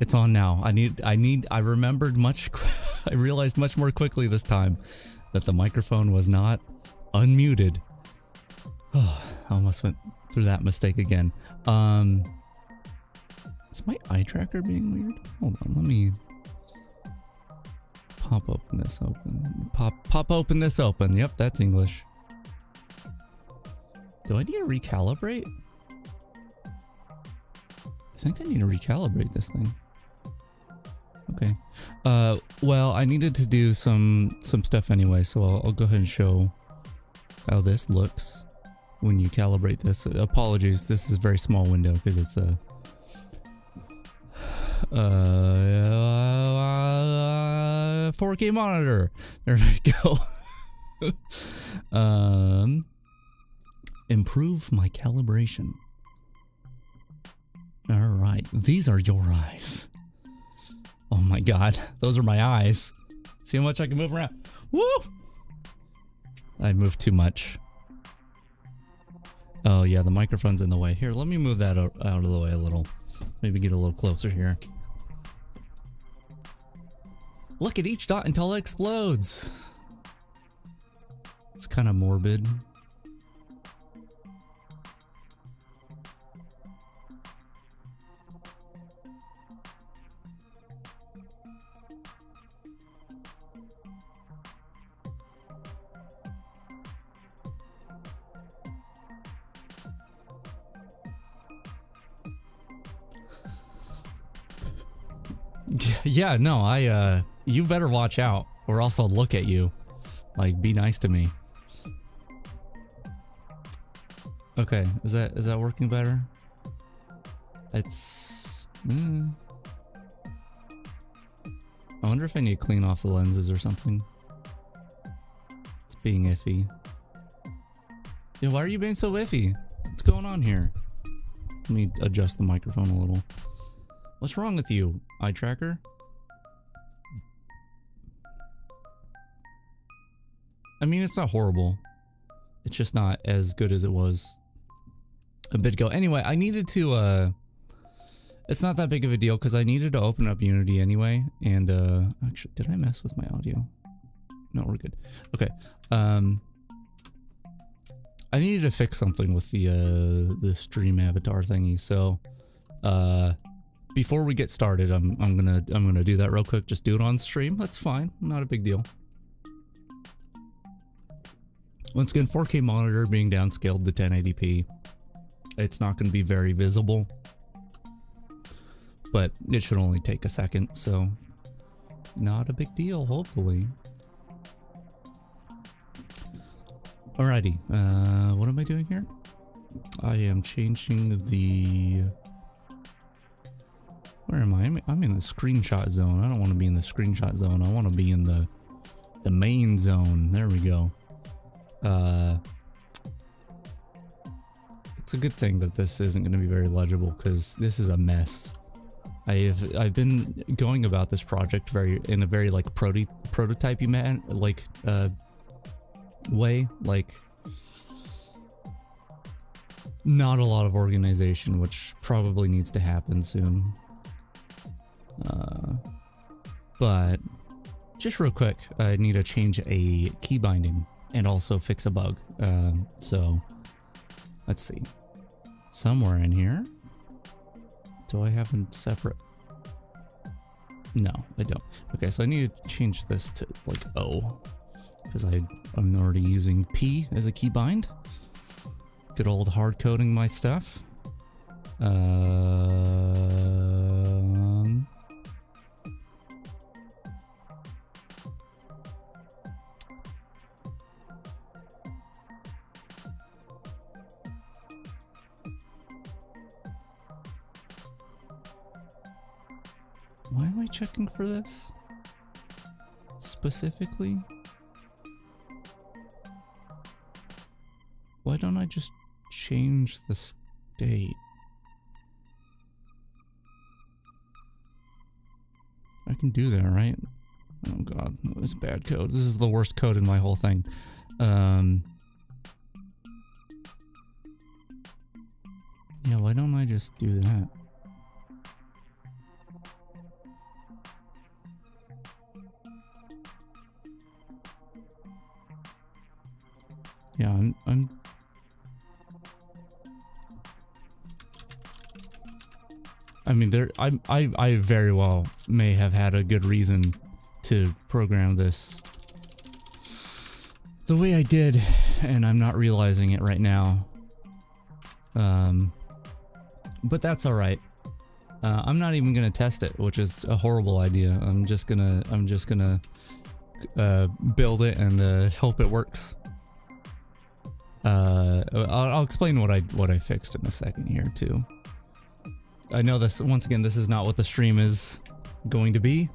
It's on now. I remembered I realized much more quickly this time that the microphone was not unmuted. Oh, I almost went through that mistake again. Is my eye tracker being weird? Hold on, let me pop open this open. Pop open this open. Yep, that's English. Do I need to recalibrate? I think I need to recalibrate this thing. Okay. Well, I needed to do some stuff anyway, so I'll go ahead and show how this looks when you calibrate this. Apologies, this is a very small window because it's a 4K monitor. There we go. Improve my calibration. All right, these are your eyes. Oh my god, those are my eyes. See how much I can move around. Woo! I moved too much. Oh yeah, the microphone's in the way. Here, let me move that out of the way a little. Maybe get a little closer here. Look at each dot until it explodes. It's kind of morbid. Yeah, no, you better watch out or else I'll look at you. Like, be nice to me. Okay, is that working better? It's... I wonder if I need to clean off the lenses or something. It's being iffy. Yeah, why are you being so iffy? What's going on here? Let me adjust the microphone a little. What's wrong with you, eye tracker? I mean, it's not horrible. It's just not as good as it was a bit ago. Anyway, I needed to, it's not that big of a deal because I needed to open up Unity anyway. And, actually, did I mess with my audio? No, we're good. Okay. I needed to fix something with the stream avatar thingy. So, before we get started, I'm gonna do that real quick. Just do it on stream. That's fine. Not a big deal. Once again, 4K monitor being downscaled to 1080p. It's not going to be very visible, but it should only take a second, so not a big deal, hopefully. Alrighty, what am I doing here? I am changing the... Where am I? I'm in the screenshot zone. I don't want to be in the screenshot zone. I want to be in the main zone. There we go. It's a good thing that this isn't going to be very legible because this is a mess. I've been going about this project in a very like prototypey man like way, like not a lot of organization, which probably needs to happen soon. But just real quick, I need to change a key binding and also fix a bug. So let's see. Somewhere in here, do I have a separate? No, I don't. Okay, so I need to change this to like O because I'm already using P as a key bind. Good old hard coding my stuff. Why am I checking for this? Specifically? Why don't I just change the state? I can do that, right? Oh god, this is bad code. This is the worst code in my whole thing. Yeah, why don't I just do that? Yeah, I mean, I very well may have had a good reason to program this the way I did, and I'm not realizing it right now. But that's all right. I'm not even gonna test it, which is a horrible idea. I'm just gonna build it and hope it works. I'll explain what I fixed in a second here too. I know this, once again, this is not what the stream is going to be.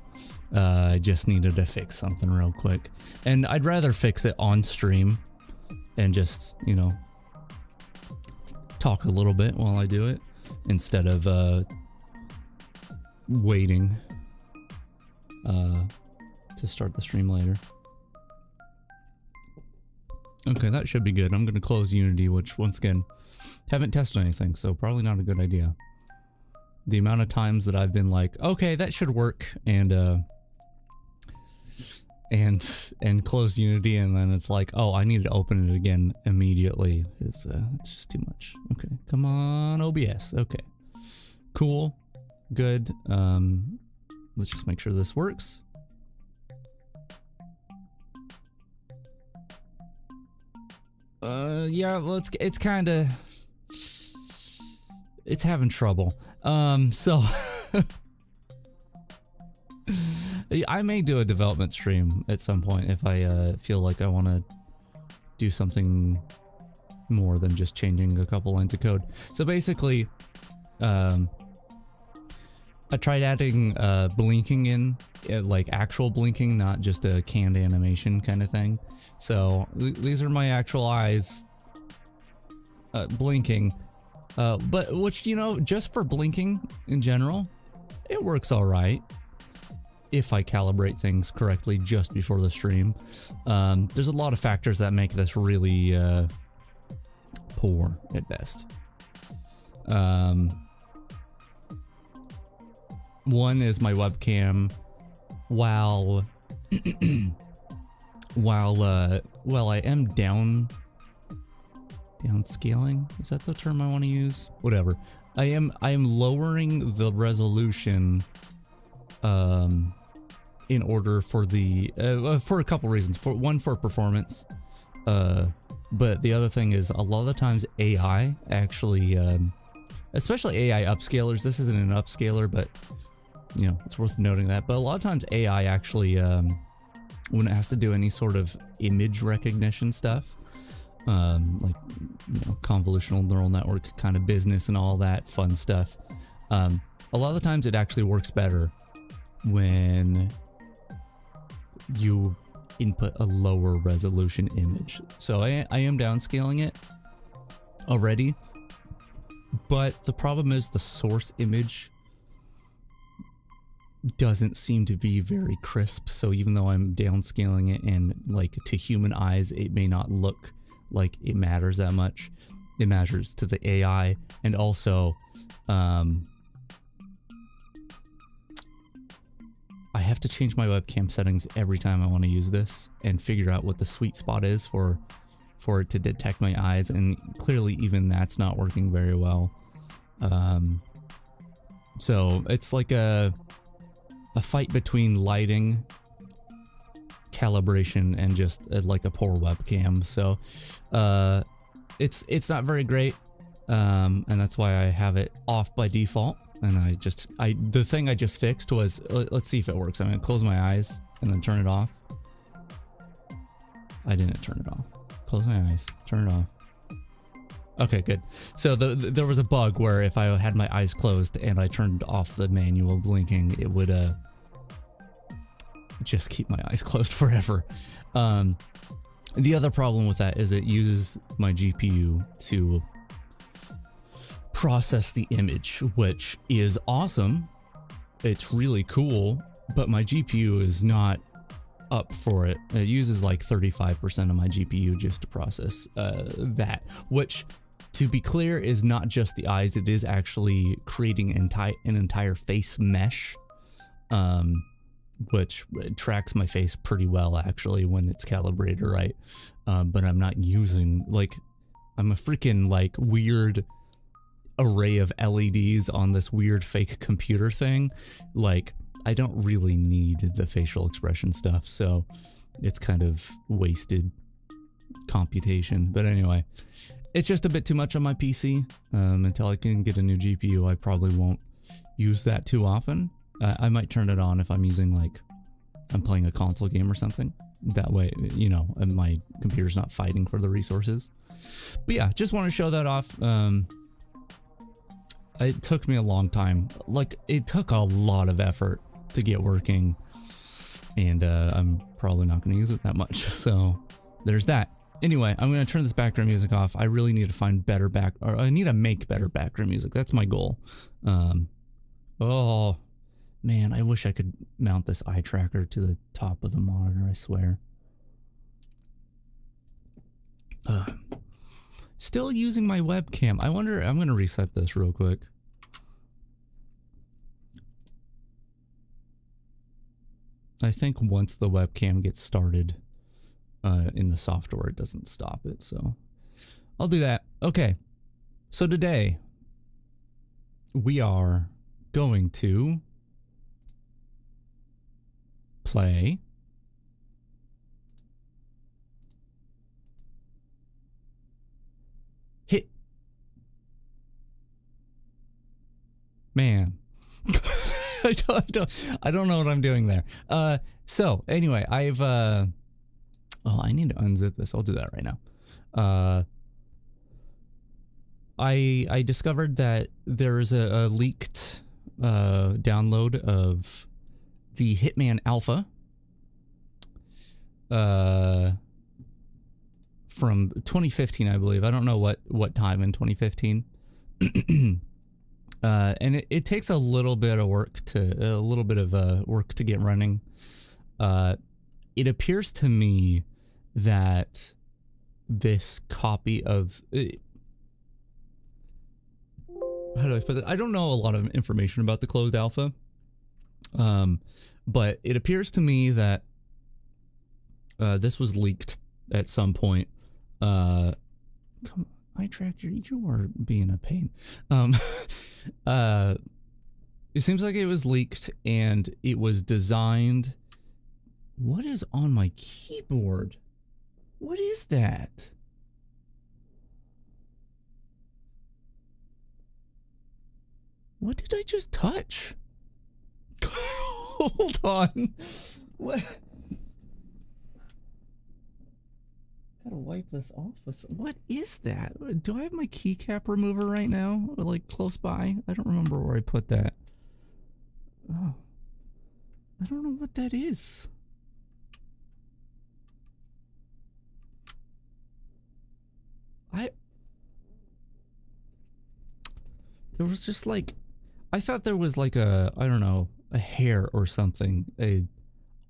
I just needed to fix something real quick. And I'd rather fix it on stream and just, you know, talk a little bit while I do it instead of waiting to start the stream later. Okay, that should be good. I'm going to close Unity, which, once again, haven't tested anything, so probably not a good idea. The amount of times that I've been like, okay, that should work, and close Unity, and then it's like, oh, I need to open it again immediately. It's just too much. Okay, come on, OBS. Okay, cool, good. Let's just make sure this works. Yeah, well, it's kind of, it's having trouble. So I may do a development stream at some point if I feel like I want to do something more than just changing a couple lines of code. So basically, I tried adding blinking in, like actual blinking, not just a canned animation kind of thing. So these are my actual eyes blinking. But which, you know, just for blinking in general, it works all right if I calibrate things correctly just before the stream. There's a lot of factors that make this really poor at best. One is my webcam. While I am downscaling, is that the term I want to use? Whatever. I am lowering the resolution in order for the for a couple reasons. For one, for performance, but the other thing is a lot of the times AI actually, especially AI upscalers, this isn't an upscaler, but you know, it's worth noting that, but a lot of times AI actually when it has to do any sort of image recognition stuff, like, you know, convolutional neural network kind of business and all that fun stuff, a lot of the times it actually works better when you input a lower resolution image. So I am downscaling it already, but the problem is the source image doesn't seem to be very crisp. So even though I'm downscaling it and like to human eyes, it may not look like it matters that much. It matters to the AI. And also, I have to change my webcam settings every time I want to use this and figure out what the sweet spot is for it to detect my eyes. And clearly even that's not working very well. So it's like a fight between lighting, calibration, and just like a poor webcam. So it's not very great, and that's why I have it off by default. And the thing I just fixed was, let's see if it works. I'm gonna close my eyes and then turn it off. I didn't turn it off. Close my eyes, turn it off. Okay, good. So there was a bug where if I had my eyes closed and I turned off the manual blinking, it would just keep my eyes closed forever. The other problem with that is it uses my GPU to process the image, which is awesome. It's really cool, but my GPU is not up for it. It uses like 35% of my GPU just to process that, which, to be clear, is not just the eyes. It is actually creating an entire face mesh which tracks my face pretty well actually when it's calibrated right. But I'm not using, like, I'm a freaking like weird array of LEDs on this weird fake computer thing. Like, I don't really need the facial expression stuff, so it's kind of wasted computation. But anyway, it's just a bit too much on my PC. Until I can get a new GPU, I probably won't use that too often. I might turn it on if I'm using, like, I'm playing a console game or something. That way, you know, my computer's not fighting for the resources. But yeah, just want to show that off. It took me a long time. Like, it took a lot of effort to get working. And I'm probably not going to use it that much. So there's that. Anyway, I'm going to turn this background music off. I really need to find better I need to make better background music. That's my goal. Oh, man, I wish I could mount this eye tracker to the top of the monitor, I swear. Still using my webcam. I wonder, I'm going to reset this real quick. I think once the webcam gets started in the software, it doesn't stop it, so I'll do that. Okay, so today we are going to play Hitman. I don't know what I'm doing there. So anyway, I've oh, I need to unzip this. I'll do that right now. I discovered that there is a leaked download of the Hitman Alpha from 2015, I believe. I don't know what time in 2015. And it takes a little bit of work to get running. It appears to me that this copy of how do I put it? I don't know a lot of information about the closed alpha, but it appears to me that this was leaked at some point. Come on, eye tracker, you are being a pain. It seems like it was leaked and it was designed. What is on my keyboard? What is that? What did I just touch? Hold on. What? Gotta wipe this off. What is that? Do I have my keycap remover right now? Or like close by? I don't remember where I put that. Oh. I don't know what that is. There was just like, I thought there was like a, I don't know, a hair or something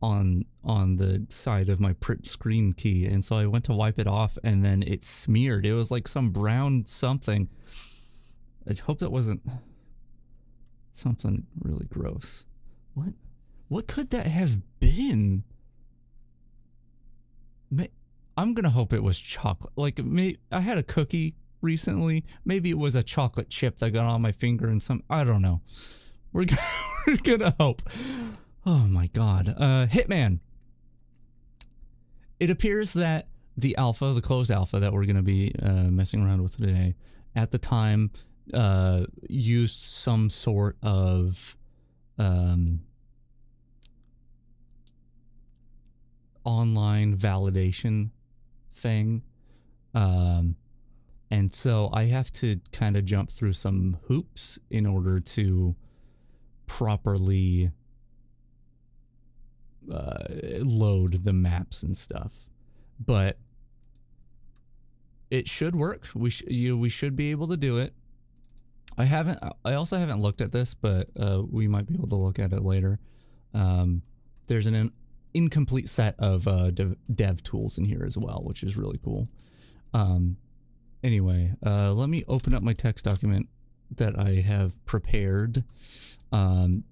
on the side of my print screen key, and so I went to wipe it off and then it smeared. It was like some brown something. I hope that wasn't something really gross. What could that have been? I'm gonna hope it was chocolate. Like, I had a cookie recently. Maybe it was a chocolate chip that got on my finger and some, I don't know. We're gonna hope. Oh my god. Hitman. It appears that the alpha, the closed alpha that we're gonna be messing around with today, at the time used some sort of online validation thing. And so I have to kind of jump through some hoops in order to properly load the maps and stuff. But it should work. We should be able to do it. I also haven't looked at this, but we might be able to look at it later. There's an incomplete set of dev tools in here as well, which is really cool. Anyway, let me open up my text document that I have prepared,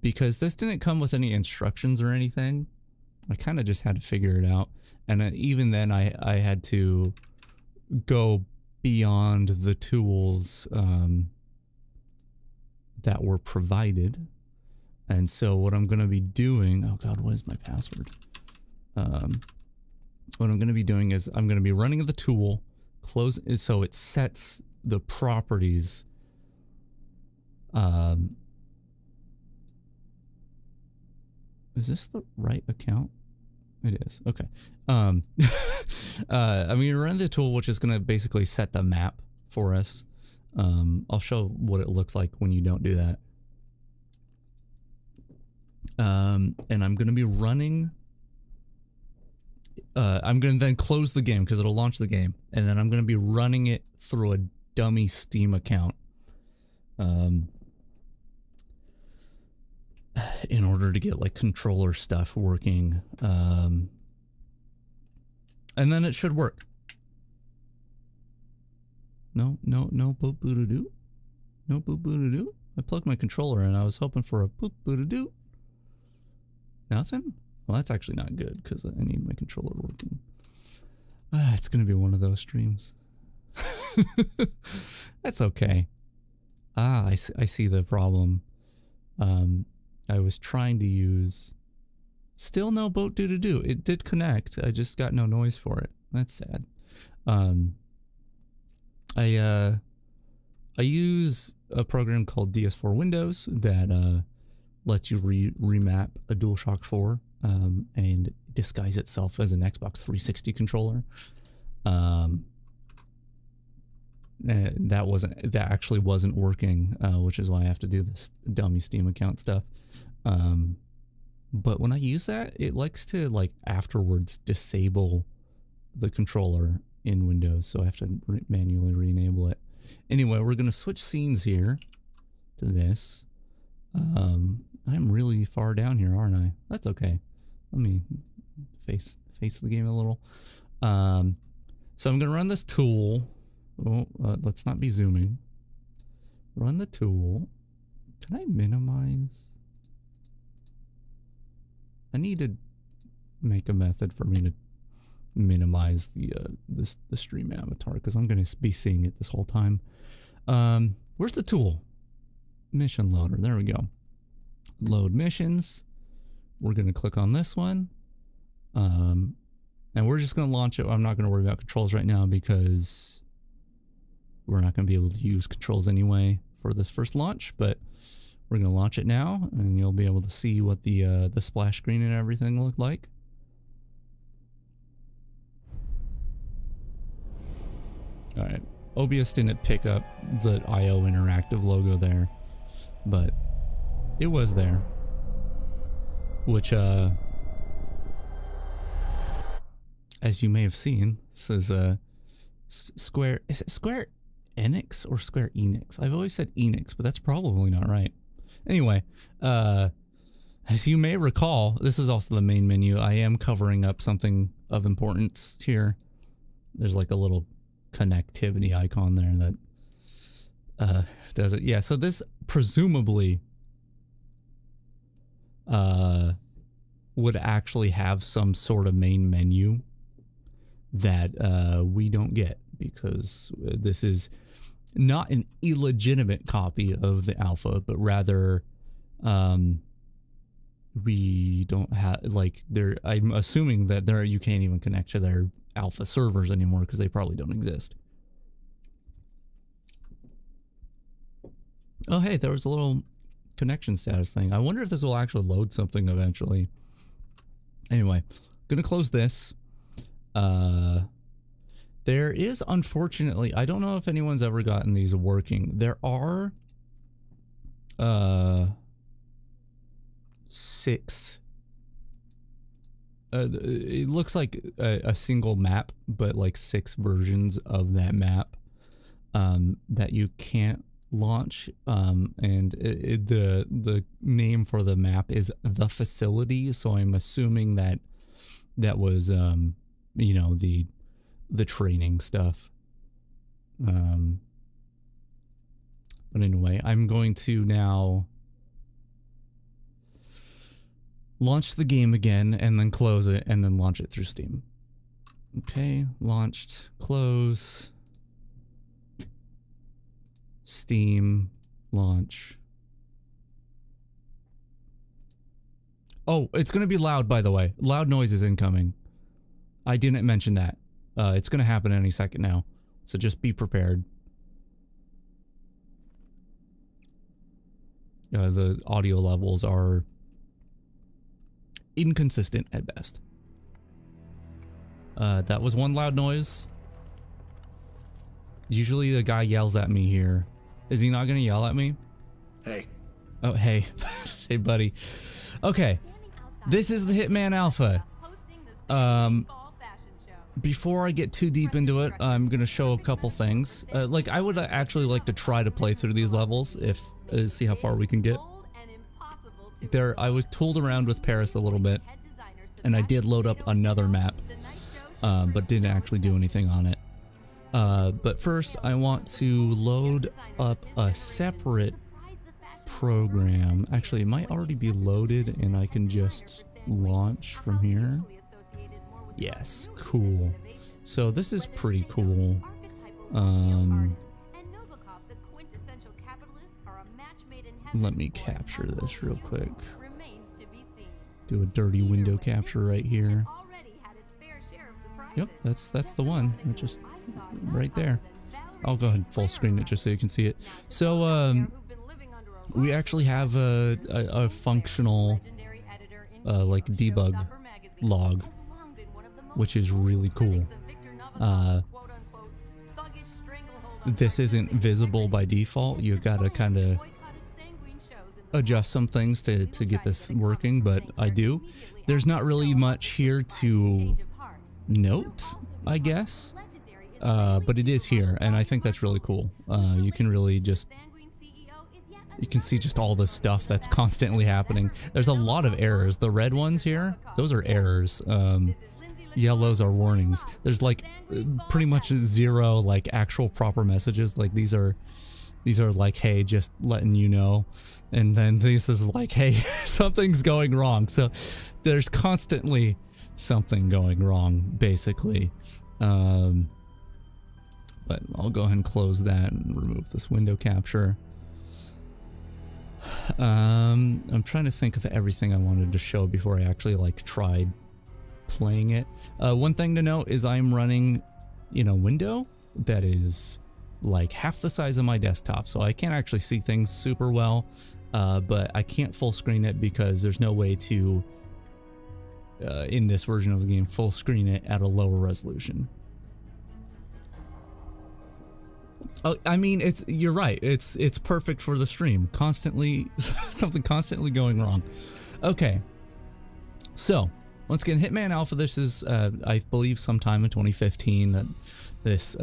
because this didn't come with any instructions or anything. I kind of just had to figure it out, and even then I had to go beyond the tools that were provided. And so what I'm going to be doing, oh god, what is my password? What I'm going to be doing is I'm going to be running the tool, close, so it sets the properties. Is this the right account? It is. Okay. I'm going to run the tool, which is going to basically set the map for us. I'll show what it looks like when you don't do that. And I'm going to be running. I'm going to then close the game because it'll launch the game. And then I'm going to be running it through a dummy Steam account. In order to get like controller stuff working. And then it should work. No boop boo doo. No boop boo doo. I plugged my controller in. I was hoping for a boop boo doo. Nothing? Well, that's actually not good because I need my controller working. It's going to be one of those streams. That's okay. I see the problem. I was trying to use... Still no boat do. It did connect. I just got no noise for it. That's sad. I use a program called DS4 Windows that lets you remap a DualShock 4 and disguise itself as an Xbox 360 controller. That actually wasn't working, which is why I have to do this dummy Steam account stuff. But when I use that, it likes to like afterwards disable the controller in Windows, so I have to manually re-enable it. Anyway, we're gonna switch scenes here to this. I'm really far down here, aren't I? That's okay. Let me face the game a little. So I'm gonna run this tool. Oh, let's not be zooming. Run the tool. Can I minimize? I need to make a method for me to minimize the stream avatar because I'm going to be seeing it this whole time. Where's the tool? Mission loader. There we go. Load missions. We're going to click on this one. And we're just going to launch it. I'm not going to worry about controls right now because we're not going to be able to use controls anyway for this first launch, but we're going to launch it now and you'll be able to see what the splash screen and everything look like. All right. OBS didn't pick up the IO Interactive logo there, but it was there, which, as you may have seen, says, Square, is it Square Enix or Square Enix? I've always said Enix, but that's probably not right. Anyway, as you may recall, this is also the main menu. I am covering up something of importance here. There's like a little connectivity icon there that does it. Yeah, so this presumably would actually have some sort of main menu that we don't get because this is not an illegitimate copy of the alpha, but rather we don't have like there. I'm assuming that there you can't even connect to their alpha servers anymore because they probably don't exist. Oh hey, there was a little connection status thing. I wonder if this will actually load something eventually. Anyway, gonna close this. There is, unfortunately, I don't know if anyone's ever gotten these working. There are 6. It looks like a single map, but like 6 versions of that map that you can't launch. And the name for the map is The Facility. So I'm assuming that was you know, the training stuff. But anyway, I'm going to now launch the game again and then close it and then launch it through Steam. Okay, launched, close, Steam, launch. Oh, it's going to be loud, by the way. Loud noise is incoming. I didn't mention that. It's going to happen any second now. So just be prepared. The audio levels are inconsistent at best. That was one loud noise. Usually the guy yells at me here. Is he not going to yell at me? Hey. Oh, hey. Hey, buddy. Okay. This is the Hitman Alpha. Before I get too deep into it, I'm going to show a couple things. Like, I would actually like to try to play through these levels, if see how far we can get. I was tooled around with Paris a little bit, and I did load up another map, but didn't actually do anything on it. But first, I want to load up a separate program. Actually, it might already be loaded, and I can just launch from here. Yes, cool. So this is pretty cool. Let me capture this real quick. Do a dirty window capture right here. Yep, that's the one. It's just right there. I'll go ahead and full screen it just so you can see it. So we actually have a functional like debug log, which is really cool. This isn't visible by default. You've got to kind of adjust some things to get this working, but I do. There's not really much here to note, I guess, but it is here, and I think that's really cool. You can really just, you can see just all the stuff that's constantly happening. There's a lot of errors. The red ones here, those are errors. Yellows are warnings. There's like pretty much zero like actual proper messages. Like these are like, hey, just letting you know. And then this is like, hey, something's going wrong. So there's constantly something going wrong, basically. But I'll go ahead and close that and remove this window capture. I'm trying to think of everything I wanted to show before I actually like tried playing it. One thing to note is I'm running in a window that is like half the size of my desktop, so I can't actually see things super well, but I can't full screen it because there's no way to in this version of the game full screen it at a lower resolution. Oh, I mean, you're right, it's perfect for the stream. Constantly something constantly going wrong. Okay, so once again, Hitman Alpha. This is I believe sometime in 2015 that this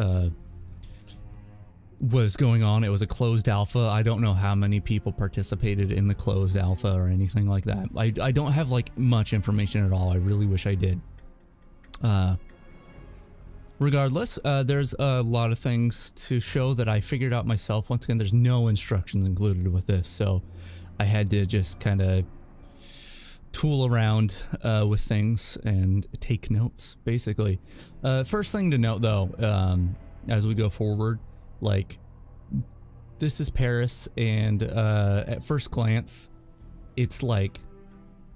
was going on. It was a closed alpha. I don't know how many people participated in the closed alpha or anything like that. I don't have like much information at all. I really wish I did. Regardless, there's a lot of things to show that I figured out myself. Once again, there's no instructions included with this, so I had to just kind of tool around with things and take notes, basically. First thing to note, though, as we go forward, like, this is Paris, and at first glance, it's like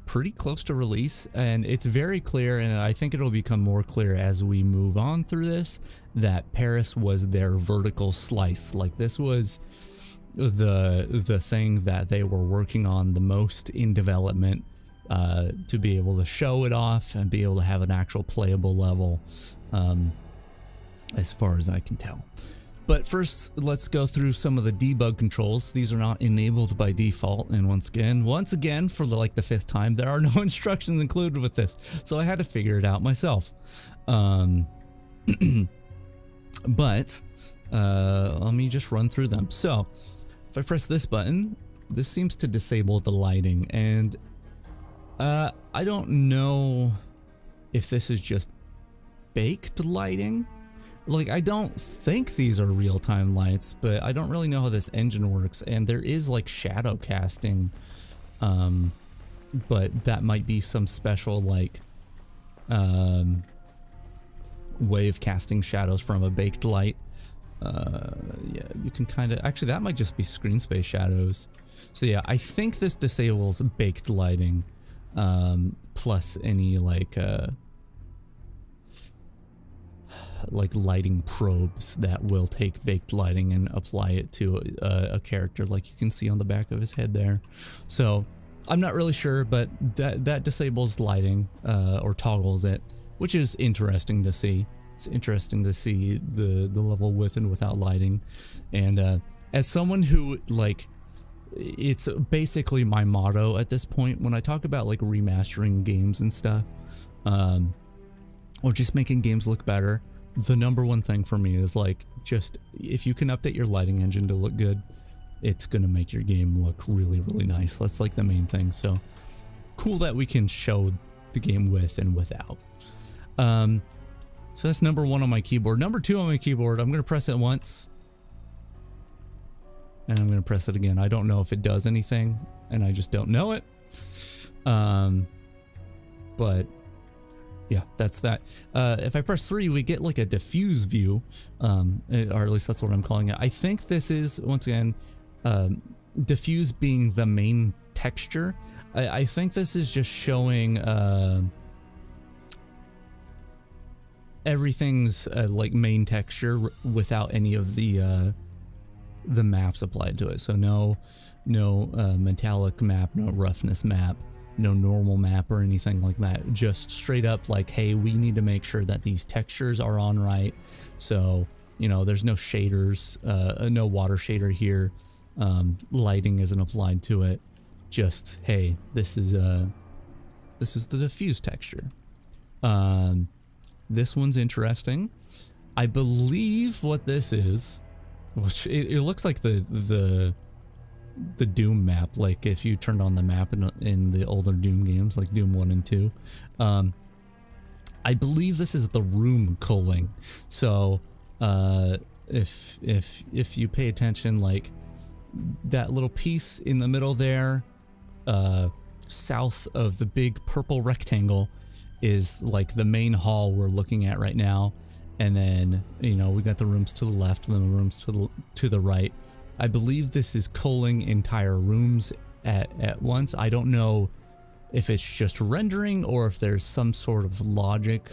pretty close to release, and it's very clear, and I think it'll become more clear as we move on through this, that Paris was their vertical slice. Like, this was the thing that they were working on the most in development, to be able to show it off and be able to have an actual playable level, as far as I can tell. But first, let's go through some of the debug controls. These are not enabled by default, and once again, for like the 5th time, there are no instructions included with this, so I had to figure it out myself. But let me just run through them. So, if I press this button, this seems to disable the lighting, and I don't know if this is just baked lighting, like, I don't think these are real-time lights, but I don't really know how this engine works. And there is like shadow casting, but that might be some special like way of casting shadows from a baked light. Yeah, you can kind of, actually that might just be screen space shadows. So yeah, I think this disables baked lighting, plus any like lighting probes that will take baked lighting and apply it to a character, like you can see on the back of his head there. So I'm not really sure, but that disables lighting, or toggles it, which is interesting to see. It's interesting to see the level with and without lighting. And as someone who, like, it's basically my motto at this point when I talk about like remastering games and stuff, or just making games look better, the number one thing for me is like, just if you can update your lighting engine to look good, it's gonna make your game look really, really nice. That's like the main thing. So cool that we can show the game with and without. So that's number one on my keyboard. Number two on my keyboard, I'm gonna press it once, and I'm gonna press it again. I don't know if it does anything, and I just don't know it. But yeah, that's that. If I press 3, we get like a diffuse view, or at least that's what I'm calling it. I think this is, once again, diffuse being the main texture. I think this is just showing everything's like main texture without any of the maps applied to it. So no metallic map, no roughness map, no normal map or anything like that. Just straight up like, hey, we need to make sure that these textures are on right. So, you know, there's no shaders, no water shader here. Lighting isn't applied to it. Just, hey, this is the diffuse texture. This one's interesting. I believe what this is, which it looks like the Doom map, like if you turned on the map in the older Doom games, like Doom 1 and 2. I believe this is the room culling. So if you pay attention, like that little piece in the middle there, south of the big purple rectangle, is like the main hall we're looking at right now. And then, you know, we got the rooms to the left and then the rooms to the right. I believe this is culling entire rooms at once. I don't know if it's just rendering or if there's some sort of logic,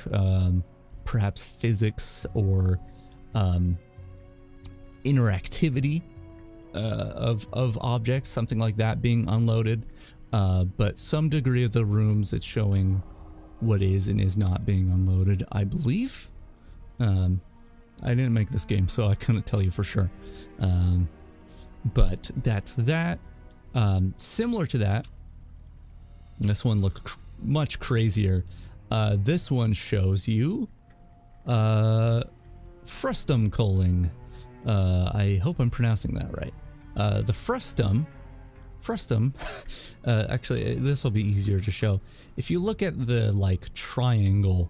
perhaps physics or interactivity of objects, something like that being unloaded. But some degree of the rooms, it's showing what is and is not being unloaded, I believe. I didn't make this game, so I couldn't tell you for sure. But that's that. Similar to that, this one looked much crazier. This one shows you frustum culling. I hope I'm pronouncing that right. The frustum, actually, this will be easier to show. If you look at the like triangle,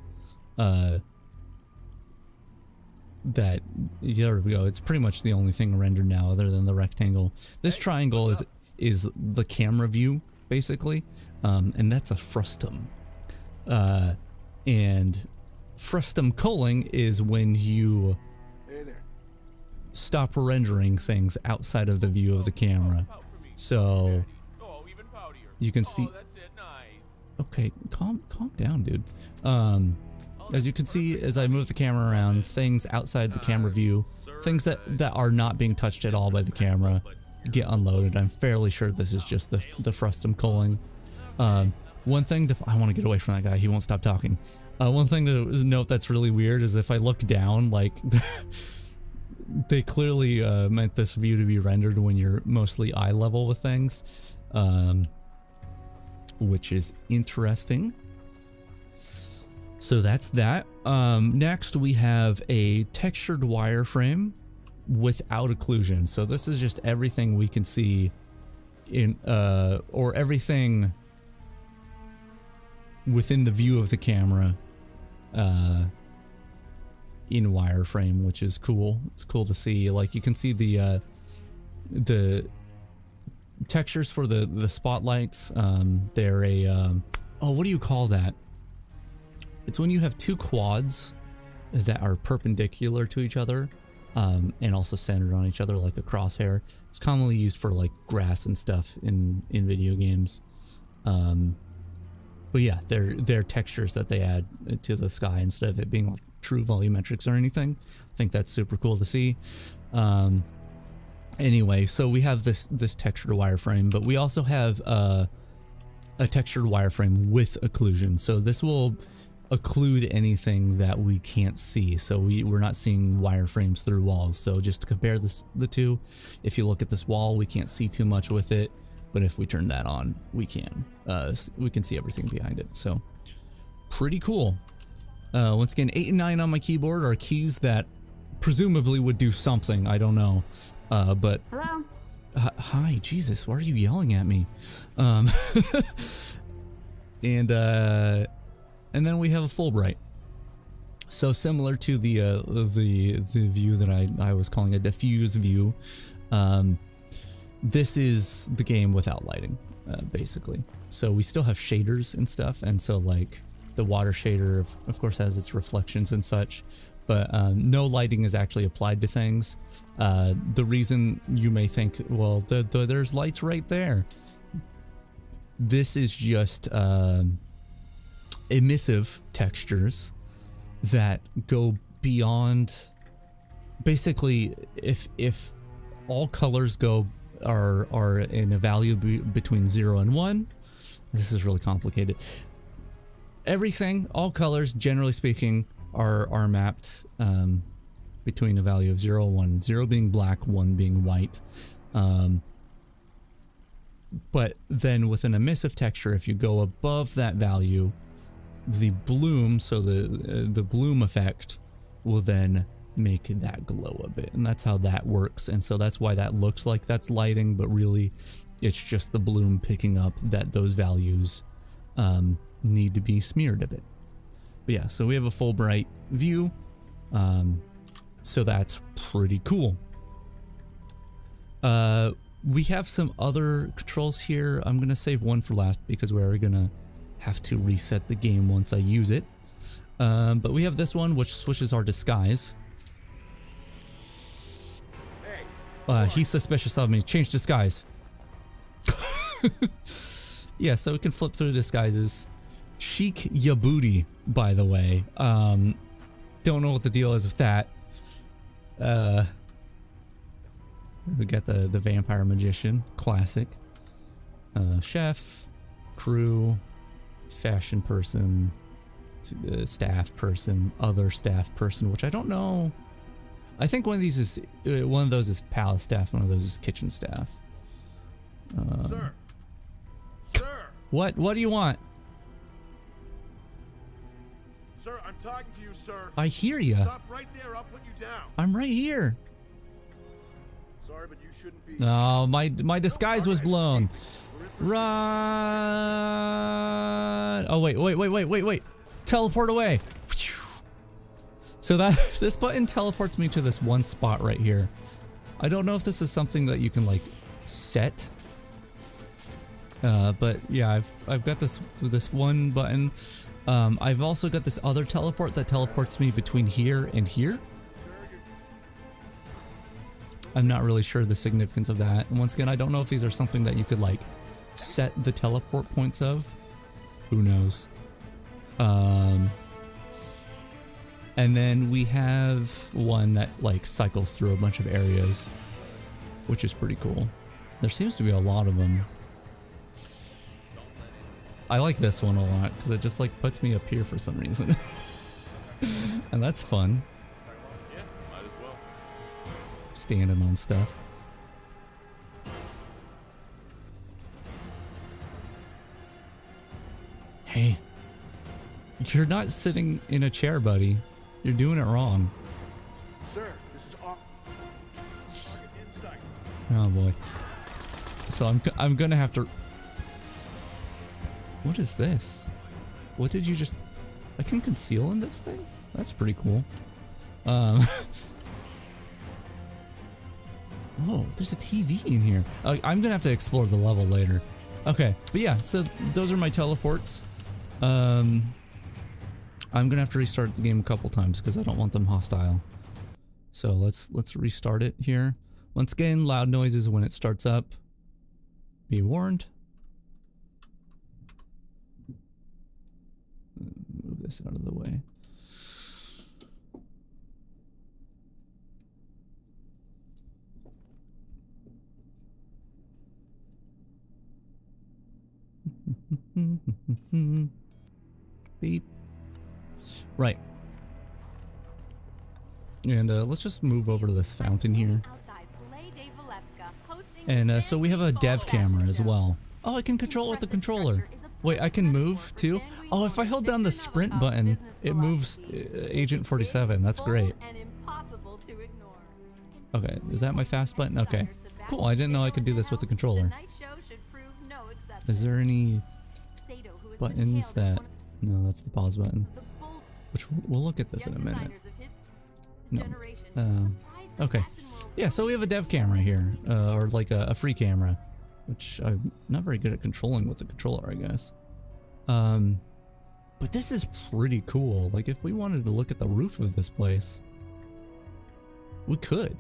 that, there we go, it's pretty much the only thing rendered now other than the rectangle. This triangle is the camera view basically, and that's a frustum. And frustum culling is when you stop rendering things outside of the view of the camera. So you can see, okay, calm down, dude. As you can see, as I move the camera around, things outside the camera view, things that are not being touched at all by the camera, get unloaded. I'm fairly sure this is just the frustum culling. One thing I want to get away from that guy, he won't stop talking. One thing to note that's really weird is if I look down, like they clearly meant this view to be rendered when you're mostly eye level with things, which is interesting. So that's that. Next we have a textured wireframe without occlusion. So this is just everything we can see in, or everything within the view of the camera, in wireframe, which is cool. It's cool to see. Like you can see the textures for the spotlights. They're a oh, what do you call that? It's when you have two quads that are perpendicular to each other, and also centered on each other like a crosshair. It's commonly used for like grass and stuff in video games. But yeah, they're textures that they add to the sky instead of it being like true volumetrics or anything. I think that's super cool to see. Anyway, so we have this textured wireframe, but we also have a textured wireframe with occlusion. So this will occlude anything that we can't see. So we're not seeing wireframes through walls. So just to compare the two, if you look at this wall, we can't see too much with it. But if we turn that on, we can see everything behind it. So pretty cool. Once again, 8 and 9 on my keyboard are keys that presumably would do something. I don't know. But hello. Hi, Jesus, why are you yelling at me? And then we have a Fulbright. So similar to the view that I was calling a diffuse view. This is the game without lighting, basically. So we still have shaders and stuff, and so like the water shader of course has its reflections and such, but no lighting is actually applied to things. The reason you may think, well, there's lights right there. This is just emissive textures that go beyond. Basically, if all colors are in a value between 0 and 1, this is really complicated. Everything, all colors, generally speaking, are mapped between a value of 0 and 1. 0 being black, 1 being white. But then with an emissive texture, if you go above that value, the bloom, so the bloom effect, will then make that glow a bit, and that's how that works. And so that's why that looks like that's lighting, but really it's just the bloom picking up that those values need to be smeared a bit. But yeah, so we have a Fulbright view, so that's pretty cool. We have some other controls here. I'm gonna save one for last because we're gonna have to reset the game once I use it. But we have this one which switches our disguise. He's suspicious of me. Change disguise. Yeah, so we can flip through the disguises. Chic ya booty, by the way. Don't know what the deal is with that. We got the vampire magician, classic. Chef, crew, fashion person, staff person, other staff person, which I don't know. I think one of these is one of those is palace staff, one of those is kitchen staff. Sir. What do you want? Sir, I'm talking to you, sir. I hear you. Stop right there. I'll put you down. I'm right here. Sorry, but you shouldn't be. No, my disguise was blown. Run! Oh wait! Teleport away. So this button teleports me to this one spot right here. I don't know if this is something that you can like set. But yeah, I've got this one button. I've also got this other teleport that teleports me between here and here. I'm not really sure the significance of that. And once again, I don't know if these are something that you could like set the teleport points of. Who knows? And then we have one that like cycles through a bunch of areas, which is pretty cool. There seems to be a lot of them. I like this one a lot because it just like puts me up here for some reason. And that's fun. Yeah, might as well. Standing on stuff. Hey, you're not sitting in a chair, buddy. You're doing it wrong. Sir, this is off. Target in sight. Oh boy. So I'm gonna have to. What is this? What did you just? I can conceal in this thing? That's pretty cool. Oh, there's a TV in here. I'm gonna have to explore the level later. Okay, but yeah, so those are my teleports. I'm gonna have to restart the game a couple times because I don't want them hostile. So let's restart it here. Once again, loud noises when it starts up. Be warned. Move this out of the way. Beep. Right. And let's just move over to this fountain here. And so we have a dev camera as well. Oh, I can control it with the controller. Wait, I can move too? Oh, if I hold down the sprint button, it moves Agent 47. That's great. Okay, is that my fast button? Okay. Cool, I didn't know I could do this with the controller. Is there any buttons that... No, that's the pause button. Which we'll look at this in a minute. No. Okay. Yeah, so we have a dev camera here. Or like a free camera. Which I'm not very good at controlling with the controller, I guess. But this is pretty cool. Like, if we wanted to look at the roof of this place, we could.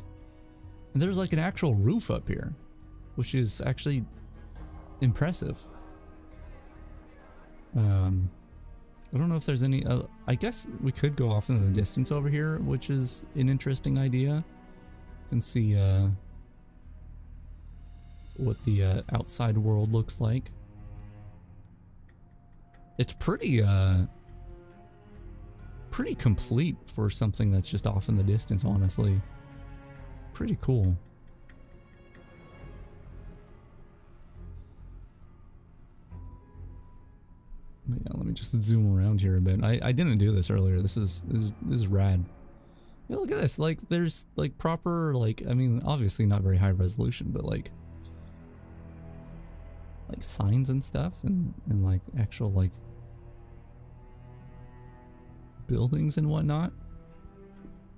And there's like an actual roof up here, which is actually impressive. I don't know if there's any, I guess we could go off in the distance over here, which is an interesting idea. You can see, what the outside world looks like. It's pretty complete for something that's just off in the distance, honestly. Pretty cool. But yeah, let me just zoom around here a bit. I didn't do this earlier. This is rad. Yeah, look at this. Like, there's like proper, like, I mean, obviously not very high resolution, but like signs and stuff, and like actual like buildings and whatnot.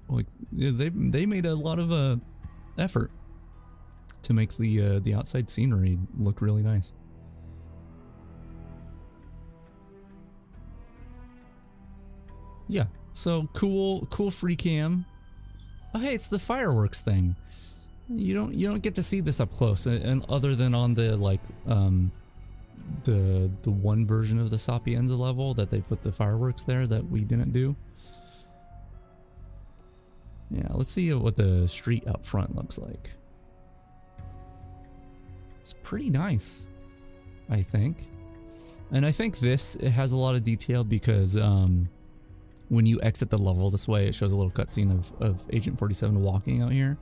Like, yeah, they made a lot of effort to make the outside scenery look really nice. Yeah, so cool free cam. Oh hey, it's the fireworks thing. You don't get to see this up close, and other than on the like the one version of the Sapienza level that they put the fireworks there that we didn't do. Yeah, let's see what the street up front looks like. It's pretty nice, I think. And I think it has a lot of detail because when you exit the level this way, it shows a little cutscene of Agent 47 walking out here.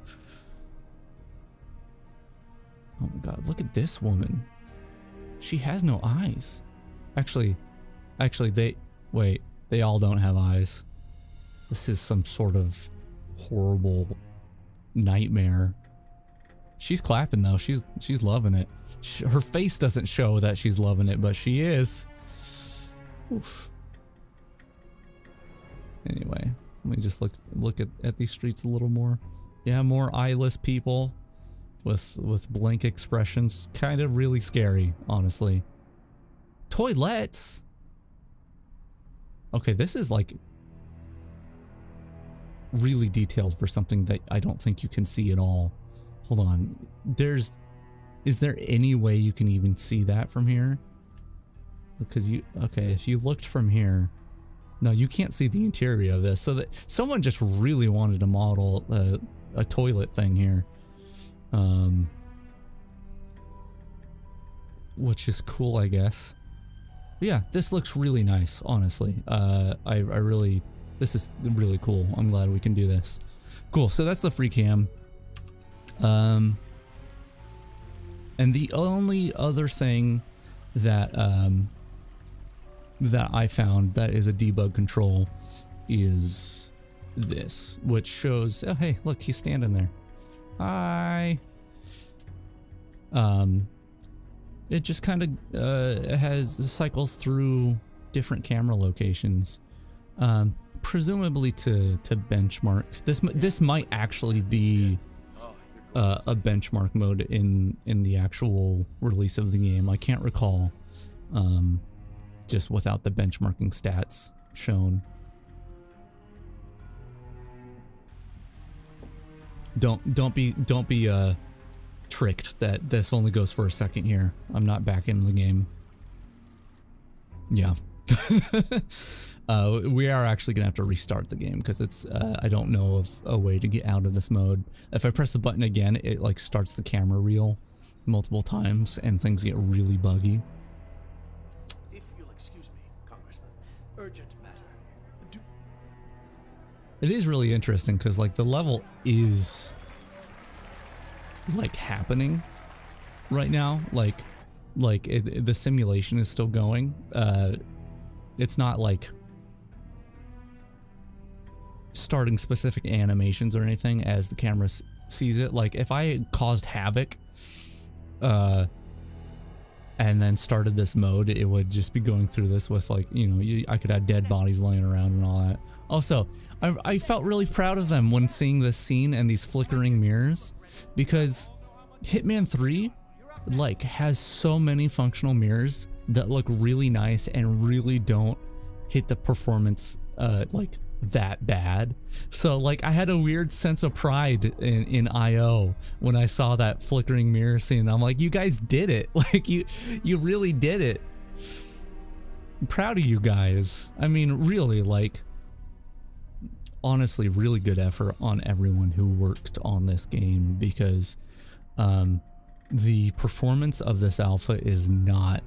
Oh my god, look at this woman. She has no eyes. Actually, they all don't have eyes. This is some sort of horrible nightmare. She's clapping though. She's loving it. Her face doesn't show that she's loving it, but she is. Oof. Anyway, let me just look at these streets a little more. Yeah, more eyeless people with blank expressions. Kind of really scary, honestly. Toilets. Okay, this is like really detailed for something that I don't think you can see at all. Hold on. Is there any way you can even see that from here? Because okay, if you looked from here, no, you can't see the interior of this. So that someone just really wanted to model a toilet thing here. Which is cool, I guess. But yeah, this looks really nice, honestly. This is really cool. I'm glad we can do this. Cool, so that's the free cam. And the only other thing that that I found that is a debug control is this, which shows, oh hey, look, he's standing there. Hi. It just kind of cycles through different camera locations. presumably to benchmark. This might actually be a benchmark mode in the actual release of the game. I can't recall, just without the benchmarking stats shown. Don't be tricked that this only goes for a second here. I'm not back into the game. Yeah. We are actually gonna have to restart the game because it's I don't know of a way to get out of this mode. If I press the button again, it like starts the camera reel multiple times and things get really buggy. If you'll excuse me, Congressman, urgent matter. It is really interesting because like the level is like happening right now, like the simulation is still going. It's not like starting specific animations or anything as the camera sees it. Like if I caused havoc and then started this mode, it would just be going through this with like, you know, I could have dead bodies laying around and all that. Also, I felt really proud of them when seeing this scene and these flickering mirrors, because Hitman 3 like has so many functional mirrors that look really nice and really don't hit the performance like that bad. So like I had a weird sense of pride in IO when I saw that flickering mirror scene. I'm like, you guys did it. Like you really did it. I'm proud of you guys. I mean, really, like honestly, really good effort on everyone who worked on this game, because the performance of this alpha is not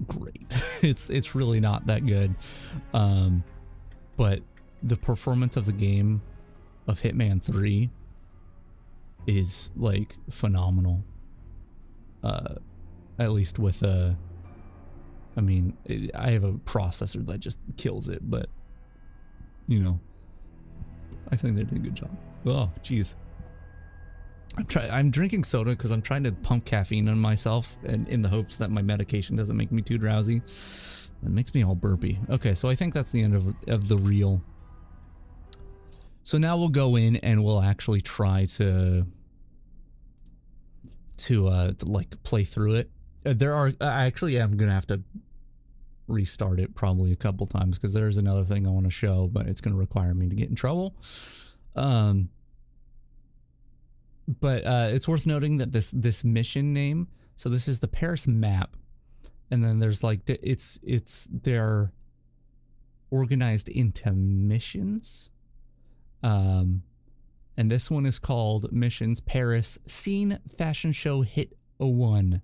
great. It's really not that good. But the performance of the game of Hitman 3 is like phenomenal. At least with I mean, I have a processor that just kills it, but you know, I think they did a good job. Oh, jeez. I'm drinking soda because I'm trying to pump caffeine on myself, and in the hopes that my medication doesn't make me too drowsy. It makes me all burpy. Okay, so I think that's the end of the reel. So now we'll go in and we'll actually try to like play through it. Actually I'm gonna have to restart it probably a couple times because there's another thing I want to show, but it's gonna require me to get in trouble. But it's worth noting that this mission name, so this is the Paris map, and then there's like they're organized into missions, and this one is called Missions Paris Scene Fashion Show Hit 01,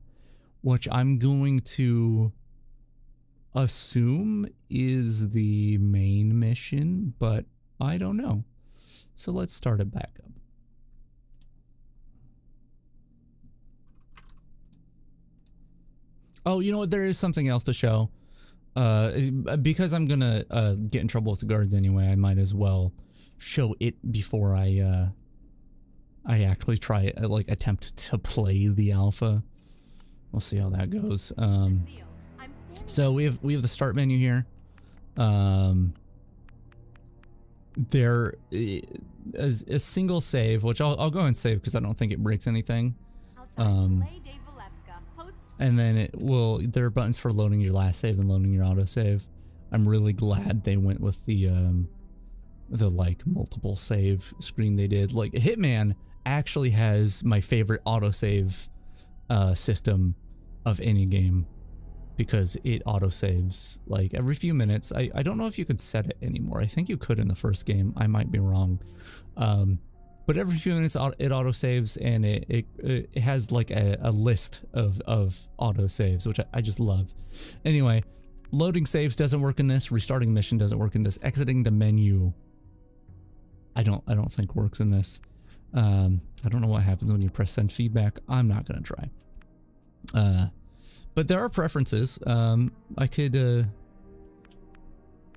which I'm going to assume is the main mission, but I don't know. So let's start it back up. Oh, you know what? There is something else to show. Because I'm gonna get in trouble with the guards anyway, I might as well show it before I actually try like attempt to play the alpha. We'll see how that goes. So we have the start menu here. There is a single save, which I'll go and save because I don't think it breaks anything. And then there are buttons for loading your last save and loading your autosave. I'm really glad they went with the like multiple save screen they did. Like Hitman actually has my favorite autosave system of any game, because it autosaves like every few minutes. I don't know if you could set it anymore. I think you could in the first game. I might be wrong. But every few minutes it autosaves, and it has like a list of autosaves, which I just love. Anyway, loading saves doesn't work in this. Restarting mission doesn't work in this. Exiting the menu, I don't think works in this. I don't know what happens when you press send feedback. I'm not gonna try. But there are preferences.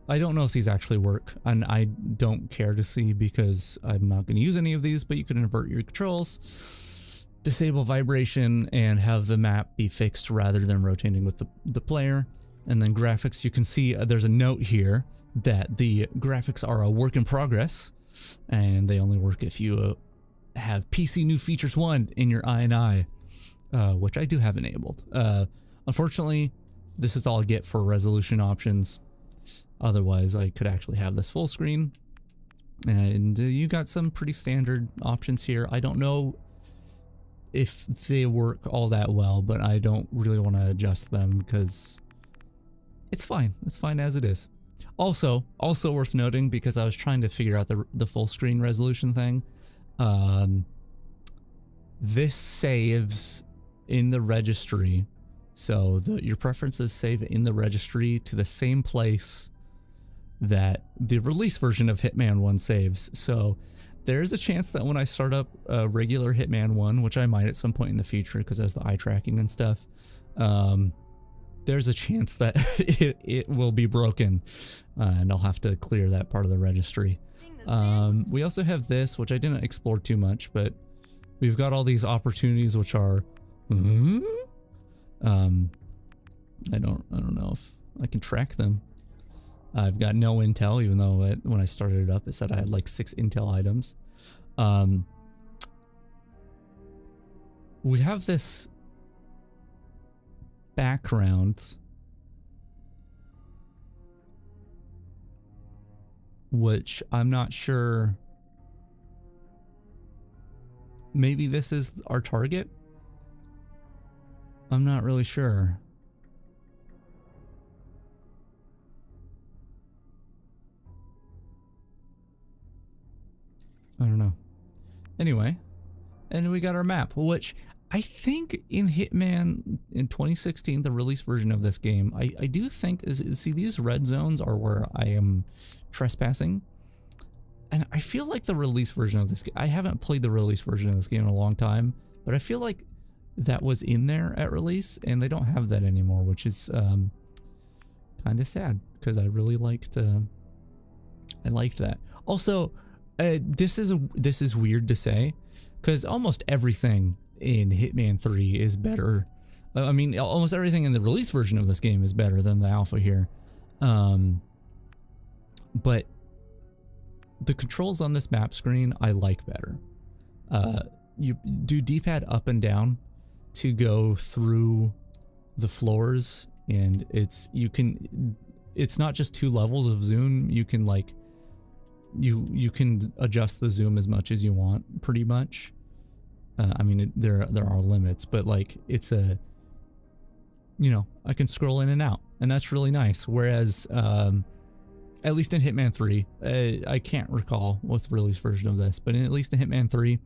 I don't know if these actually work, and I don't care to see because I'm not going to use any of these, but you can invert your controls, disable vibration, and have the map be fixed rather than rotating with the player. And then graphics, you can see there's a note here that the graphics are a work in progress, and they only work if you have PC New Features 1 in your INI, which I do have enabled. Unfortunately, this is all I get for resolution options. Otherwise, I could actually have this full screen. And you got some pretty standard options here. I don't know if they work all that well, but I don't really want to adjust them because it's fine. It's fine as it is. Also worth noting, because I was trying to figure out the full screen resolution thing. This saves in the registry. So your preferences save in the registry to the same place that the release version of Hitman 1 saves. So there's a chance that when I start up a regular Hitman 1, which I might at some point in the future because there's the eye tracking and stuff, there's a chance that it will be broken, and I'll have to clear that part of the registry. We also have this, which I didn't explore too much, but we've got all these opportunities which are I don't know if I can track them. I've got no intel, even though when I started it up, it said I had like 6 intel items. We have this background, which I'm not sure. Maybe this is our target? I'm not really sure. I don't know. Anyway, and we got our map, which I think in Hitman in 2016, the release version of this game, I do think see these red zones are where I am trespassing. And I feel like the release version of this game, I haven't played the release version of this game in a long time, but I feel like that was in there at release and they don't have that anymore, which is kind of sad because I really liked that. Also, this is weird to say because almost everything in Hitman 3 is better. I mean, almost everything in the release version of this game is better than the alpha here. But the controls on this map screen I like better. You do D-pad up and down to go through the floors, and it's not just 2 levels of zoom. You can like you can adjust the zoom as much as you want, pretty much. I mean, there are limits, but like it's I can scroll in and out, and that's really nice. Whereas, at least in Hitman 3, I can't recall with the release version of this, but at least in Hitman 3,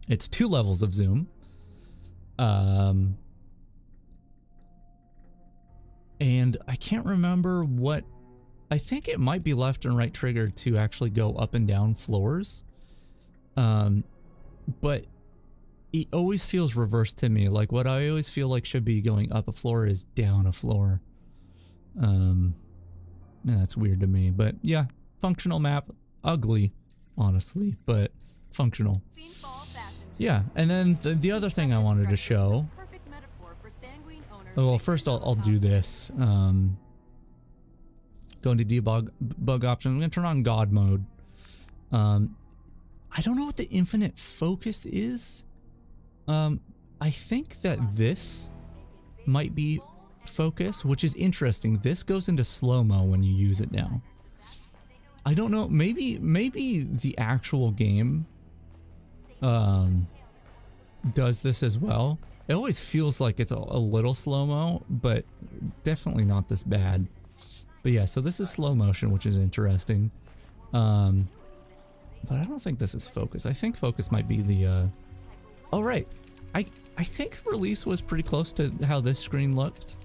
it's 2 levels of zoom. And I can't remember what. I think it might be left and right trigger to actually go up and down floors. But it always feels reversed to me. Like what I always feel like should be going up a floor is down a floor. And that's weird to me, but yeah, functional map, ugly, honestly, but functional. Yeah, and then the other thing I wanted to show. Oh, well, first I'll do this. Go into debug option. I'm gonna turn on God mode. I don't know what the infinite focus is. I think that this might be focus, which is interesting. This goes into slow-mo when you use it now. I don't know, maybe the actual game does this as well. It always feels like it's a little slow-mo, but definitely not this bad. But yeah, so this is slow motion, which is interesting. But I don't think this is focus. I think focus might be the oh right. I think release was pretty close to how this screen looked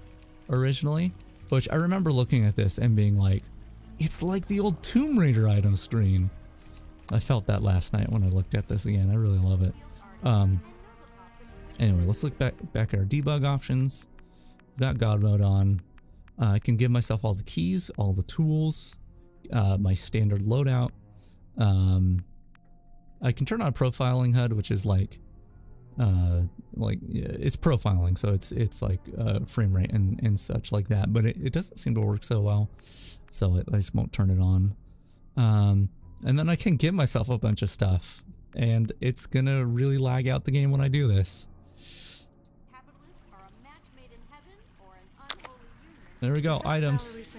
originally, which I remember looking at this and being like, it's like the old Tomb Raider item screen. I felt that last night when I looked at this again. I really love it. Anyway, let's look back at our debug options. We've got God mode on. I can give myself all the keys, all the tools, my standard loadout. I can turn on profiling HUD, which is like Like it's profiling, so it's like frame rate and such like that, but it doesn't seem to work so well, so I just won't turn it on. And then I can give myself a bunch of stuff, and it's gonna really lag out the game when I do this. There we go, items.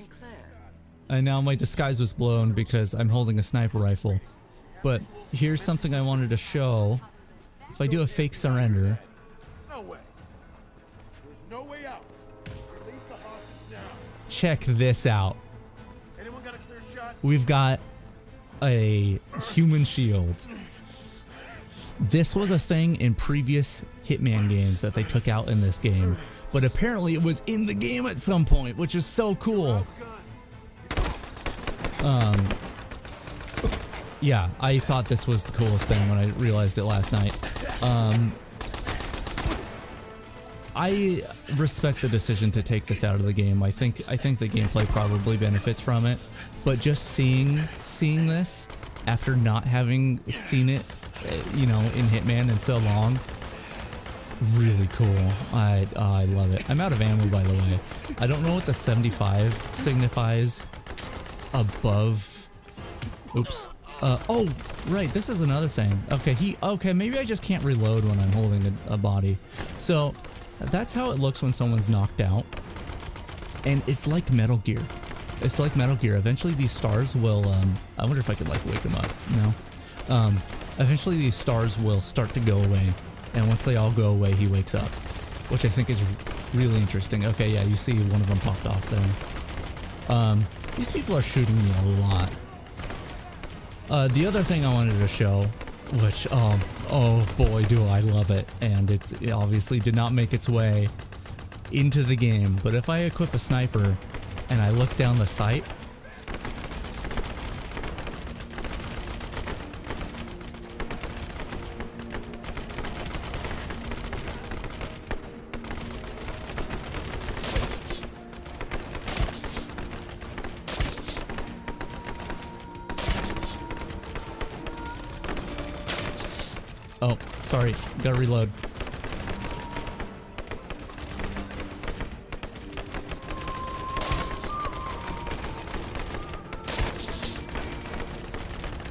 And now my disguise was blown because I'm holding a sniper rifle. But here's something I wanted to show. If I do a fake surrender. No way. There's no way out. Release the hostage now. Check this out. Anyone got a clear shot? We've got a human shield. This was a thing in previous Hitman games that they took out in this game, but apparently it was in the game at some point, which is so cool. Yeah, I thought this was the coolest thing when I realized it last night. I respect the decision to take this out of the game. I think the gameplay probably benefits from it, but just seeing this after not having seen it, you know, in Hitman in so long, really cool. I love it. I'm out of ammo, by the way. I don't know what the 75 signifies above. Oops. Oh, right. This is another thing. Okay, maybe I just can't reload when I'm holding a body. So that's how it looks when someone's knocked out. And it's like Metal Gear. It's like Metal Gear. Eventually these stars will, I wonder if I could like wake him up. No. Eventually these stars will start to go away. And once they all go away, he wakes up, which I think is really interesting. Okay, yeah, you see one of them popped off there. These people are shooting me a lot. The other thing I wanted to show, which, oh boy, do I love it. And it obviously did not make its way into the game. But if I equip a sniper and I look down the sight, oh, sorry, gotta reload.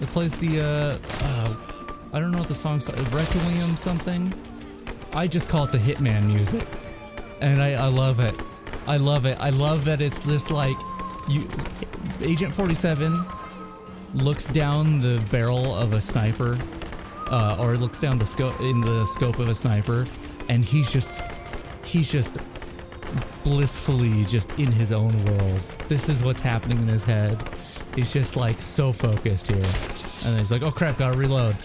It plays the, I don't know what the song's Requiem something. I just call it the Hitman music. And I love it. I love it. I love that it's just like, Agent 47 looks down the barrel of a sniper, or looks down the scope of a sniper, and he's just blissfully just in his own world. This is what's happening in his head. He's just like so focused here. And then he's like, oh crap, gotta reload.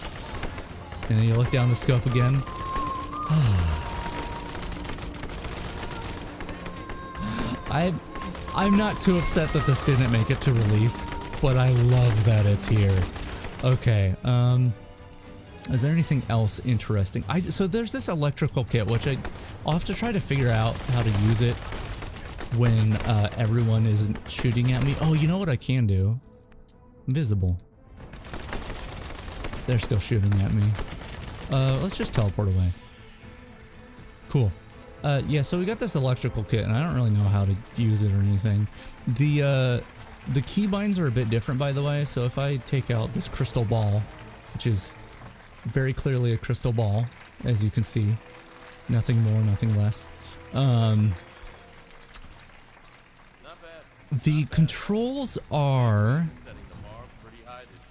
And then you look down the scope again. I'm not too upset that this didn't make it to release, but I love that it's here. Okay, is there anything else interesting? So there's this electrical kit, which I'll have to try to figure out how to use it when everyone isn't shooting at me. Oh, you know what I can do? Invisible. They're still shooting at me. Let's just teleport away. Cool. Yeah, so we got this electrical kit, and I don't really know how to use it or anything. The keybinds are a bit different, by the way, so if I take out this crystal ball, which is very clearly a crystal ball, as you can see. Nothing more, nothing less. The controls are,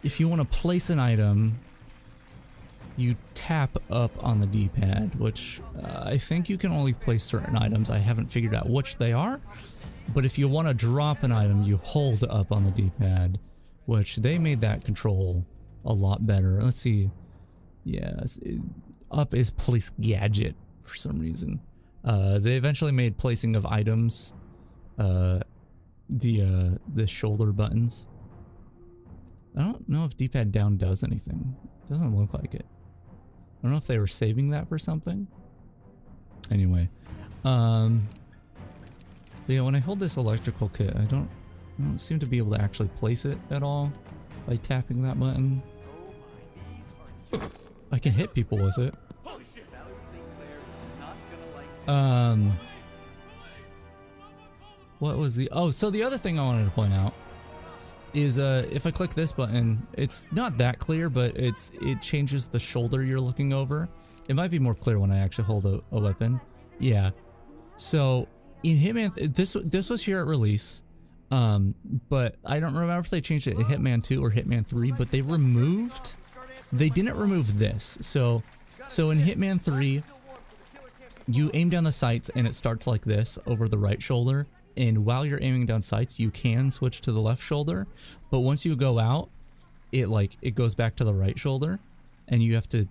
if you want to place an item, you tap up on the D-pad, which I think you can only place certain items. I haven't figured out which they are, but if you want to drop an item, you hold up on the D-pad, which they made that control a lot better. Let's see. Yes, up is place gadget for some reason. They eventually made placing of items the shoulder buttons. I don't know if D-pad down does anything. It doesn't look like it. I don't know if they were saving that for something. Anyway, yeah, when I hold this electrical kit, I don't seem to be able to actually place it at all by tapping that button. I can hit people with it. What was the... Oh, so the other thing I wanted to point out is if I click this button, it's not that clear, but it changes the shoulder you're looking over. It might be more clear when I actually hold a weapon. Yeah. So in Hitman, this was here at release, but I don't remember if they changed it in Hitman 2 or Hitman 3, but they didn't remove this. So in Hitman 3, you aim down the sights and it starts like this over the right shoulder. And while you're aiming down sights, you can switch to the left shoulder, but once you go out, it goes back to the right shoulder, and you have to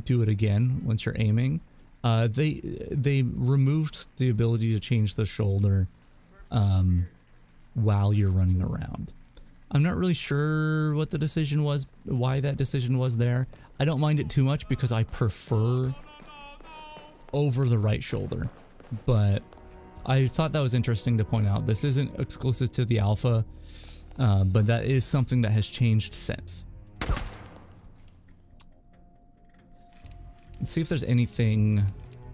do it again once you're aiming. They removed the ability to change the shoulder while you're running around. I'm not really sure what the decision was, why that decision was there. I don't mind it too much because I prefer over the right shoulder, but I thought that was interesting to point out. This isn't exclusive to the alpha, but that is something that has changed since. Let's see if there's anything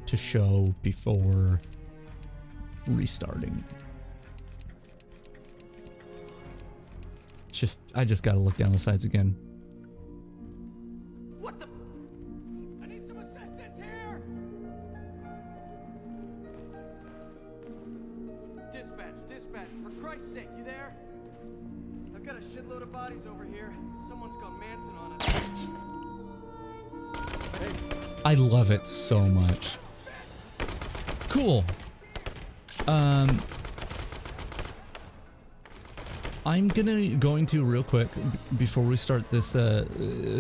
to show before restarting. I just gotta look down the sides again. What the? I need some assistance here! Dispatch, for Christ's sake, you there? I've got a shitload of bodies over here. Someone's gone Manson on us. Hey. I love it so much. Cool. I'm going to real quick before we start this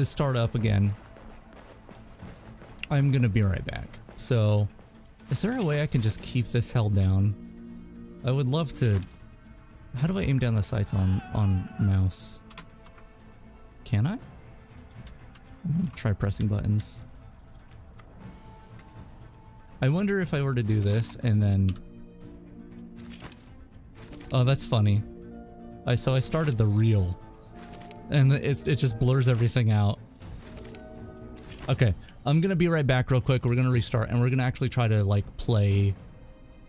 start up again. I'm gonna be right back. So, is there a way I can just keep this held down? I would love to. How do I aim down the sights on mouse? Can I? I'm gonna try pressing buttons. I wonder if I were to do this and then. Oh, that's funny. So I started the reel, and it just blurs everything out. Okay, I'm gonna be right back real quick. We're gonna restart, and we're gonna actually try to like play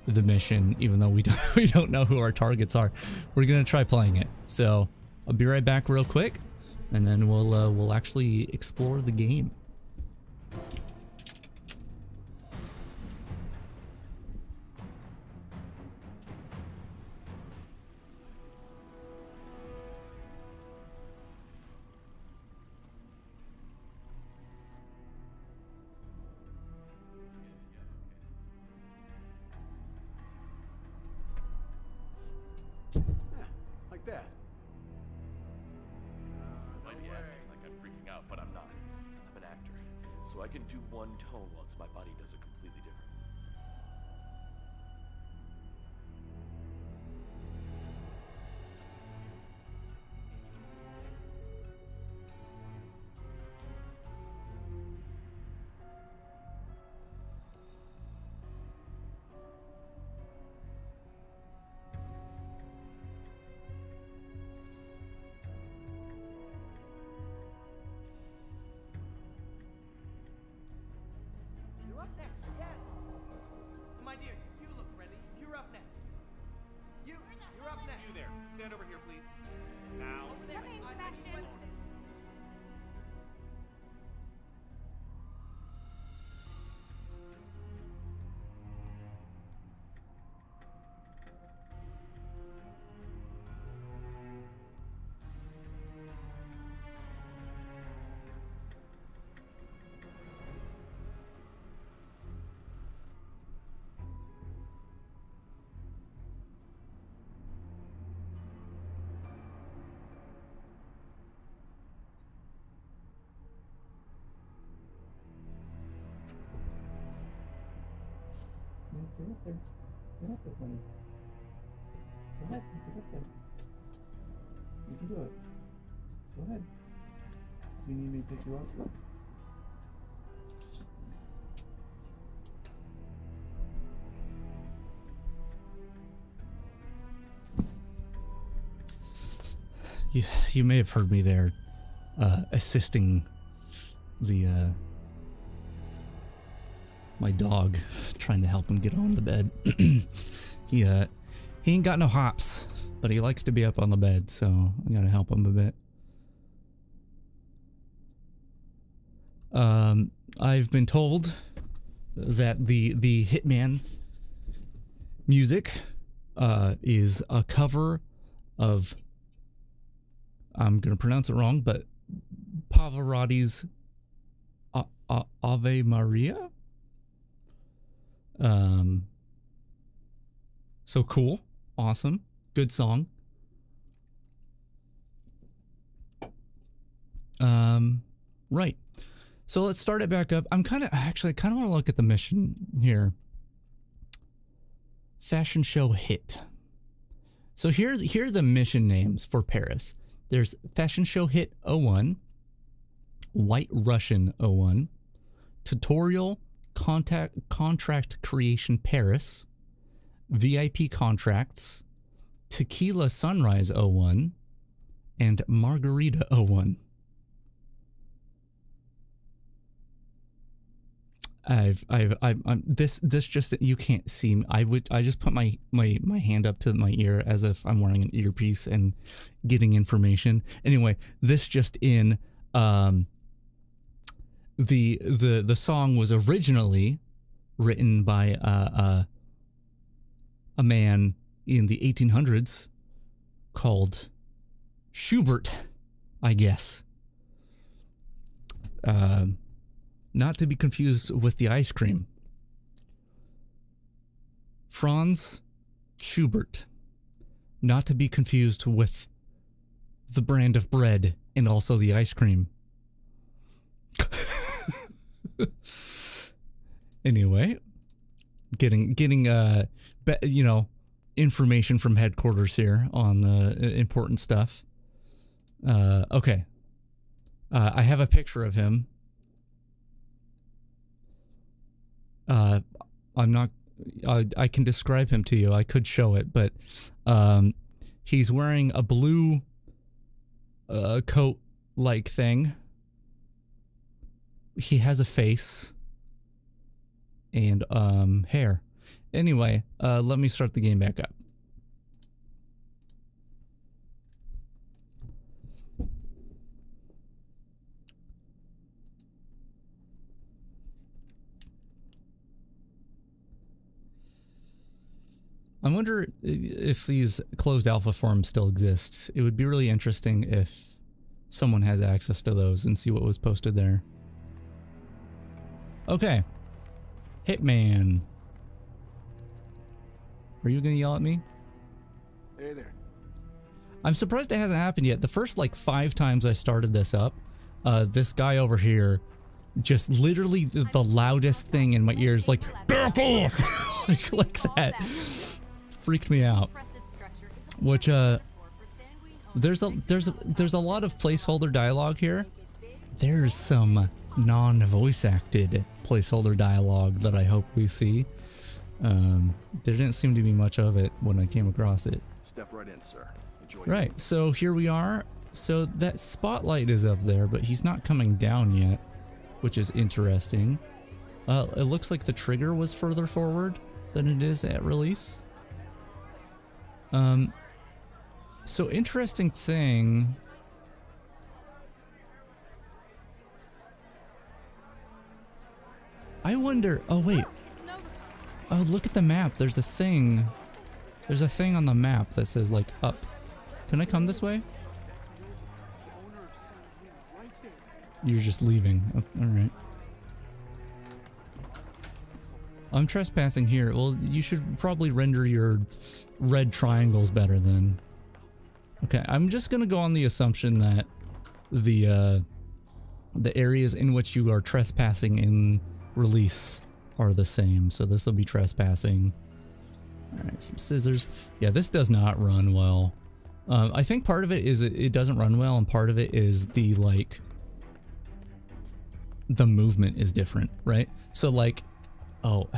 the mission, even though we don't know who our targets are. We're gonna try playing it. So I'll be right back real quick, and then we'll actually explore the game. Like that. Might be acting like I'm freaking out, but I'm not. I'm an actor, so I can do one tone whilst my body does it completely different. You're up next, yes. My dear, you look ready. You're up next. You're up next. You there. Stand over here, please. Now. Over there. Come in, I need Sebastian. Wednesday. Get up there. Get up there, buddy. Go ahead. Get up there. You can do it. Go ahead. Do you need me to pick you up? You may have heard me there assisting the my dog, trying to help him get on the bed. He ain't got no hops, but he likes to be up on the bed, so I gotta help him a bit. I've been told that the Hitman music is a cover of, I'm gonna pronounce it wrong, but Pavarotti's Ave Maria. So cool, awesome, good song. Right. So let's start it back up. I kind of want to look at the mission here. Fashion show hit. So here are the mission names for Paris. There's Fashion Show Hit 01, White Russian 01, Tutorial Contract Creation Paris, VIP Contracts, Tequila Sunrise 01, and Margarita 01. This just, you can't see me. I just put my hand up to my ear as if I'm wearing an earpiece and getting information. Anyway, this just in, the song was originally written by a man in the 1800s called Schubert, I guess. Not to be confused with the ice cream. Franz Schubert. Not to be confused with the brand of bread and also the ice cream. Anyway, getting information from headquarters here on the important stuff. Okay. I have a picture of him. I can describe him to you. I could show it, but he's wearing a blue coat like thing. He has a face and hair. Anyway, let me start the game back up. I wonder if these closed alpha forums still exist. It would be really interesting if someone has access to those and see what was posted there. Okay. Hitman. Are you gonna yell at me? Hey there. I'm surprised it hasn't happened yet. The first like 5 times I started this up, this guy over here just literally the loudest thing in my ears, like back off, like that. Freaked me out. Which there's a lot of placeholder dialogue here. There's some non-voice acted placeholder dialogue that I hope we see. There didn't seem to be much of it when I came across it. Step right in, sir. Enjoy. Right, so here we are. So that spotlight is up there, but he's not coming down yet, which is interesting. It looks like the trigger was further forward than it is at release. So interesting thing. I wonder, oh wait. Oh, look at the map. There's a thing. There's a thing on the map that says like up. Can I come this way? You're just leaving. Oh, all right. I'm trespassing here. Well, you should probably render your red triangles better then. Okay, I'm just gonna go on the assumption that the areas in which you are trespassing in release are the same. So this will be trespassing. All right, some scissors. Yeah, this does not run well. I think part of it is it doesn't run well, and part of it is the like the movement is different, right? So like, oh,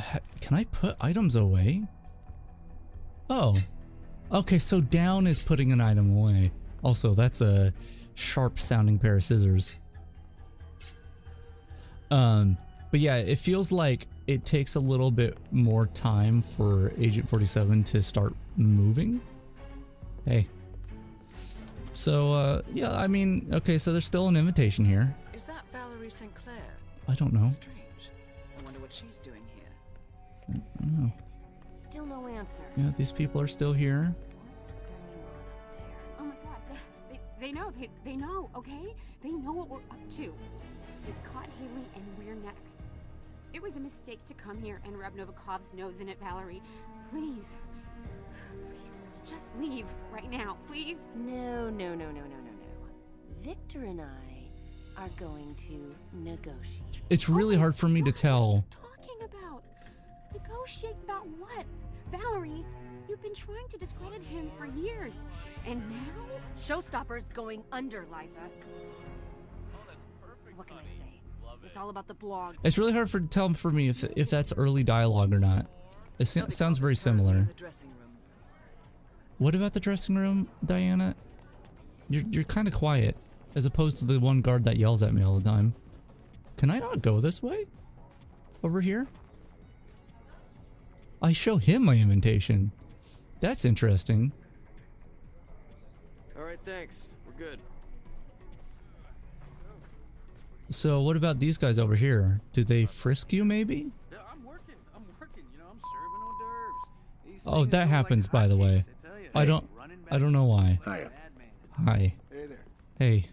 can I put items away? Oh, okay, so down is putting an item away. Also, that's a sharp sounding pair of scissors. But yeah, it feels like it takes a little bit more time for Agent 47 to start moving. Hey. So, yeah, I mean, okay, so there's still an invitation here. Is that Valerie St. Clair? I don't know. Strange. I wonder what she's doing here. I don't know. Still no answer. Yeah, these people are still here. What's going on up there? Oh my god, they know, they know, okay? They know what we're up to. They've caught Haley and we're next. It was a mistake to come here and rub Novikov's nose in it, Valerie. Please, let's just leave right now, please. No. Victor and I are going to negotiate. It's really hard for me to tell. What are you talking about? Negotiate about what? Valerie, you've been trying to discredit him for years. And now? Showstopper's going under, Liza. What can I say? It's all about the blogs. It's really hard to tell for me if that's early dialogue or not. It sounds very similar. What about the dressing room, Diana? You're kind of quiet, as opposed to the one guard that yells at me all the time. Can I not go this way? Over here? I show him my invitation. That's interesting. Alright, thanks. We're good. So what about these guys over here? Did they frisk you maybe? Yeah, I'm working, you know, I'm serving hors d'oeuvres. These Oh, things that go happens, like by the way. hotcakes, tell ya. I don't know why. Hiya. Hi. Hey there. Hey.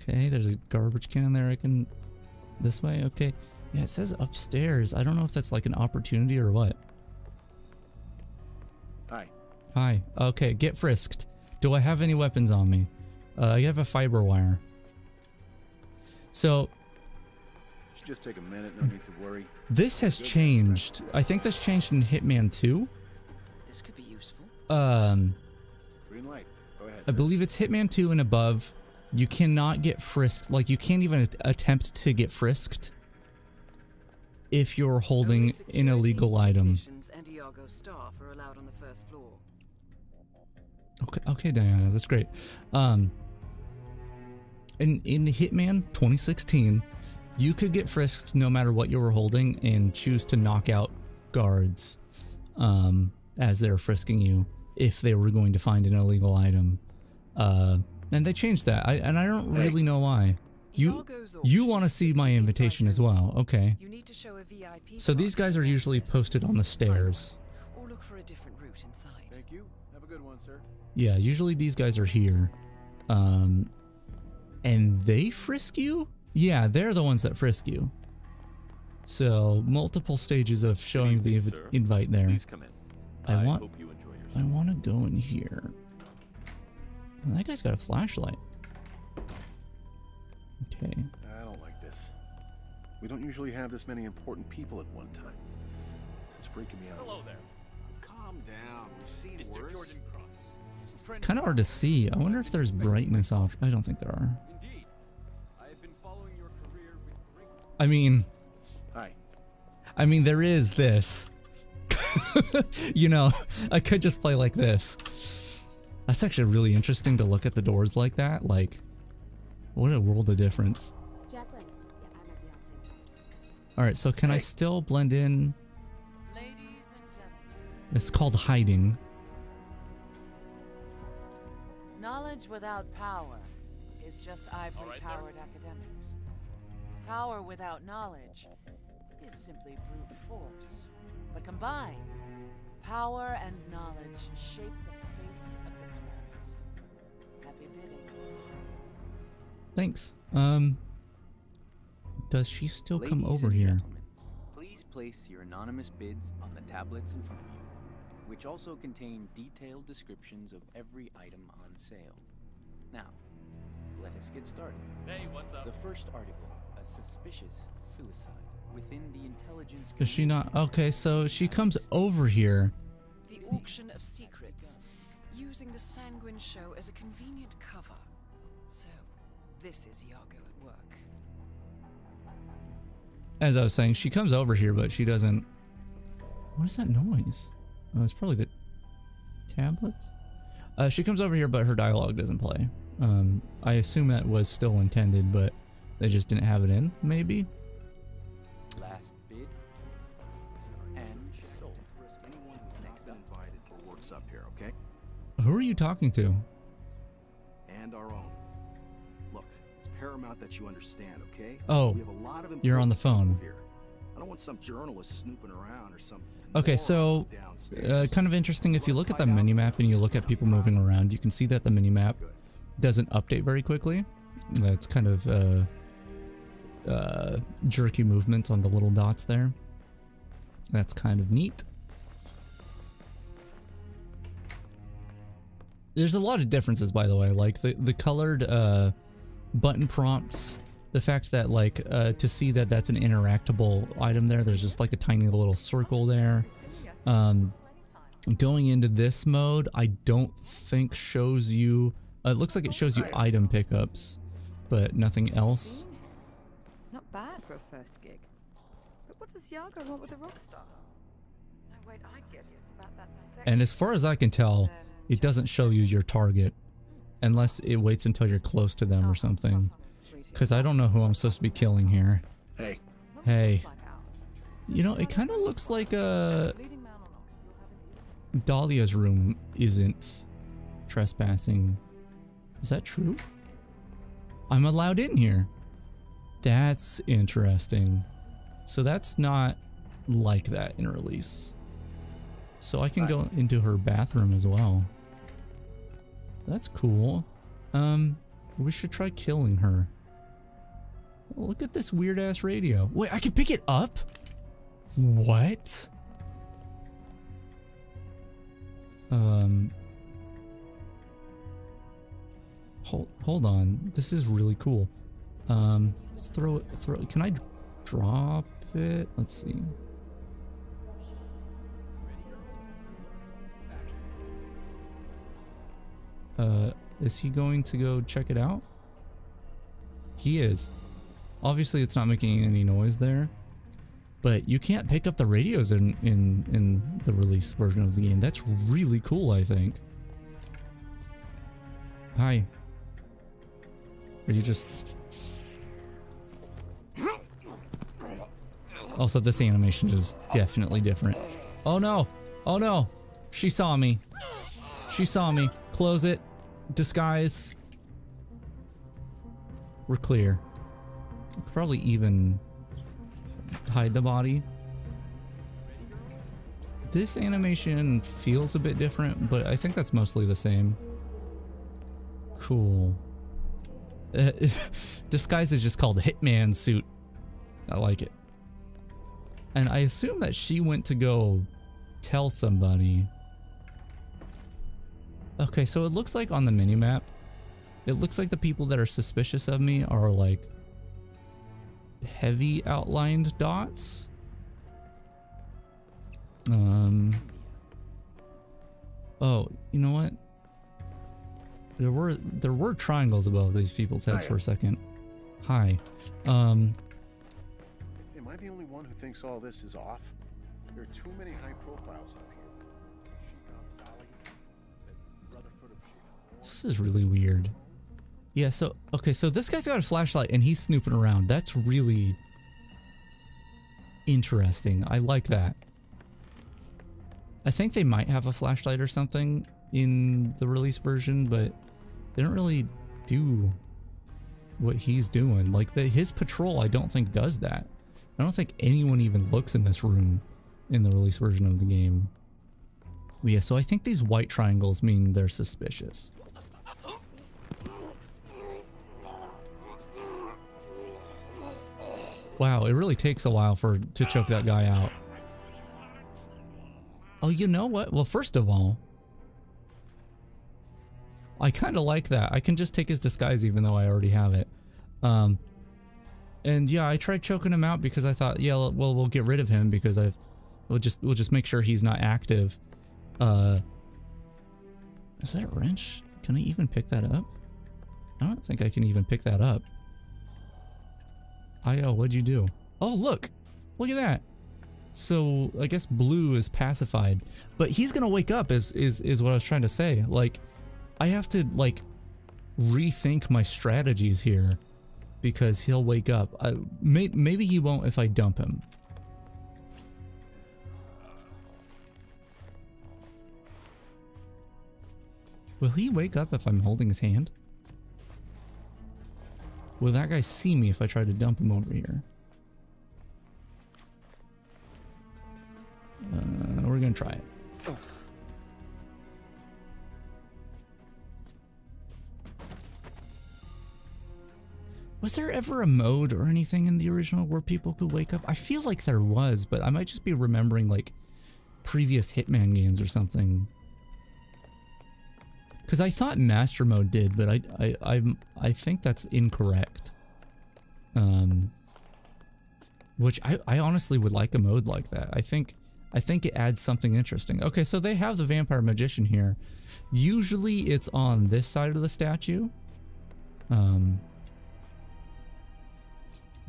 Okay, there's a garbage can there. I can... This way? Okay. Yeah, it says upstairs. I don't know if that's like an opportunity or what. Hi. Hi. Okay, get frisked. Do I have any weapons on me? I have a fiber wire. So... Should just take a minute, no need to worry. This has changed. I think this changed in Hitman 2. This could be useful. Green light. Go ahead. I believe it's Hitman 2 and above. You cannot get frisked. Like, you can't even attempt to get frisked if you're holding an illegal item. And Iago staff are allowed on the first floor. Okay, Diana, that's great. In Hitman 2016, you could get frisked no matter what you were holding and choose to knock out guards as they're frisking you if they were going to find an illegal item. And they changed that, and I don't really know why. You want to see my invitation as well, okay? You need to show a VIP So these guys are usually posted on the stairs. or look for a different route inside. Thank you. Have a good one, sir. Yeah, usually these guys are here. And they frisk you? Yeah, they're the ones that frisk you. So, multiple stages of showing the invite there. Please come in. I want hope you enjoy yourself. I want to go in here. Well, that guy's got a flashlight. Okay. I don't like this. We don't usually have this many important people at one time. This is freaking me out. Hello there. Calm down. We've seen Mr. worse. Jordan Cross. It's kind of hard to see. I wonder if there's brightness off. I don't think there are. Indeed. I have been following your career with great... Hi. There is this. You know, I could just play like this. That's actually really interesting to look at the doors like that. Like, what a world of difference. Jacqueline. Yeah, I'm at the option. All right, so can I still blend in? Ladies and gentlemen, It's called hiding. knowledge without power is just ivory-towered academics. Power without knowledge is simply brute force. But combined, power and knowledge shape the face of the planet. Happy bidding. Thanks. Does she still come Ladies over and here? gentlemen, please place your anonymous bids on the tablets in front of you, which also contain detailed descriptions of every item on sale. Now, let us get started. Hey, what's up? The first article, a suspicious suicide within the intelligence. Is she not? Okay, so she comes over here. The auction of secrets, using the Sanguine show as a convenient cover. So, this is Iago at work. As I was saying, she comes over here, but she doesn't... What is that noise? Oh, it's probably the tablets? She comes over here, but her dialogue doesn't play. I assume that was still intended, but They just didn't have it in, maybe? Last bid and sold. Anyone who's next up Invited or works up here, okay? Who are you talking to? And our own. Look, it's paramount that you understand, okay? Oh, we have a lot of you're on the phone. people here. I don't want some journalist snooping around or some. Okay, so kind of interesting. If you look at the minimap and you look at people moving around, you can see that the minimap doesn't update very quickly. It's kind of jerky movements on the little dots there. That's kind of neat. There's a lot of differences, by the way, like the colored button prompts, the fact that like to see that that's an interactable item there, there's just like a tiny little circle there. Going into this mode, I don't think shows you, it looks like it shows you item pickups, but nothing else. Not bad for a first gig. But what does Yago want with a rock star? No, wait, I get it. It's about that And as far as I can tell, it doesn't show you your target unless it waits until you're close to them or something. Because I don't know who I'm supposed to be killing here. Hey. Hey. You know, it kind of looks like Dahlia's room isn't trespassing. Is that true? I'm allowed in here. That's interesting. So that's not like that in Release. So I can go into her bathroom as well. That's cool. We should try killing her. Oh, look at this weird ass radio. Wait, I can pick it up? What? Hold on. This is really cool. Let's throw it. Can I drop it? Let's see. Is he going to go check it out? He is. Obviously, it's not making any noise there, but you can't pick up the radios in the Release version of the game. That's really cool, I think. Hi. Are you just... Also, this animation is definitely different. Oh no! Oh no! She saw me. She saw me. Close it. Disguise. We're clear. Could probably even hide the body. This animation feels a bit different, but I think that's mostly the same. Cool. Disguise is just called Hitman suit. I like it. And I assume that she went to go tell somebody. Okay, so it looks like on the minimap, it looks like the people that are suspicious of me are like heavy outlined dots. Oh, you know what? There were triangles above these people's heads for a second. Hi. Am I the only one who thinks all this is off? There are too many high profiles out here. This is really weird. Yeah, so, okay, so this guy's got a flashlight and he's snooping around. That's really interesting. I like that. I think they might have a flashlight or something in the Release version, but they don't really do what he's doing. Like, his patrol, I don't think does that. I don't think anyone even looks in this room in the Release version of the game. But yeah, so I think these white triangles mean they're suspicious. Wow, it really takes a while to choke that guy out. Oh, you know what? Well, first of all, I kind of like that. I can just take his disguise even though I already have it. And yeah, I tried choking him out because I thought, yeah, well, we'll get rid of him because we'll just make sure he's not active. Is that a wrench? Can I even pick that up? I don't think I can even pick that up. What'd you do? Oh, look at that. So I guess blue is pacified, but he's gonna wake up is what I was trying to say. Like, I have to like rethink my strategies here because he'll wake up. Maybe he won't if I dump him. Will he wake up if I'm holding his hand? Will that guy see me if I try to dump him over here? We're gonna try it. Was there ever a mode or anything in the original where people could wake up? I feel like there was, but I might just be remembering like previous Hitman games or something. Because I thought Master Mode did, but I think that's incorrect. Which I honestly would like a mode like that. I think it adds something interesting. Okay, so they have the Vampire Magician here. Usually it's on this side of the statue.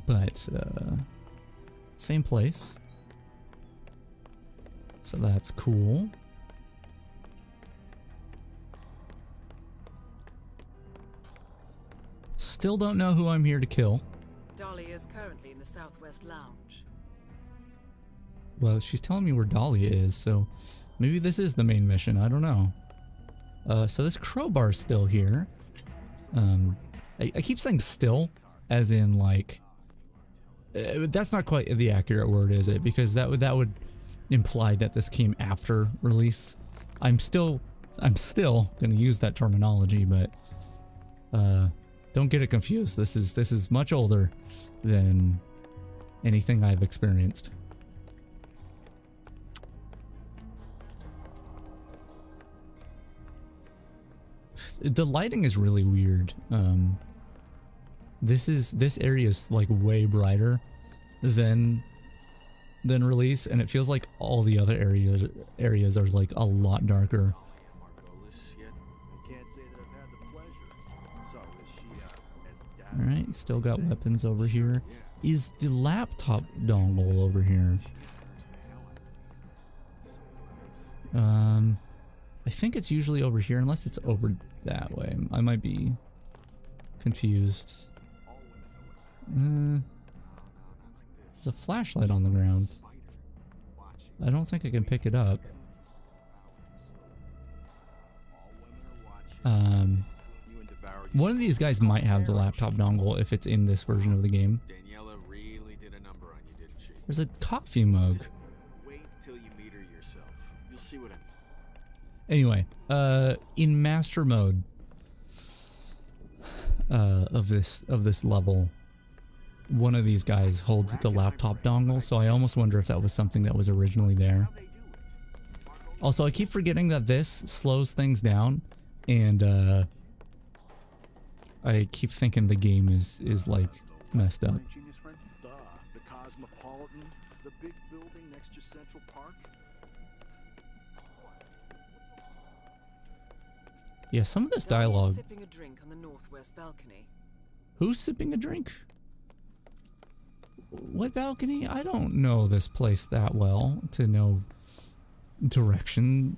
But same place. So that's cool. Still don't know who I'm here to kill. Dolly is currently in the Southwest Lounge. Well, she's telling me where Dahlia is, so maybe this is the main mission. I don't know. So this crowbar's still here. I keep saying still, as in like, that's not quite the accurate word, is it? Because that would imply that this came after release. I'm still gonna use that terminology, but don't get it confused. This is much older than anything I've experienced. The lighting is really weird. This area is like way brighter than release, and it feels like all the other areas are like a lot darker. All right, still got weapons over here. Is the laptop dongle over here? I think it's usually over here, unless it's over that way. I might be confused. There's a flashlight on the ground. I don't think I can pick it up. One of these guys might have the laptop dongle if it's in this version of the game. Daniela really did a number on you, didn't she? There's a coffee mug. Wait till you meet her yourself. You'll see what I mean. Anyway, in master mode of this level, one of these guys holds the laptop dongle, so I almost wonder if that was something that was originally there. Also, I keep forgetting that this slows things down, and I keep thinking the game is like messed up. The Cosmopolitan, the big building next to Central Park. Yeah, some of this dialogue. Sipping a drink on the northwest balcony. Who's sipping a drink? What balcony? I don't know this place that well to know directions.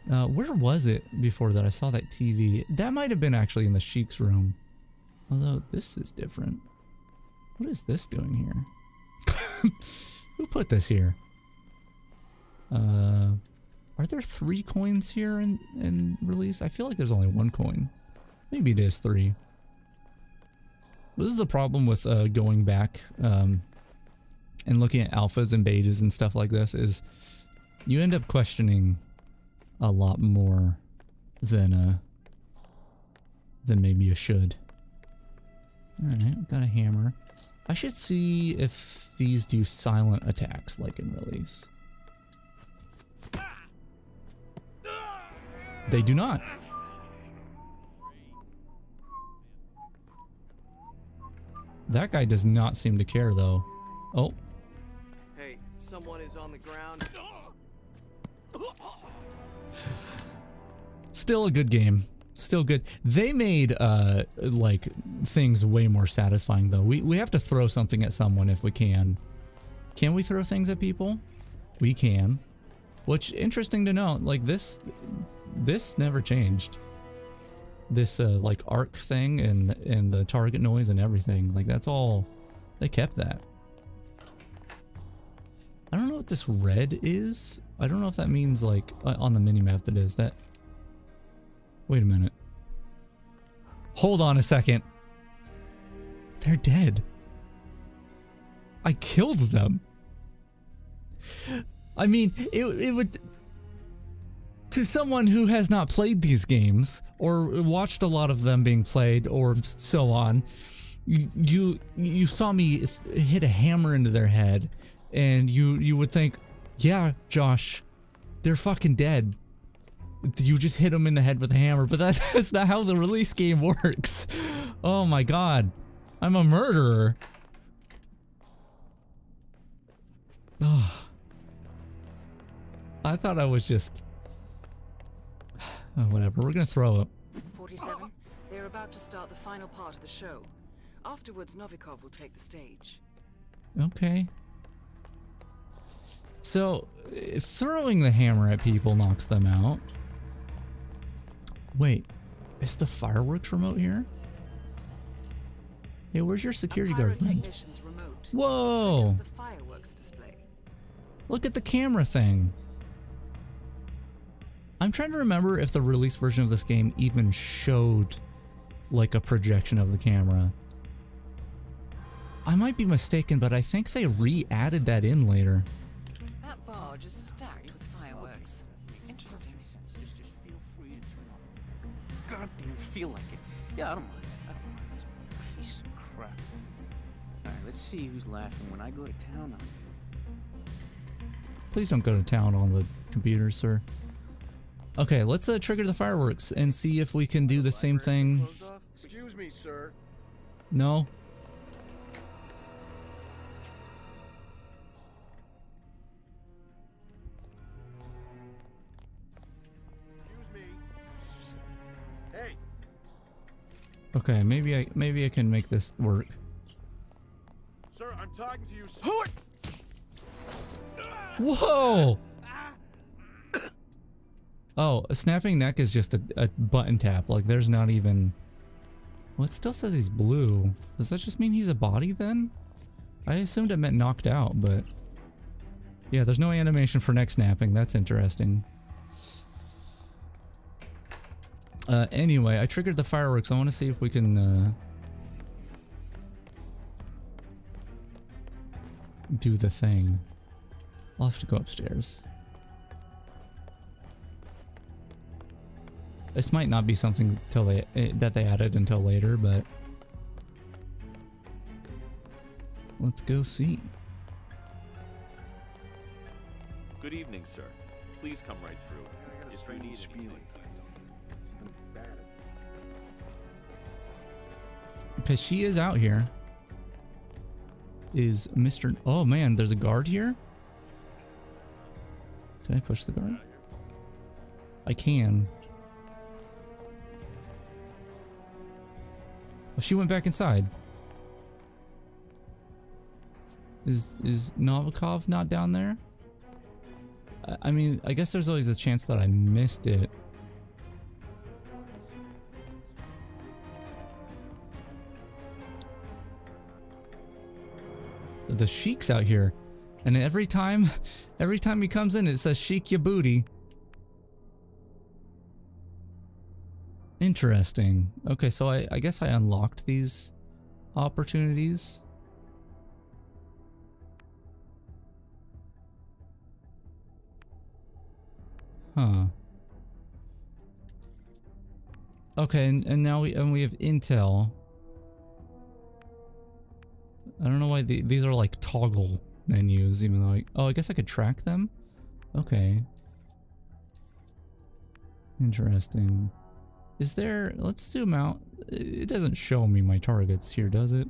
Where was it before that? I saw that TV. That might have been actually in the Sheik's room. Although this is different. What is this doing here? Who put this here? Are there 3 coins here in release? I feel like there's only 1 coin. Maybe it is 3. This is the problem with going back and looking at alphas and betas and stuff like this, is you end up questioning a lot more than maybe you should. Alright, got a hammer. I should see if these do silent attacks like in release. They do not. That guy does not seem to care though. Oh. Hey, someone is on the ground. Still a good game. Still good. They made like things way more satisfying though. We have to throw something at someone if we can. Can we throw things at people? We can. Which, interesting to note, like this never changed. this like arc thing and the target noise and everything. Like that's all, they kept that. I don't know what this red is. I don't know if that means like on the minimap that is that. Wait a minute. Hold on a second. They're dead. I killed them. I mean, it would, to someone who has not played these games or watched a lot of them being played or so on, you saw me hit a hammer into their head, and you would think, yeah, Josh, they're fucking dead. You just hit them in the head with a hammer, but that's not how the release game works. Oh my god, I'm a murderer. Oh. I thought I was just... Oh, whatever, we're gonna throw it. 47, they're about to start the final part of the show. Afterwards, Novikov will take the stage. Okay. So, if throwing the hammer at people knocks them out... Wait, is the fireworks remote here? Hey, where's your security guard? Technician's remote. Whoa! The fireworks display. Look at the camera thing. I'm trying to remember if the release version of this game even showed like a projection of the camera. I might be mistaken, but I think they re-added that in later. That barge is stacked with fireworks. Interesting. Just feel free to turn off. Goddamn, feel like it. Yeah, I don't mind. I don't mind this piece of crap. All right, let's see who's laughing when I go to town on you. Please don't go to town on the computer, sir. Okay, let's trigger the fireworks and see if we can do the same thing. Excuse me, sir. No? Excuse me. Hey. Okay, maybe I can make this work. Sir, I'm talking to you. Whoa! Oh, a snapping neck is just a button tap. Like, there's not even... Well, it still says he's blue. Does that just mean he's a body then? I assumed it meant knocked out, but... Yeah, there's no animation for neck snapping. That's interesting. Anyway, I triggered the fireworks. I want to see if we can... do the thing. I'll have to go upstairs. This might not be something till that they added until later, but let's go see. Good evening, sir. Please come right through. I got a If you strange need feeling. Something bad. Because she is out here. Is Mr. Oh man, there's a guard here? Can I push the guard? I can. Oh, she went back inside. Is Novikov not down there? I mean, I guess there's always a chance that I missed it. The Sheik's out here, and every time he comes in, it says "Sheik ya booty." Interesting. Okay, so I guess I unlocked these opportunities. Huh. Okay, and now we have intel. I don't know why these are like toggle menus, even though oh, I guess I could track them? Okay. Interesting. Is there... Let's zoom out. It doesn't show me my targets here, does it?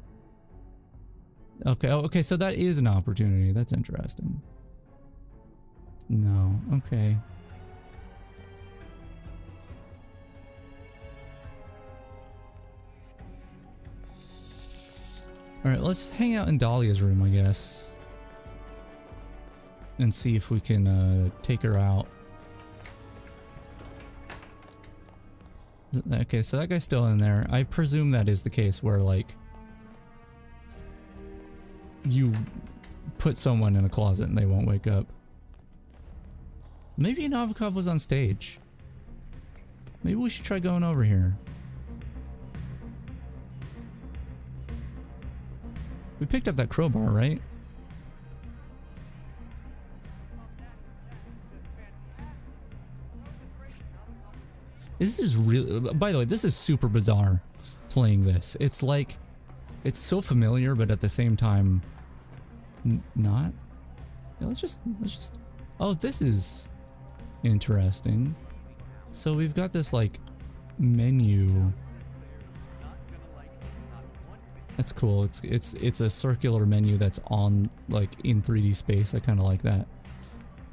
Okay, oh, okay, so that is an opportunity. That's interesting. No, okay. Alright, let's hang out in Dahlia's room, I guess. And see if we can take her out. Okay, so that guy's still in there. I presume that is the case where, like, you put someone in a closet and they won't wake up. Maybe Novikov was on stage. Maybe we should try going over here. We picked up that crowbar, right? This is really, by the way, this is super bizarre playing this. It's like, it's so familiar, but at the same time, not. Yeah, let's just, oh, this is interesting. So we've got this like menu. That's cool. It's a circular menu that's on like in 3D space. I kind of like that.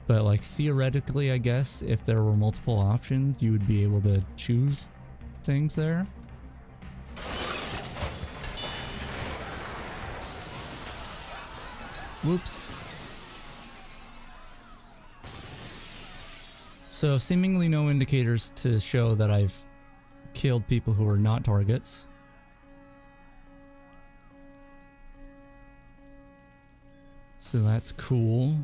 But like theoretically, I guess if there were multiple options, you would be able to choose things there. Whoops. So seemingly no indicators to show that I've killed people who are not targets. So that's cool.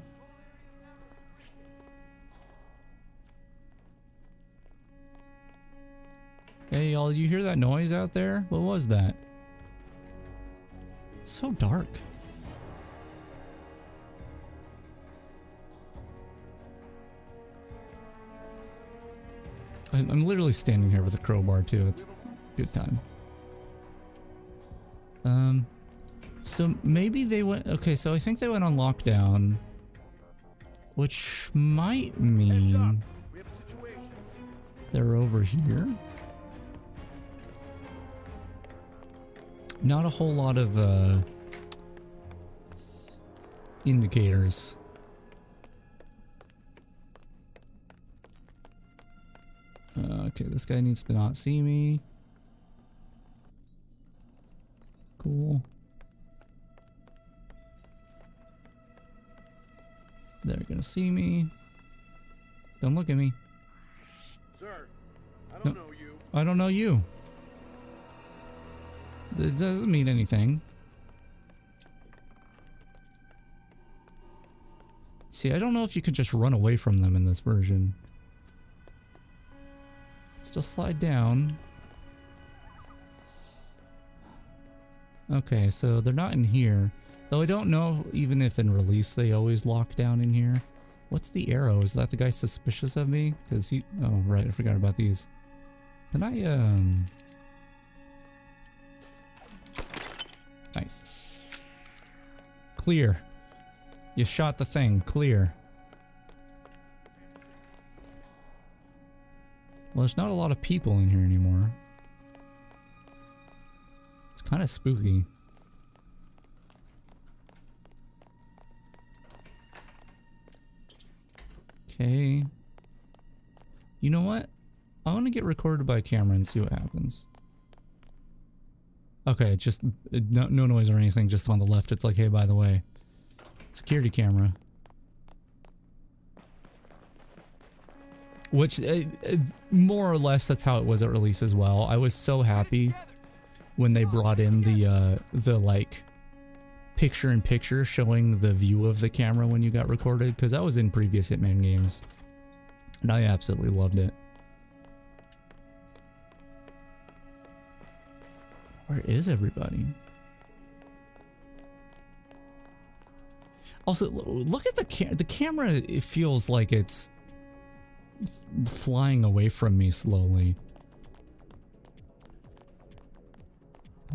Hey y'all, you hear that noise out there? What was that? It's so dark. I'm literally standing here with a crowbar too. It's a good time. So maybe they went, okay, so I think they went on lockdown, which might mean they're over here. Not a whole lot of indicators. Okay, this guy needs to not see me. Cool. They're gonna see me. Don't look at me. Sir, I don't know you. I don't know you. This doesn't mean anything. See, I don't know if you could just run away from them in this version. Still slide down. Okay, so they're not in here. Though I don't know even if in release they always lock down in here. What's the arrow? Is that the guy suspicious of me? Because he... Oh, right, I forgot about these. Can I, Nice. Clear. You shot the thing. Clear. Well, there's not a lot of people in here anymore. It's kind of spooky. Okay. You know what? I want to get recorded by a camera and see what happens. Okay, just no noise or anything, just on the left. It's like, hey, by the way, security camera. Which, more or less, that's how it was at release as well. I was so happy when they brought in the like, picture-in-picture showing the view of the camera when you got recorded, because that was in previous Hitman games. And I absolutely loved it. Where is everybody? Also, look at the camera. It feels like it's flying away from me slowly.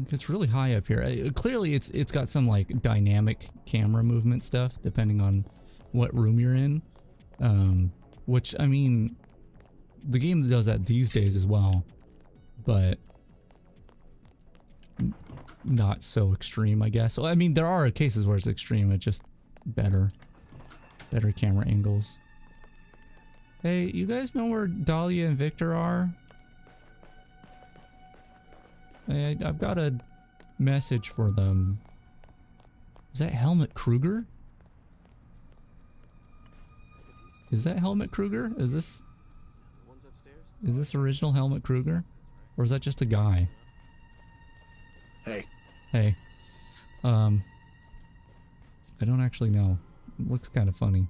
It's really high up here. Clearly, it's got some like dynamic camera movement stuff depending on what room you're in. Which, I mean, the game does that these days as well, but not so extreme, I guess. So, I mean, there are cases where it's extreme. It's just better camera angles. Hey, you guys know where Dahlia and Victor are? Hey, I've got a message for them. Is that Helmut Kruger? Is that Helmut Kruger? Is this original Helmut Kruger? Or is that just a guy? Hey. Hey. I don't actually know. It looks kind of funny.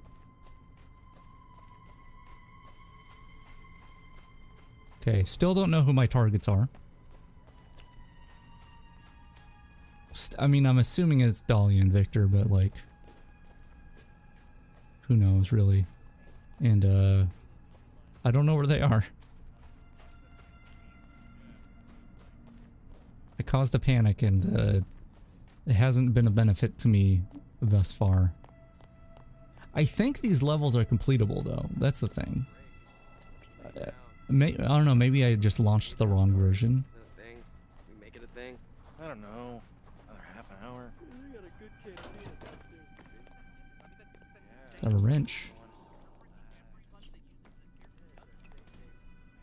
Okay, still don't know who my targets are. I mean, I'm assuming it's Dahlia and Victor, but like, who knows really? And I don't know where they are. I caused a panic and it hasn't been a benefit to me thus far. I think these levels are completable though. That's the thing. I don't know, maybe I just launched the wrong version. Make it a thing. I don't know. Another half an hour. Got a wrench.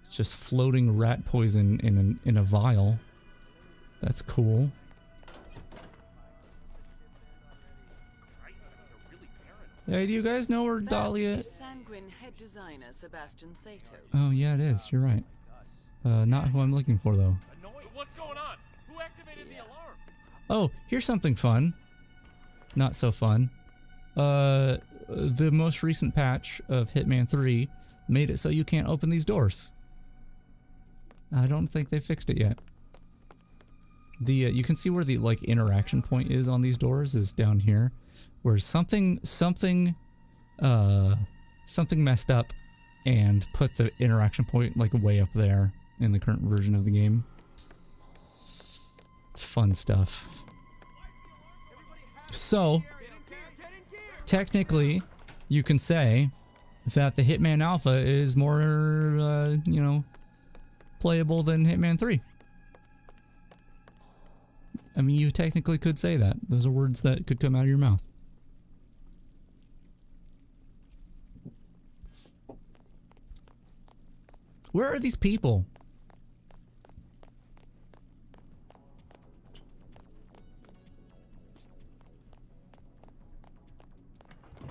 It's just floating rat poison in a vial. That's cool. Hey, do you guys know where Dahlia is? Sanguine head designer Sebastian Sato. Oh yeah, it is. You're right. Not who I'm looking for though. What's going on? Who activated the alarm? Oh, here's something fun. Not so fun. The most recent patch of Hitman 3 made it so you can't open these doors. I don't think they fixed it yet. The you can see where the like interaction point is on these doors is down here, where something messed up and put the interaction point like way up there in the current version of the game. It's fun stuff. So technically you can say that the Hitman Alpha is more you know, playable than Hitman 3. I mean, you technically could say that. Those are words that could come out of your mouth. Where are these people?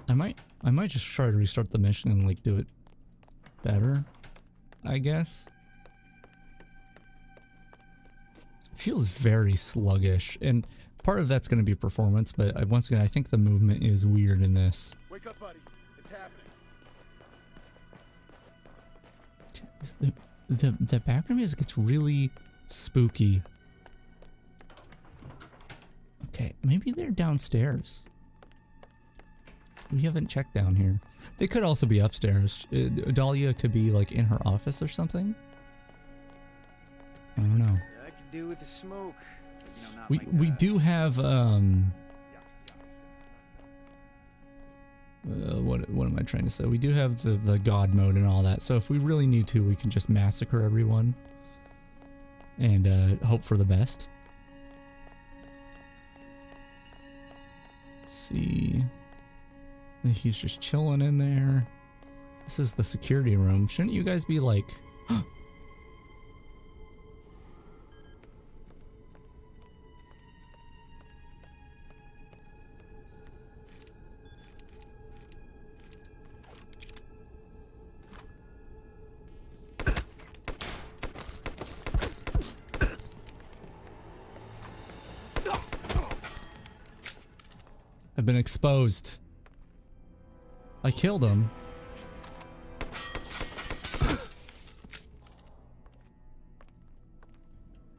I might just try to restart the mission and like do it better, I guess. Feels very sluggish, and part of that's going to be performance, but once again, I think the movement is weird in this. Wake up, buddy. It's happening. The background music gets really spooky. Okay, maybe they're downstairs. We haven't checked down here. They could also be upstairs. Dahlia could be like in her office or something. I don't know. I could do with the smoke. You know, not We like do have what am I trying to say? We do have the god mode and all that. So if we really need to, we can just massacre everyone and hope for the best. Let's see. He's just chilling in there. This is the security room. Shouldn't you guys be like... I've been exposed. I killed him.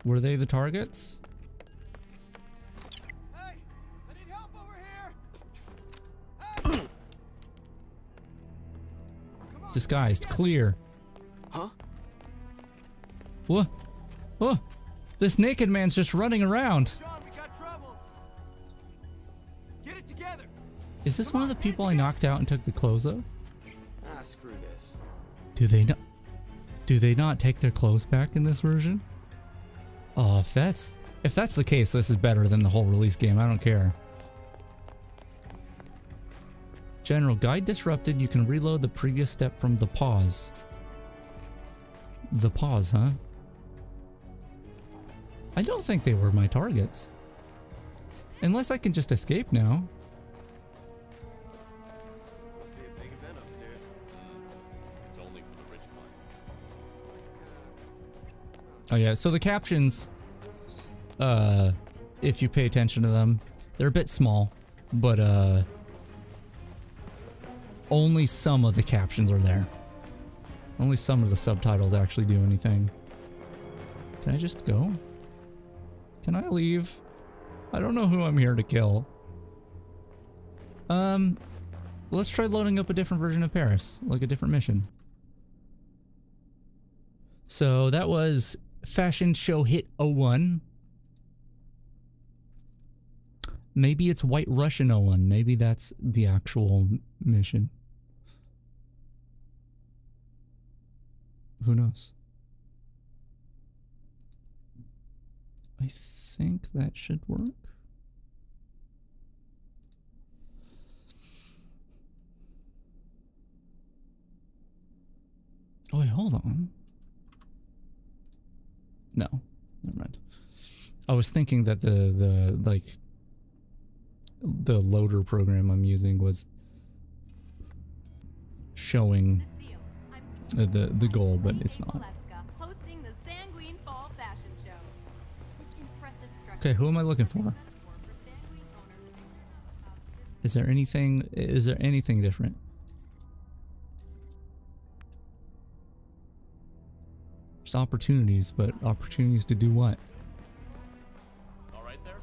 Were they the targets? Hey, I need help over here. Hey. Disguised, clear. Huh? What? Oh, this naked man's just running around. John, we got trouble. Get it together. Is this one of the people I knocked out and took the clothes of? Ah, screw this. Do they not take their clothes back in this version? Oh, if that's the case, this is better than the whole release game. I don't care. General, guide disrupted. You can reload the previous step from the pause. The pause, huh? I don't think they were my targets. Unless I can just escape now. Must be a big event upstairs. It's only for the rich Oh yeah, so the captions, if you pay attention to them, they're a bit small, but only some of the captions are there. Only some of the subtitles actually do anything. Can I just go? Can I leave? I don't know who I'm here to kill. Let's try loading up a different version of Paris, like a different mission. So that was Fashion Show Hit 01. Maybe it's White Russian 01. Maybe that's the actual mission. Who knows? I think that should work. Oh wait, hold on. No, never mind. I was thinking that the loader program I'm using was showing the goal, but it's not. Okay, who am I looking for? Is there anything different? There's opportunities, but opportunities to do what? All right there.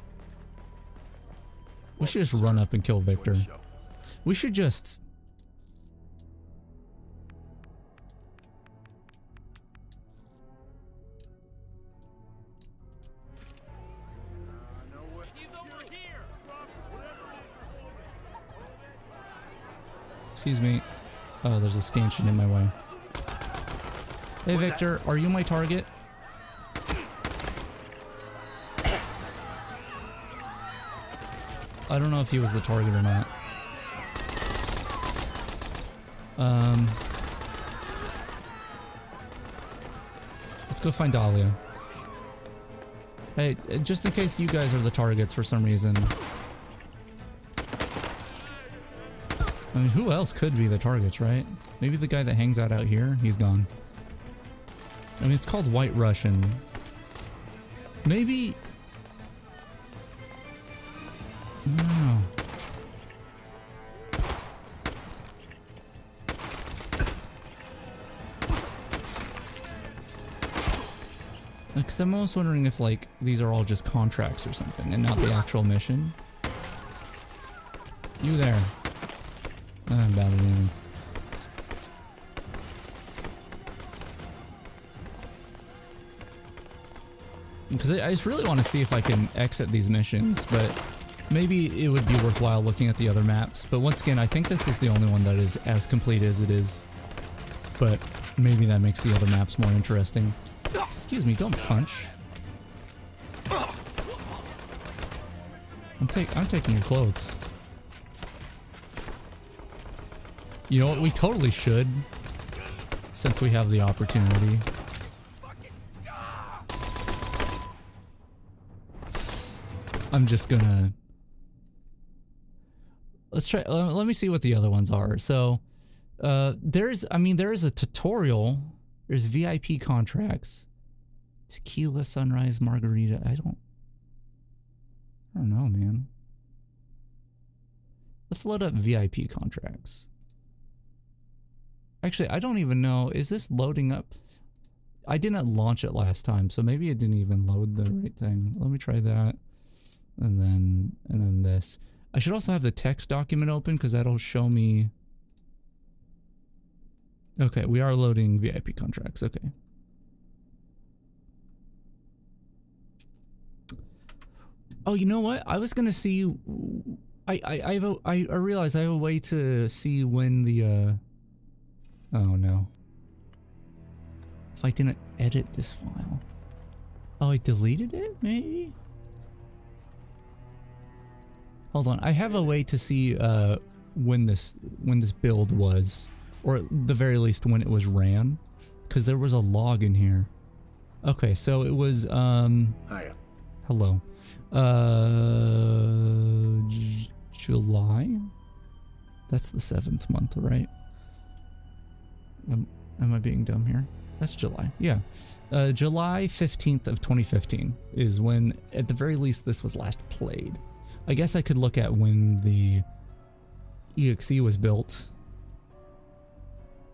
We should just run up and kill Victor. We should just... Excuse me. Oh, there's a stanchion in my way. Hey Victor, are you my target? I don't know if he was the target or not. Let's go find Dahlia. Hey, just in case you guys are the targets for some reason. I mean, who else could be the targets, right? Maybe the guy that hangs out here? He's gone. I mean, it's called White Russian. Maybe... No. Because I'm almost wondering if, like, these are all just contracts or something and not the actual mission. You there. I'm bad at aiming. Because I just really want to see if I can exit these missions, but maybe it would be worthwhile looking at the other maps. But once again, I think this is the only one that is as complete as it is. But maybe that makes the other maps more interesting. Excuse me, don't punch. I'm taking your clothes. You know what? We totally should, since we have the opportunity. I'm just gonna... Let's try... let me see what the other ones are. So, there is a tutorial. There's VIP contracts. Tequila, Sunrise, Margarita. I don't know, man. Let's load up VIP contracts. Actually, I don't even know. Is this loading up? I didn't launch it last time, so maybe it didn't even load the right thing. Let me try that. And then this. I should also have the text document open because that'll show me. Okay, we are loading VIP contracts. Okay. Oh, you know what? I was gonna see. I realized I have a way to see when the. Oh no. If I didn't edit this file. Oh, I deleted it? Maybe? Hold on. I have a way to see when this build was. Or at the very least when it was ran. Because there was a log in here. Okay, so it was Hiya. Hello. July? That's the 7th month, right? Am I being dumb here? That's July. Yeah. July 15th of 2015 is when, at the very least, this was last played. I guess I could look at when the EXE was built.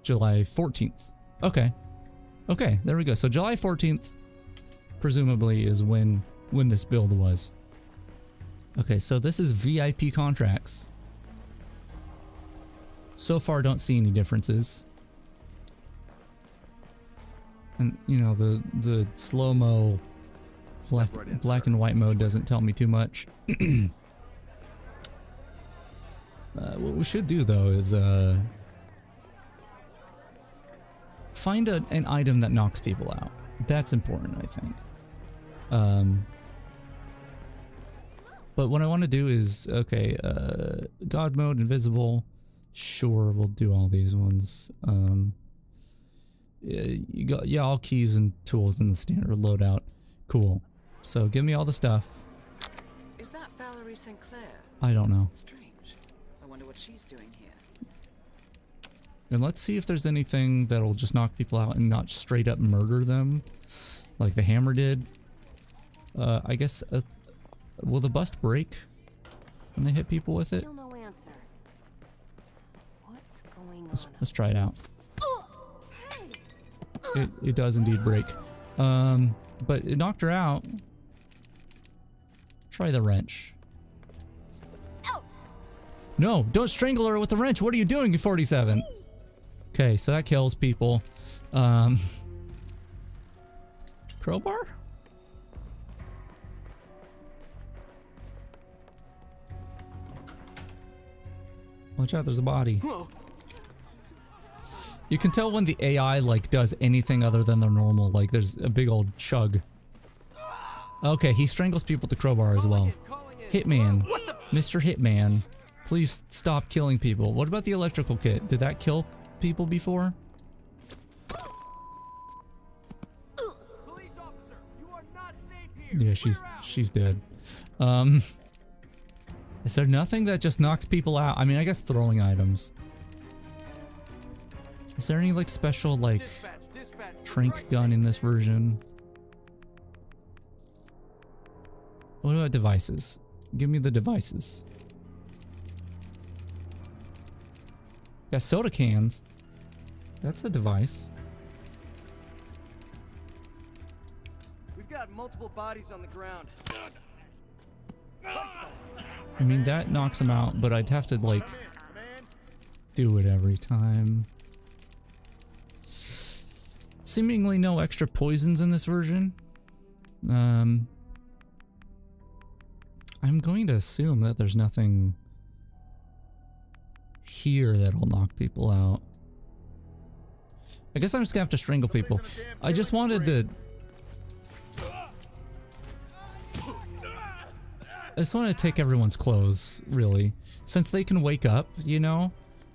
July 14th. Okay. Okay, there we go. So July 14th, presumably, is when this build was. Okay, so this is VIP contracts. So far, don't see any differences. And, you know, the slow-mo black and white mode doesn't tell me too much. What we should do, though, is find an item that knocks people out. That's important, I think. But what I want to do is, okay, God mode, invisible. Sure, we'll do all these ones. You got all keys and tools in the standard loadout. Cool. So give me all the stuff. Is that Valerie Sinclair? I don't know. Strange. I wonder what she's doing here. And let's see if there's anything that'll just knock people out and not straight up murder them, like the hammer did. I guess. Will the bust break when they hit people with it? Still no answer. What's going Let's try it out. It does indeed break. But it knocked her out. Try the wrench. No, don't strangle her with the wrench. What are you doing, 47? Okay, so that kills people. Crowbar? Watch out, there's a body. You can tell when the AI like does anything other than their normal, like there's a big old chug. Okay, he strangles people with the crowbar as well. Hitman. Mr. Hitman. Please stop killing people. What about the electrical kit? Did that kill people before? Police officer, you are not safe here. Yeah, she's dead. Is there nothing that just knocks people out? I mean, I guess throwing items. Is there any like special like trank gun in this version? What about devices? Give me the devices. Got soda cans. That's a device. We've got multiple bodies on the ground. I mean, that knocks them out, but I'd have to like do it every time. Seemingly no extra poisons in this version. I'm going to assume that there's nothing here that'll knock people out. I guess I'm just gonna have to strangle people. I just wanted to... I just wanted to take everyone's clothes, really. Since they can wake up, you know?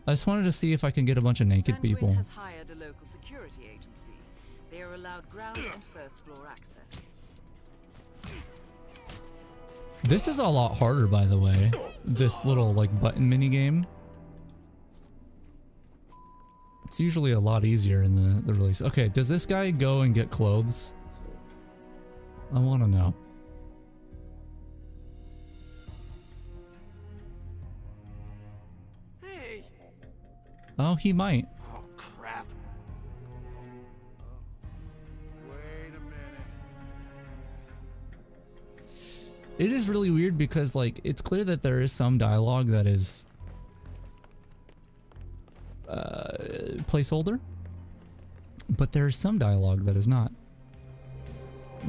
I just wanted to see if I can get a bunch of naked people. Has hired a local security agency. They are allowed ground and first floor access. This is a lot harder, by the way. This little, like, button mini game. It's usually a lot easier in the release. Okay, does this guy go and get clothes? I want to know. Hey. Oh, he might. Oh crap. Wait a minute. It is really weird because, like, it's clear that there is some dialogue that is placeholder, but there is some dialogue that is not.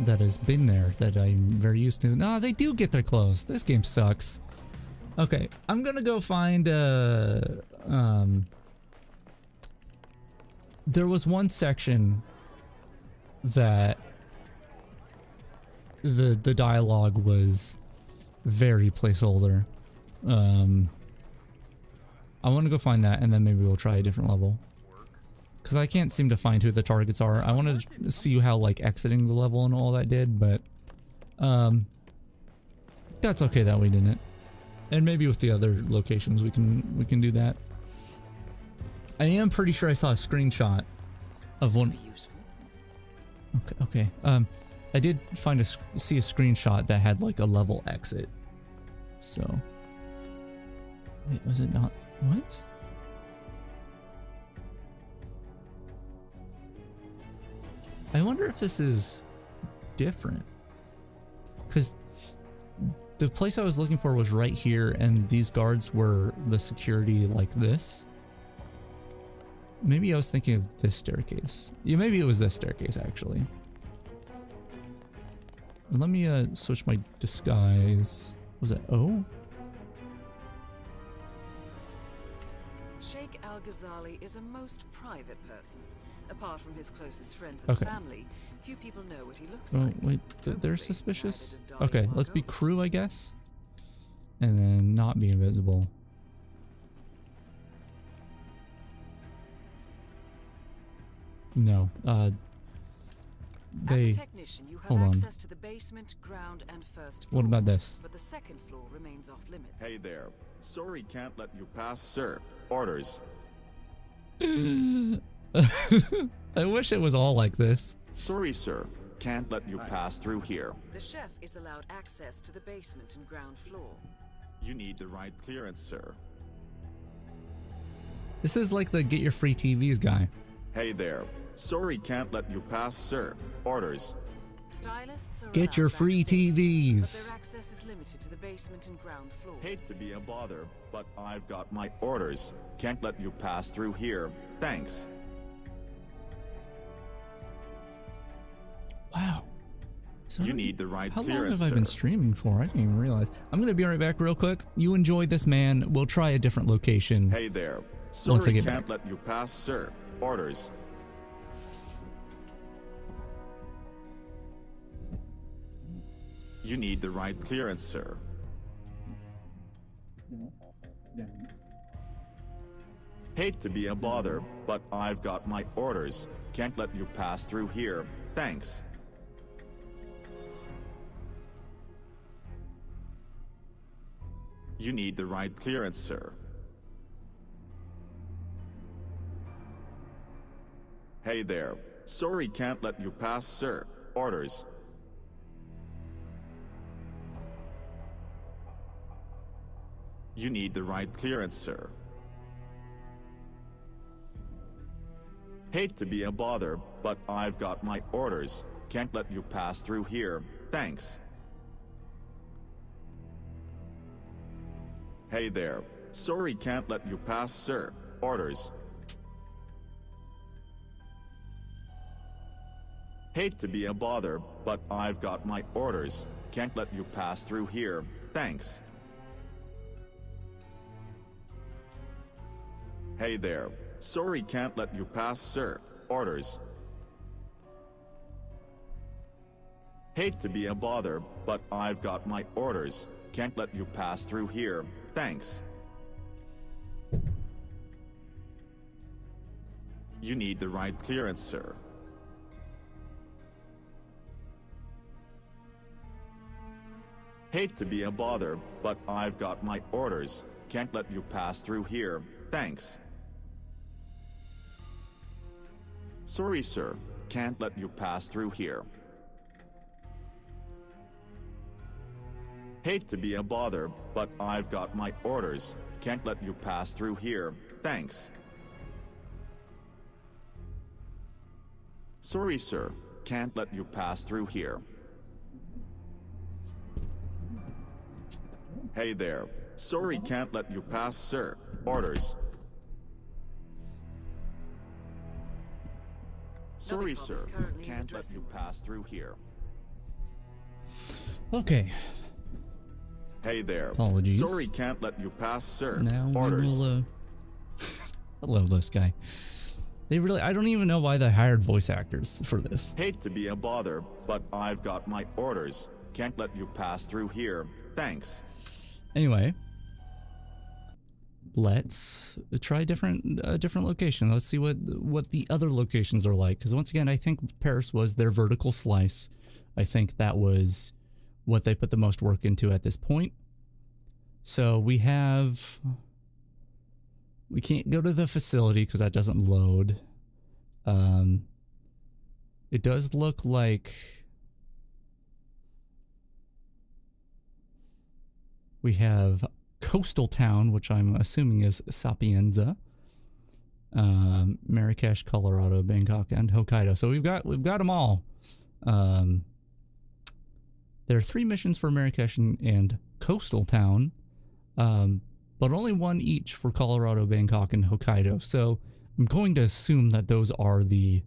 That has been there that I'm very used to. No, they do get their clothes. This game sucks. Okay, I'm gonna go find there was one section that the dialogue was very placeholder. I want to go find that, and then maybe we'll try a different level. Because I can't seem to find who the targets are. I wanted to see how, like, exiting the level and all that did, but... that's okay that we didn't. And maybe with the other locations we can do that. I am pretty sure I saw a screenshot of one... Okay. I did see a screenshot that had like a level exit. So, wait, was it not? What? I wonder if this is different. Because the place I was looking for was right here, and these guards were the security like this. Maybe I was thinking of this staircase. Yeah, maybe it was this staircase, actually. Let me switch my disguise. Was it O? Sheikh Al-Ghazali is a most private person. Apart from his closest friends and Okay. family, few people know what he looks Oh, like. wait, they're suspicious? Okay, let's be crew, I guess. And then not be invisible. No, As they... a technician, you have Hold on. access to the basement, ground, and first floor. What about this? But the second floor remains off limits. Hey there. Sorry, can't let you pass, sir. Orders. I wish it was all like this. Sorry, sir. Can't let you pass through here. The chef is allowed access to the basement and ground floor. You need the right clearance, sir. This is like the get your free TVs guy. Hey there. Sorry, can't let you pass, sir. Orders. Stylists are Get your allowed free backstage, TVs. But their access is limited to the basement and ground floor. Hate to be a bother, but I've got my orders. Can't let you pass through here. Thanks. Wow. So You need the right how long clearance, have I been sir. streaming for? I didn't even realize. I'm going to be right back real quick. You enjoy this, man. We'll try a different location. Hey there. Once I Sorry, get can't back. let you pass, sir. Orders. You need the right clearance, sir. Hate to be a bother, but I've got my orders. Can't let you pass through here. Thanks. You need the right clearance, sir. Hey there. Sorry, can't let you pass, sir. Orders. You need the right clearance, sir. Hate to be a bother, but I've got my orders. Can't let you pass through here. Thanks. Hey there. Sorry, can't let you pass, sir. Orders. Hate to be a bother, but I've got my orders. Can't let you pass through here. Thanks. Hey there. Sorry, can't let you pass, sir. Orders. Hate to be a bother, but I've got my orders. Can't let you pass through here. Thanks. You need the right clearance, sir. Hate to be a bother, but I've got my orders. Can't let you pass through here. Thanks. Sorry, sir. Can't let you pass through here. Hate to be a bother, but I've got my orders. Can't let you pass through here. Thanks. Sorry, sir. Can't let you pass through here. Hey there. Sorry, can't let you pass, sir. Orders. Sorry, Novikov is sir. currently in the Can't let dressing you room. pass through here. Okay. Hey there. Apologies. Sorry, can't let you pass, sir. Now Orders. we will, I love this guy. They really, I don't even know why they hired voice actors for this. Hate to be a bother, but I've got my orders. Can't let you pass through here. Thanks. Anyway, let's try a different location. Let's see what the other locations are like. Because once again, I think Paris was their vertical slice. I think that was what they put the most work into at this point. So we can't go to the facility because that doesn't load. It does look like we have Coastal Town, which I'm assuming is Sapienza, Marrakesh, Colorado, Bangkok, and Hokkaido. So we've got them all. There are 3 missions for Marrakesh and Coastal Town, but only 1 each for Colorado, Bangkok, and Hokkaido. So I'm going to assume that those are the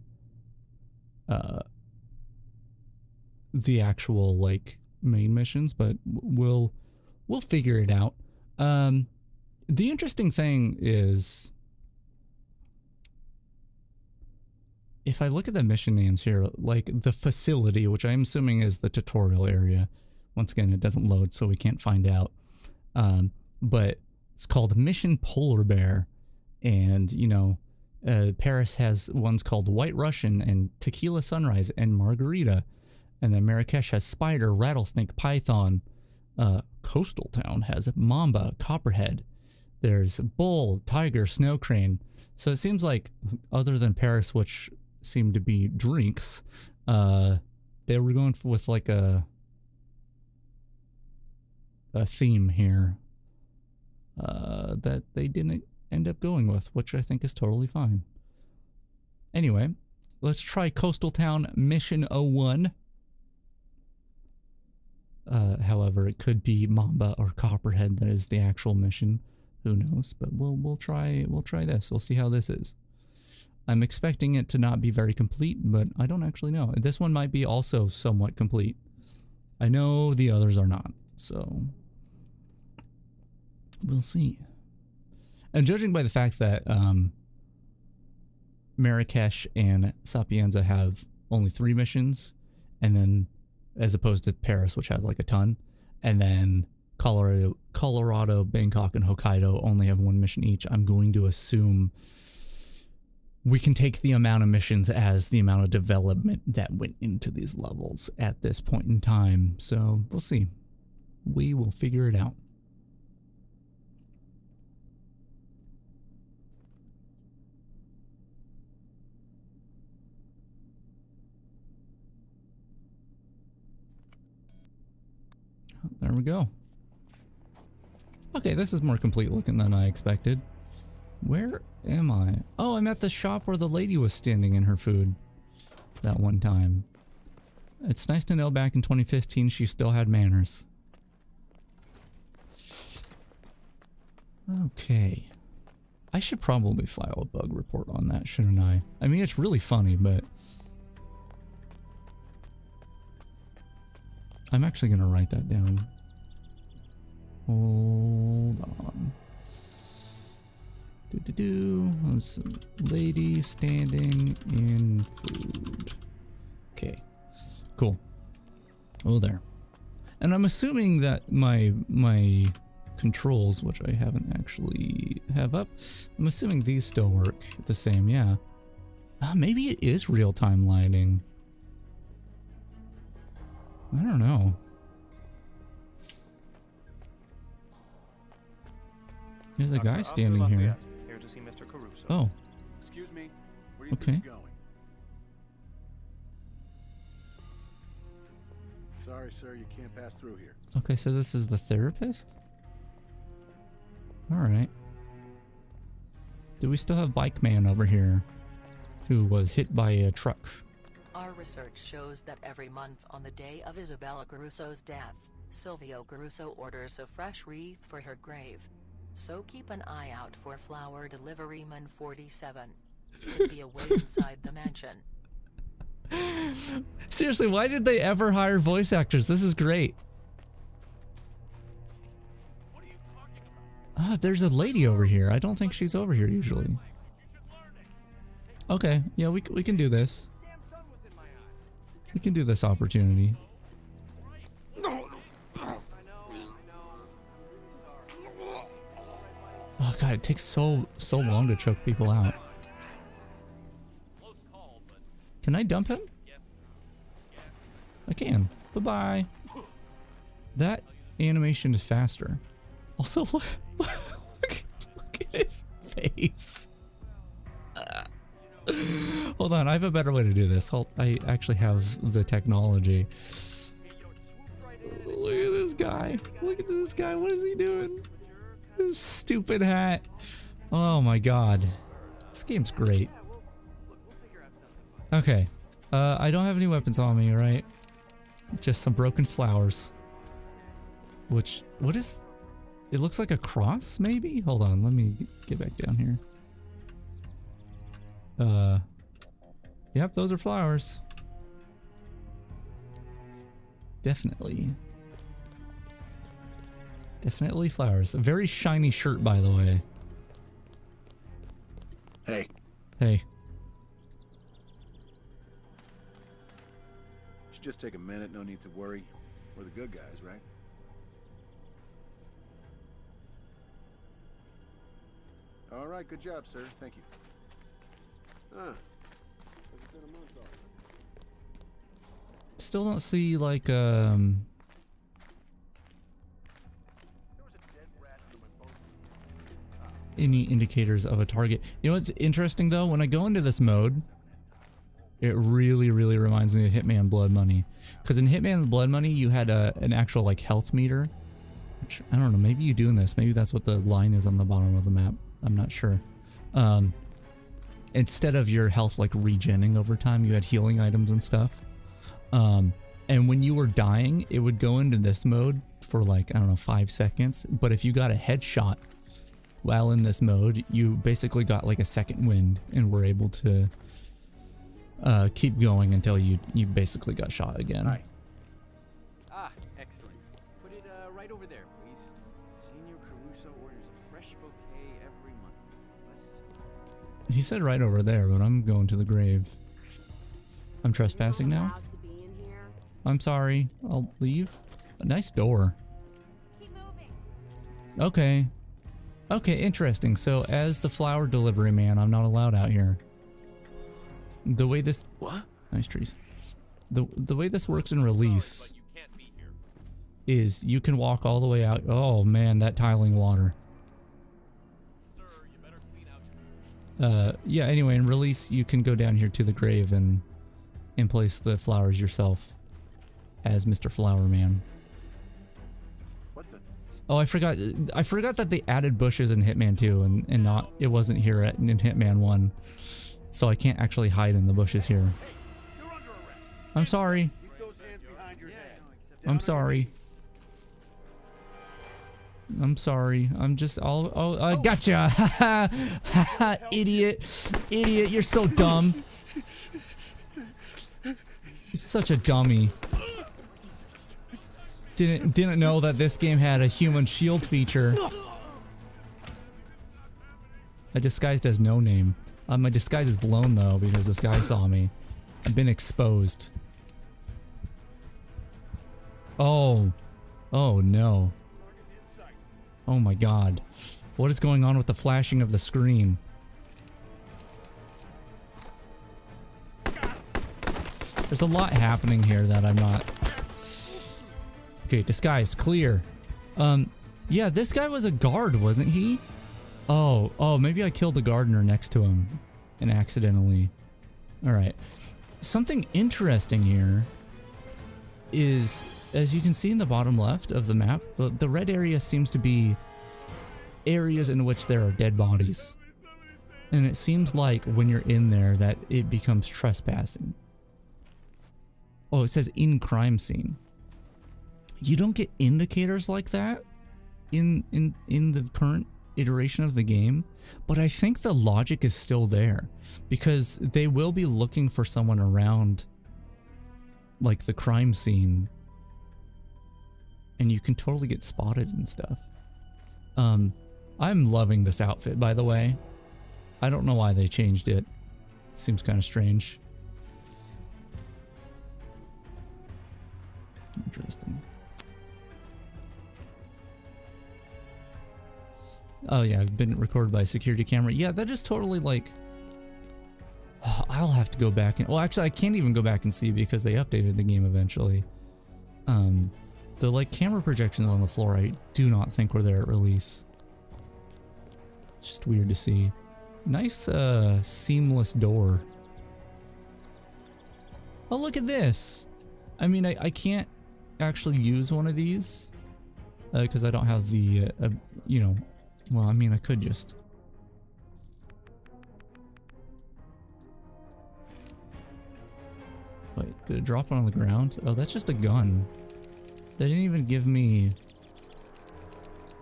actual like main missions, but we'll figure it out. The interesting thing is, if I look at the mission names here, like the facility, which I'm assuming is the tutorial area. Once again, it doesn't load, so we can't find out. But it's called Mission Polar Bear. And, you know, Paris has ones called White Russian and Tequila Sunrise and Margarita. And then Marrakesh has Spider, Rattlesnake, Python. Coastal Town has Mamba, Copperhead. There's Bull, Tiger, Snow Crane. So it seems like, other than Paris, which seemed to be drinks, they were going with like a theme here that they didn't end up going with, which I think is totally fine. Anyway, let's try Coastal Town Mission 01. However, it could be Mamba or Copperhead that is the actual mission. Who knows? But we'll try this. We'll see how this is. I'm expecting it to not be very complete, but I don't actually know. This one might be also somewhat complete. I know the others are not, so we'll see. And judging by the fact that Marrakesh and Sapienza have only 3 missions, and then as opposed to Paris, which has like a ton, and then Colorado, Bangkok, and Hokkaido only have 1 mission each, I'm going to assume we can take the amount of missions as the amount of development that went into these levels at this point in time. So we'll see. We will figure it out. There we go. Okay, this is more complete looking than I expected. Where am I? Oh, I'm at the shop where the lady was standing in her food that one time. It's nice to know back in 2015 she still had manners. Okay. I should probably file a bug report on that, shouldn't I? I mean, it's really funny, but I'm actually going to write that down. Hold on. There's a lady standing in food. Okay. Cool. Oh, there. And I'm assuming that my controls, which I haven't actually have up, I'm assuming these still work the same, yeah. Maybe it is real-time lighting. I don't know. There's a guy standing here. Here to see Mr. Caruso. Oh. Excuse me. Where do you Okay. think you're going? Sorry, sir, you can't pass through here. Okay, so this is the therapist? Alright. Do we still have Bike Man over here, who was hit by a truck? Our research shows that every month on the day of Isabella Caruso's death, Silvio Caruso orders a fresh wreath for her grave. So keep an eye out for Flower Deliveryman 47. He'll be away inside the mansion. Seriously, why did they ever hire voice actors? This is great. There's a lady over here. I don't think she's over here usually. Okay, yeah, we can do this. We can do this opportunity. Oh god, it takes so long to choke people out. Can I dump him? I can. Bye-bye. That animation is faster. Also, look at his face. Hold on, I have a better way to do this. I actually have the technology. Look at this guy. Look at this guy. What is he doing? This stupid hat. Oh my god. This game's great. Okay. I don't have any weapons on me, right? Just some broken flowers. Which, what is... It looks like a cross, maybe? Hold on, let me get back down here. Yep, those are flowers. Definitely. Definitely flowers. A very shiny shirt, by the way. Hey. Hey. Should just take a minute, no need to worry. We're the good guys, right? All right, good job, sir. Thank you. It's been a month already. Still don't see, like, any indicators of a target. You know what's interesting, though? When I go into this mode, it really, really reminds me of Hitman Blood Money. Because in Hitman Blood Money, you had an actual, like, health meter. Which, I don't know, maybe you do in this. Maybe that's what the line is on the bottom of the map. I'm not sure. Instead of your health, like, regenning over time, you had healing items and stuff. And when you were dying, it would go into this mode for, like, I don't know, 5 seconds. But if you got a headshot while in this mode, you basically got, like, a second wind and were able to keep going until you basically got shot again. Hi. Ah, excellent. Put it right over there, please. Senior Caruso orders a fresh bouquet every month. Bless his... He said right over there, but I'm going to the grave. I'm trespassing now? I'm sorry. I'll leave. A nice door. Keep moving. Okay. Okay, interesting. So as the flower delivery man, I'm not allowed out here. The way this... What? Nice trees. The way this works in release is you can walk all the way out. Oh man, that tiling water. Yeah, anyway, in release you can go down here to the grave and place the flowers yourself as Mr. Flower Man. What the? Oh, I forgot that they added bushes in Hitman 2 and not it wasn't here in Hitman 1. So I can't actually hide in the bushes here. I'm sorry. I'm sorry. I'm sorry. I'm just all... Oh, I gotcha! Haha! Idiot! Idiot, you're so dumb. You're such a dummy. Didn't know that this game had a human shield feature. I disguised as No Name. My disguise is blown though because this guy saw me. I've been exposed. Oh. Oh no. Oh my god. What is going on with the flashing of the screen? There's a lot happening here that I'm not... Okay, disguised, clear. Yeah, this guy was a guard, wasn't he? Oh, maybe I killed the gardener next to him and accidentally. Alright. Something interesting here is, as you can see in the bottom left of the map, the red area seems to be areas in which there are dead bodies. And it seems like when you're in there that it becomes trespassing. Oh, it says in crime scene. You don't get indicators like that in the current iteration of the game, but I think the logic is still there because they will be looking for someone around like the crime scene and you can totally get spotted and stuff. I'm loving this outfit, by the way. I don't know why they changed it. It seems kind of strange. Interesting. Oh yeah, I've been recorded by a security camera. Yeah, that is totally like... I'll have to go back and... Well, actually, I can't even go back and see because they updated the game eventually. The like camera projections on the floor, I do not think were there at release. It's just weird to see. Nice seamless door. Oh, look at this. I mean, I can't actually use one of these because I don't have the, you know, well, I mean, I could just. Wait, did it drop it on the ground? Oh, that's just a gun. They didn't even give me...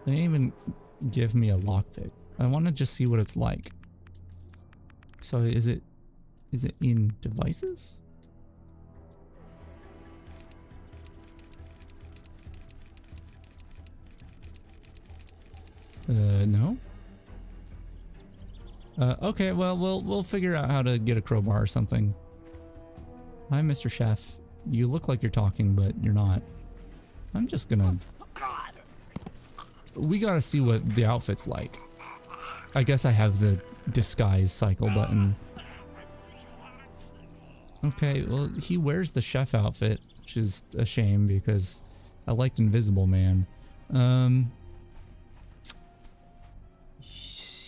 They didn't even give me a lockpick. I want to just see what it's like. So is it in devices? No. Okay, well, we'll figure out how to get a crowbar or something. Hi, Mr. Chef. You look like you're talking, but you're not. I'm just gonna... We gotta see what the outfit's like. I guess I have the disguise cycle button. Okay, well, he wears the chef outfit, which is a shame because I liked Invisible Man.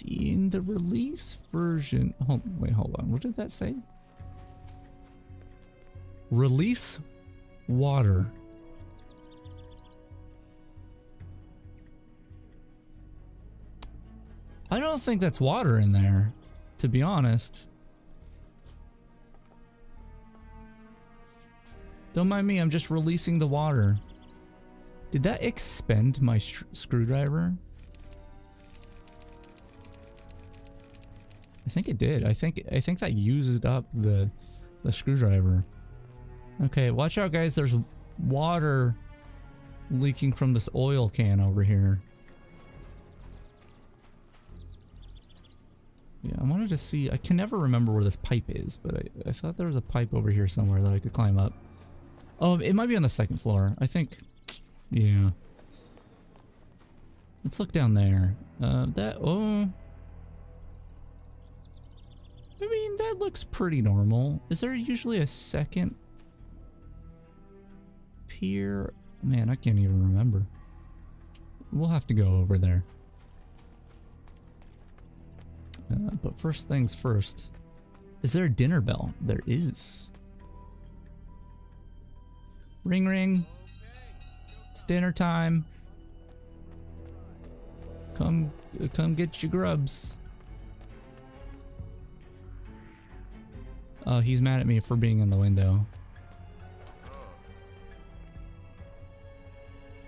In the release version... wait, hold on. What did that say? Release water. I don't think that's water in there, to be honest. Don't mind me, I'm just releasing the water. Did that expend my screwdriver? I think it did. I think that used up the screwdriver. Okay, watch out, guys. There's water leaking from this oil can over here. Yeah, I wanted to see. I can never remember where this pipe is, but I thought there was a pipe over here somewhere that I could climb up. Oh, it might be on the second floor. I think. Yeah. Let's look down there. Oh. I mean, that looks pretty normal. Is there usually a second pier? Man, I can't even remember. We'll have to go over there. But first things first. Is there a dinner bell? There is. Ring ring. It's dinner time. Come get your grubs. Oh, he's mad at me for being in the window.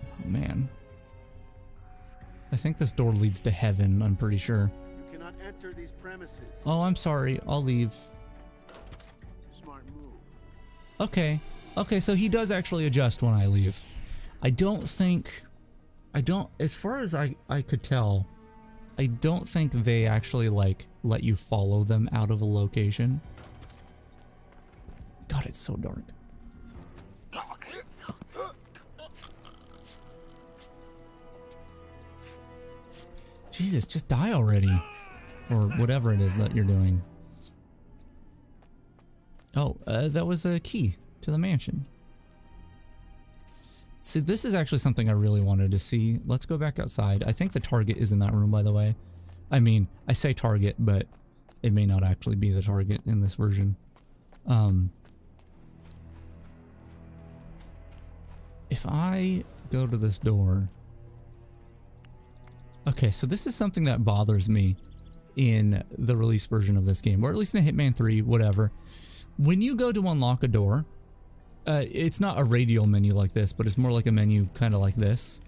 Oh, man. I think this door leads to heaven, I'm pretty sure. You cannot enter these premises. Oh, I'm sorry. I'll leave. Smart move. Okay. Okay, so he does actually adjust when I leave. As far as I could tell, I don't think they actually, like, let you follow them out of a location. God, it's so dark. Jesus, just die already. Or whatever it is that you're doing. Oh, that was a key to the mansion. See, this is actually something I really wanted to see. Let's go back outside. I think the target is in that room, by the way. I mean, I say target, but it may not actually be the target in this version. If I go to this door... Okay, so this is something that bothers me in the release version of this game, or at least in Hitman 3, whatever. When you go to unlock a door, it's not a radial menu like this, but it's more like a menu kind of like this.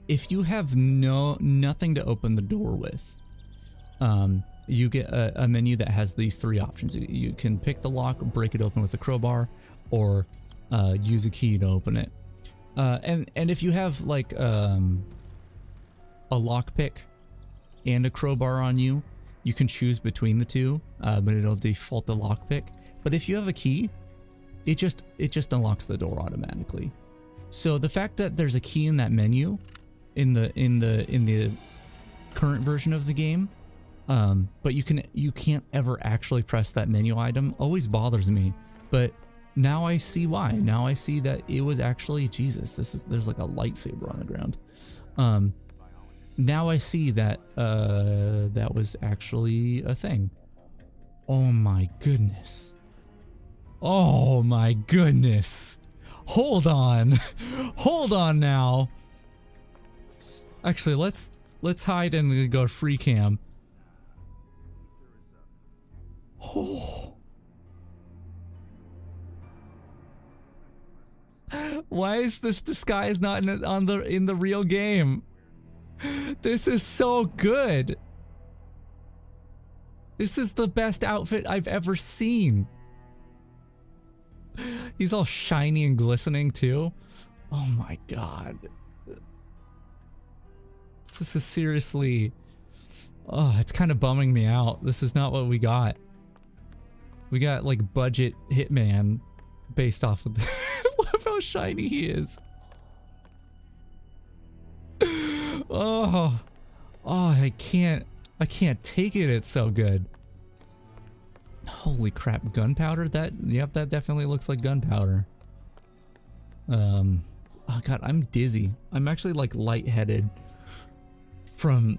If you have nothing to open the door with, you get a menu that has these three options. You can pick the lock, break it open with a crowbar, or use a key to open it. And if you have like a lockpick and a crowbar on you, you can choose between the two, but it'll default the lockpick. But if you have a key, it just unlocks the door automatically. So the fact that there's a key in that menu in the current version of the game, but you can't ever actually press that menu item always bothers me. But now I see why. Now I see that it was actually, Jesus, there's like a lightsaber on the ground. now I see that that was actually a thing. Oh my goodness. Oh my goodness. Hold on. Hold on now. Actually, let's hide and go free cam. Oh. Why is this disguise not in the real game? This is so good. This is the best outfit I've ever seen. He's all shiny and glistening too. Oh my god. This is seriously... Oh, it's kind of bumming me out. This is not what we got. We got like budget Hitman based off of the... Love how shiny he is. Oh, I can't take it. It's so good. Holy crap, gunpowder? Yep, that definitely looks like gunpowder. Oh god, I'm dizzy. I'm actually like lightheaded from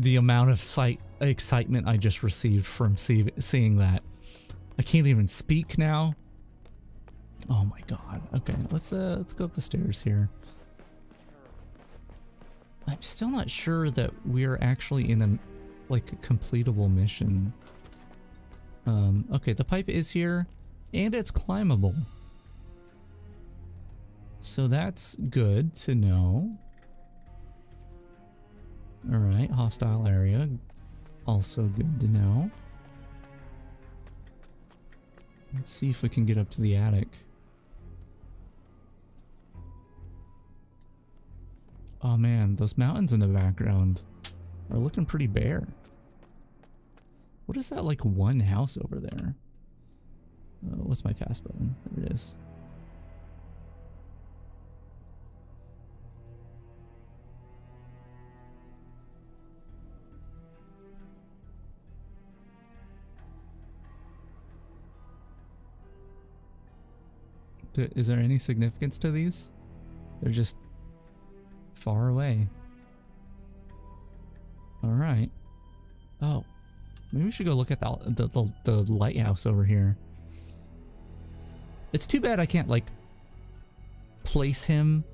the amount of excitement I just received from seeing that. I can't even speak now. Oh my god. Okay, let's go up the stairs here. I'm still not sure that we're actually in a completable mission. Okay, the pipe is here and it's climbable. So that's good to know. All right, hostile area. Also good to know. Let's see if we can get up to the attic. Oh man, those mountains in the background are looking pretty bare. What is that, like one house over there? What's my fast button? There it is. Is there any significance to these? They're just far away. Alright. Oh. Maybe we should go look at the lighthouse over here. It's too bad I can't, like, place him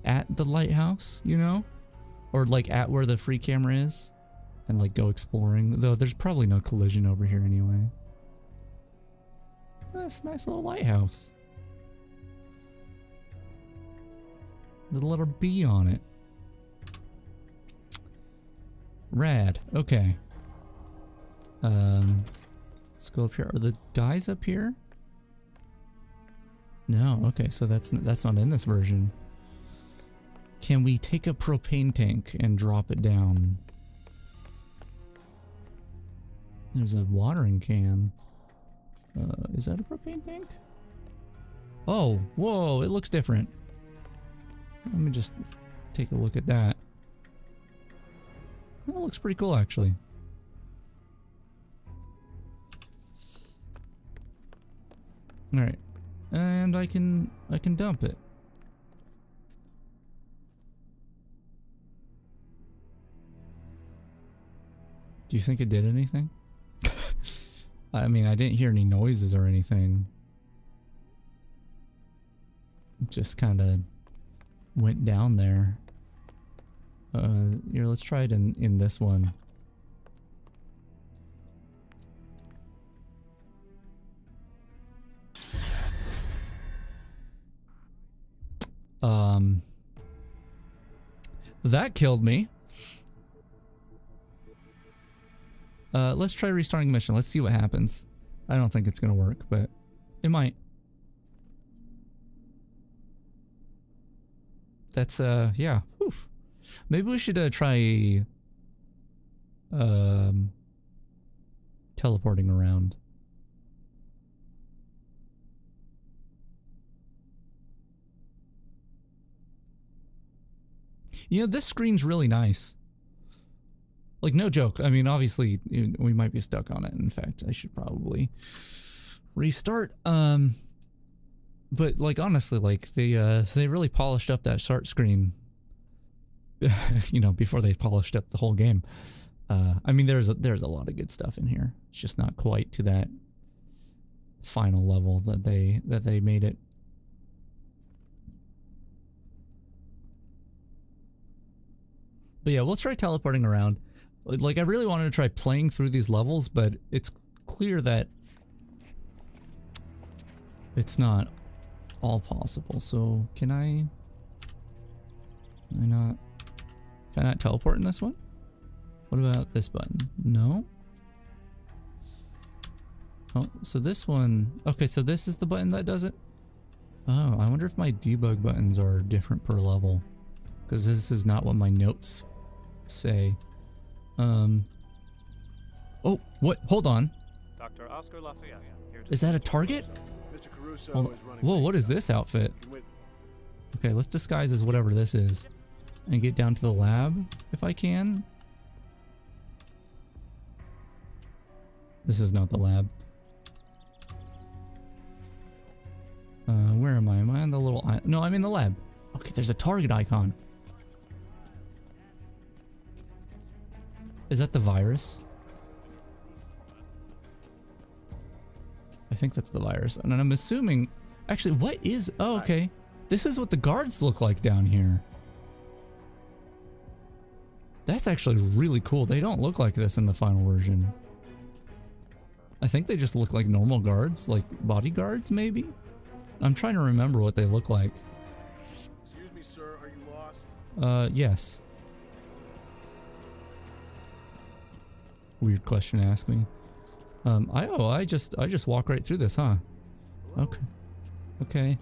at the lighthouse, you know? Or, like, at where the free camera is. And, like, go exploring. Though there's probably no collision over here anyway. That's a nice little lighthouse. With a little bee on it. Rad. Okay. Let's go up here. Are the guys up here? No. Okay, so that's not in this version. Can we take a propane tank and drop it down? There's a watering can. Is that a propane tank? Oh, whoa, it looks different. Let me just take a look at that. That looks pretty cool, actually. All right, and I can dump it. Do you think it did anything? I mean, I didn't hear any noises or anything. It just kind of went down there. Here, let's try it in this one. That killed me. Let's try restarting mission. Let's see what happens. I don't think it's gonna work, but it might. That's yeah. Oof. Maybe we should try teleporting around. You know, this screen's really nice. Like, no joke. I mean, obviously, we might be stuck on it. In fact, I should probably restart. But, like, honestly, like, they really polished up that start screen. you know, before they polished up the whole game. I mean, there's a lot of good stuff in here. It's just not quite to that final level that they made it. But yeah, we'll try teleporting around. Like, I really wanted to try playing through these levels, but it's clear that it's not all possible. So can I not teleport in this one? What about this button? No. Oh, so this one, okay, so this is the button that does it? Oh, I wonder if my debug buttons are different per level, because this is not what my notes say. Oh, what? Hold on. Dr. Oscar Lafayette, here to Is that a target? Mr. Caruso Hold is running. Whoa, what is this outfit? Okay, let's disguise as whatever this is and get down to the lab if I can. This is not the lab. Where am I? Am I on the little no, I'm in the lab. Okay, there's a target icon. Is that the virus? I think that's the virus. And I'm assuming... Actually, what is... Oh, okay. This is what the guards look like down here. That's actually really cool. They don't look like this in the final version. I think they just look like normal guards, like bodyguards, maybe? I'm trying to remember what they look like. Excuse me, sir. Are you lost? Yes. Weird question to ask me. I just walk right through this, huh? Okay. Okay.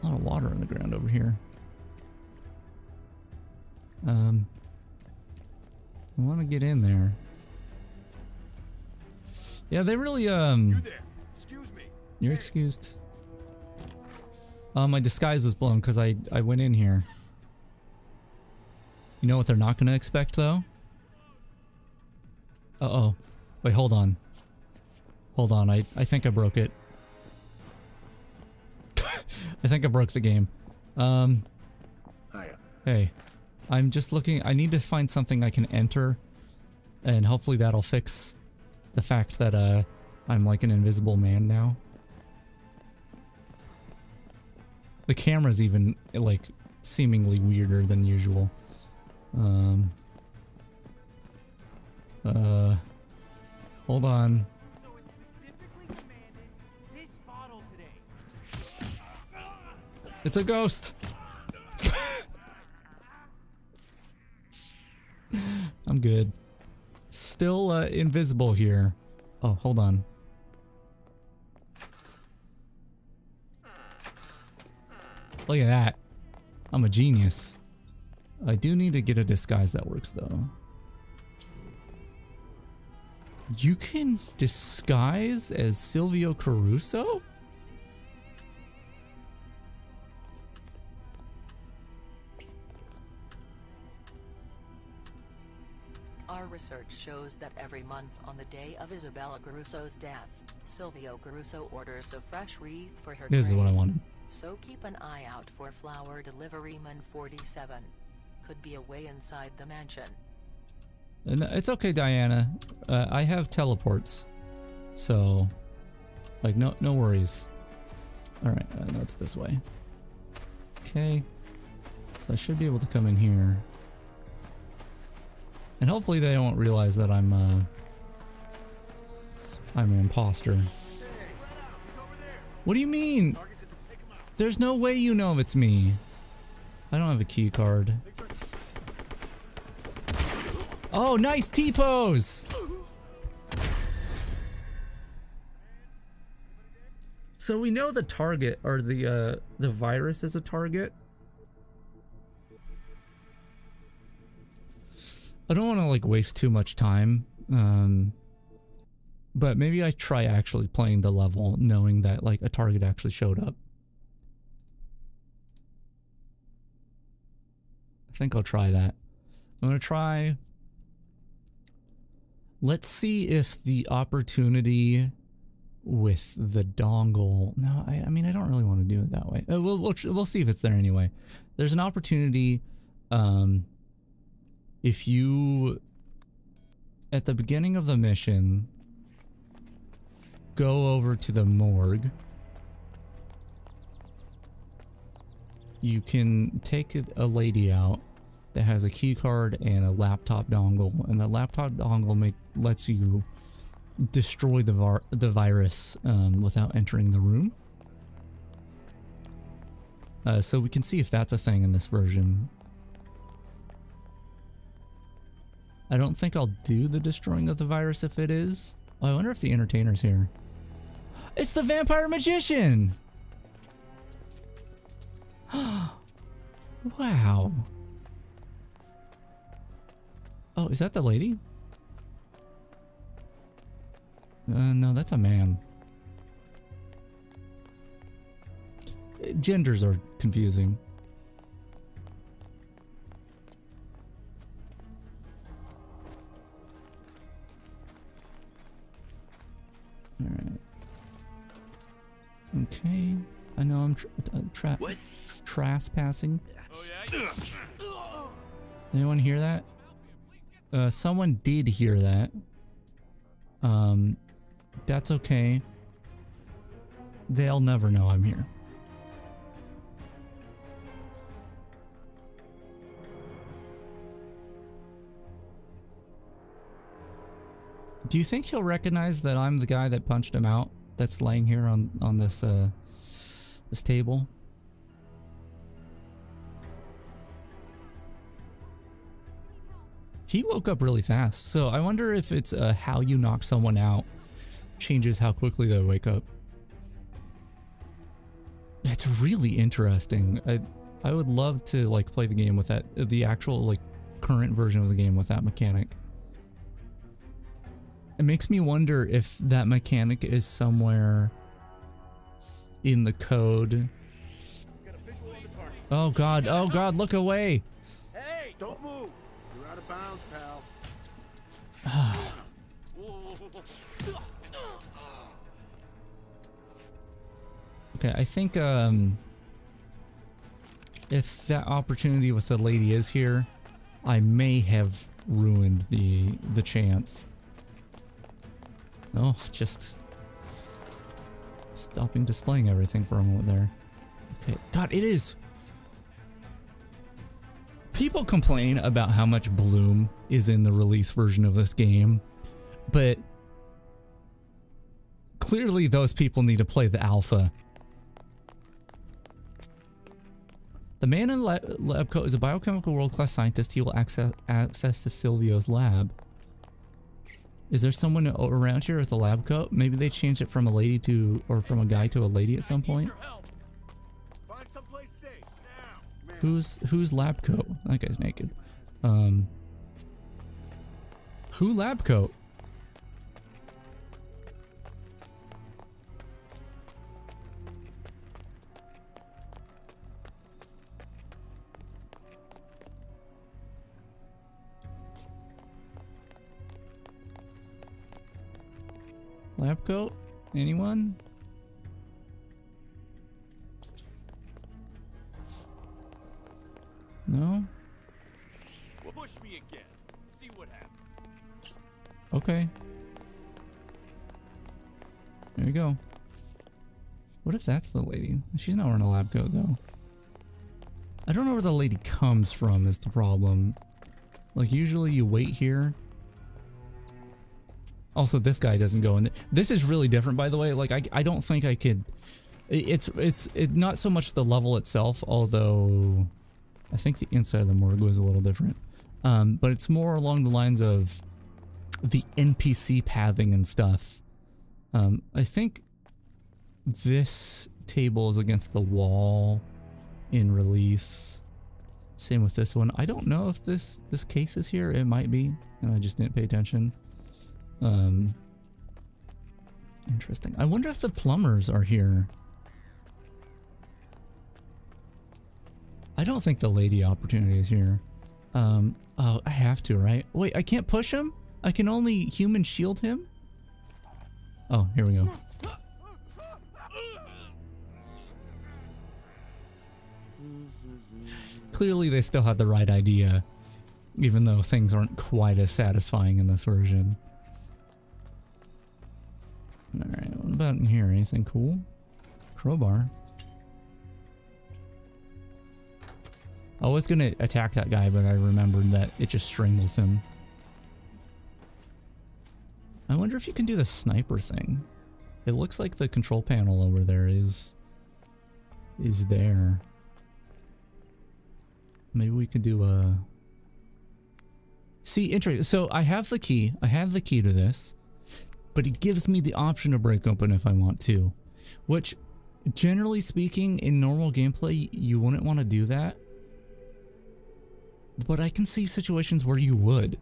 A lot of water on the ground over here. I want to get in there. Yeah, they really, You there. Excuse me. You're excused. My disguise was blown because I went in here. You know what they're not going to expect, though? Uh-oh. Wait, hold on. Hold on, I think I broke it. I think I broke the game. Hiya. Hey. I'm just looking... I need to find something I can enter. And hopefully that'll fix the fact that, I'm like an invisible man now. The camera's even, like, seemingly weirder than usual. Hold on. So it specifically commanded this bottle today. It's a ghost! I'm good. Still, invisible here. Oh, hold on. Look at that. I'm a genius. I do need to get a disguise that works, though. You can disguise as Silvio Caruso? Our research shows that every month on the day of Isabella Caruso's death, Silvio Caruso orders a fresh wreath for her This is what I wanted. So keep an eye out for flower deliveryman 47. Could be a way inside the mansion. It's okay, Diana. I have teleports. So, like, no worries. Alright, that's this way. Okay. So I should be able to come in here. And hopefully they don't realize that I'm an imposter. What do you mean? There's no way you know if it's me. I don't have a key card. Oh, nice T-pose! So we know the target, or the virus is a target. I don't want to like waste too much time, but maybe I try actually playing the level knowing that like a target actually showed up. I think I'll try that. I'm gonna try. Let's see if the opportunity with the dongle. No, I mean I don't really want to do do it that way. We'll see if it's there anyway. There's an opportunity, if you, at the beginning of the mission, go over to the morgue. You can take a lady out that has a key card and a laptop dongle, and the laptop dongle lets you destroy the virus without entering the room. So we can see if that's a thing in this version. I don't think I'll do the destroying of the virus if it is. Oh, I wonder if the entertainer's here. It's the vampire magician! Wow. Oh, is that the lady? No, that's a man. Genders are confusing. Alright. Okay. I know I'm trespassing. Anyone hear that? Someone did hear that. That's okay. They'll never know I'm here. Do you think he'll recognize that I'm the guy that punched him out that's laying here on this this table? He woke up really fast, so I wonder if it's how you knock someone out changes how quickly they wake up. That's really interesting. I would love to like play the game with that, the actual like current version of the game with that mechanic. It makes me wonder if that mechanic is somewhere in the code. Oh god, look away. Hey, don't move. You're out of bounds, pal. Okay, I think if that opportunity with the lady is here, I may have ruined the chance. Oh, just stopping displaying everything for a moment there. Okay, God, it is. People complain about how much bloom is in the release version of this game, but clearly those people need to play the alpha. The man in lab coat is a biochemical world-class scientist. He will access to Silvio's lab. Is there someone around here with a lab coat? Maybe they changed it from a lady to, or from a guy to a lady at some point. Find someplace safe now. Who's lab coat? That guy's naked. Who lab coat? Lab coat? Anyone? No? Push me again. See what happens. Okay. There you go. What if that's the lady? She's not wearing a lab coat though. I don't know where the lady comes from is the problem. Like usually you wait here. Also, this guy doesn't go in. This is really different, by the way. Like, I don't think I could. It's not so much the level itself, although I think the inside of the morgue was a little different. But it's more along the lines of the NPC pathing and stuff. I think this table is against the wall in release. Same with this one. I don't know if this case is here. It might be, and I just didn't pay attention. Interesting. I wonder if the plumbers are here. I don't think the lady opportunity is here. Oh, I have to, right? Wait, I can't push him? I can only human shield him? Oh, here we go. Clearly they still had the right idea, even though things aren't quite as satisfying in this version. Alright, what about in here? Anything cool? Crowbar. I was gonna attack that guy, but I remembered that it just strangles him. I wonder if you can do the sniper thing. It looks like the control panel over there is there. Maybe we could do a... See, interesting. So I have the key. I have the key to this. But it gives me the option to break open if I want to. Which, generally speaking, in normal gameplay, you wouldn't want to do that. But I can see situations where you would.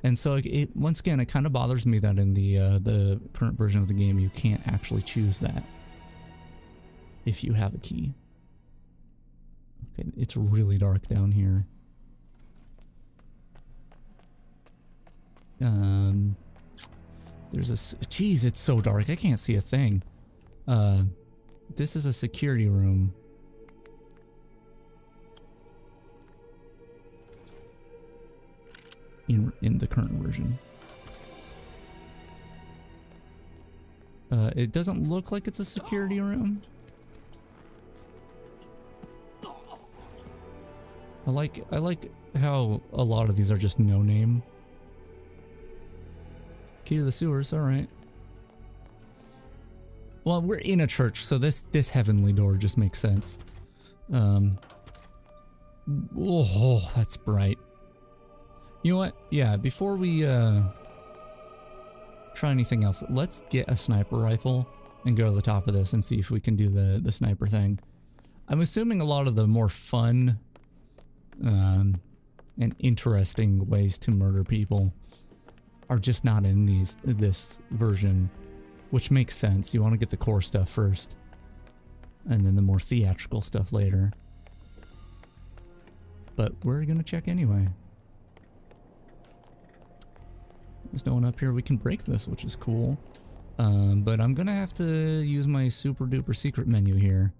And so it once again, it kind of bothers me that in the current version of the game, you can't actually choose that if you have a key. Okay, it's really dark down here. There's a... Jeez, it's so dark. I can't see a thing. This is a security room. In the current version. It doesn't look like it's a security room. I like how a lot of these are just no name. Key to the sewers, alright. Well, we're in a church, so this heavenly door just makes sense. Oh, that's bright. You know what? Yeah, before we try anything else, let's get a sniper rifle and go to the top of this and see if we can do the sniper thing. I'm assuming a lot of the more fun and interesting ways to murder people are just not in this version, which makes sense. You want to get the core stuff first, and then the more theatrical stuff later. But we're gonna check anyway. There's no one up here. We can break this, which is cool. But I'm gonna have to use my super duper secret menu here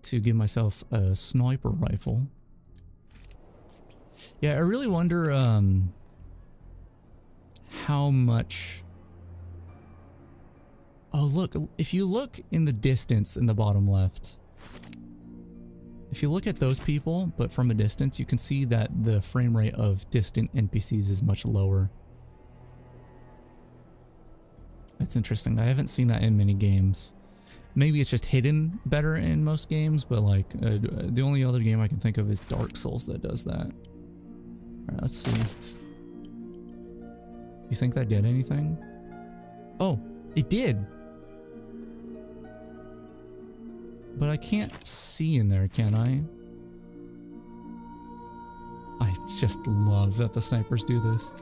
to give myself a sniper rifle. Yeah, I really wonder how much... Oh, look. If you look in the distance in the bottom left, if you look at those people, but from a distance, you can see that the frame rate of distant NPCs is much lower. That's interesting. I haven't seen that in many games. Maybe it's just hidden better in most games, but like the only other game I can think of is Dark Souls that does that. Alright, let's see. You think that did anything? Oh, it did! But I can't see in there, can I? I just love that the snipers do this.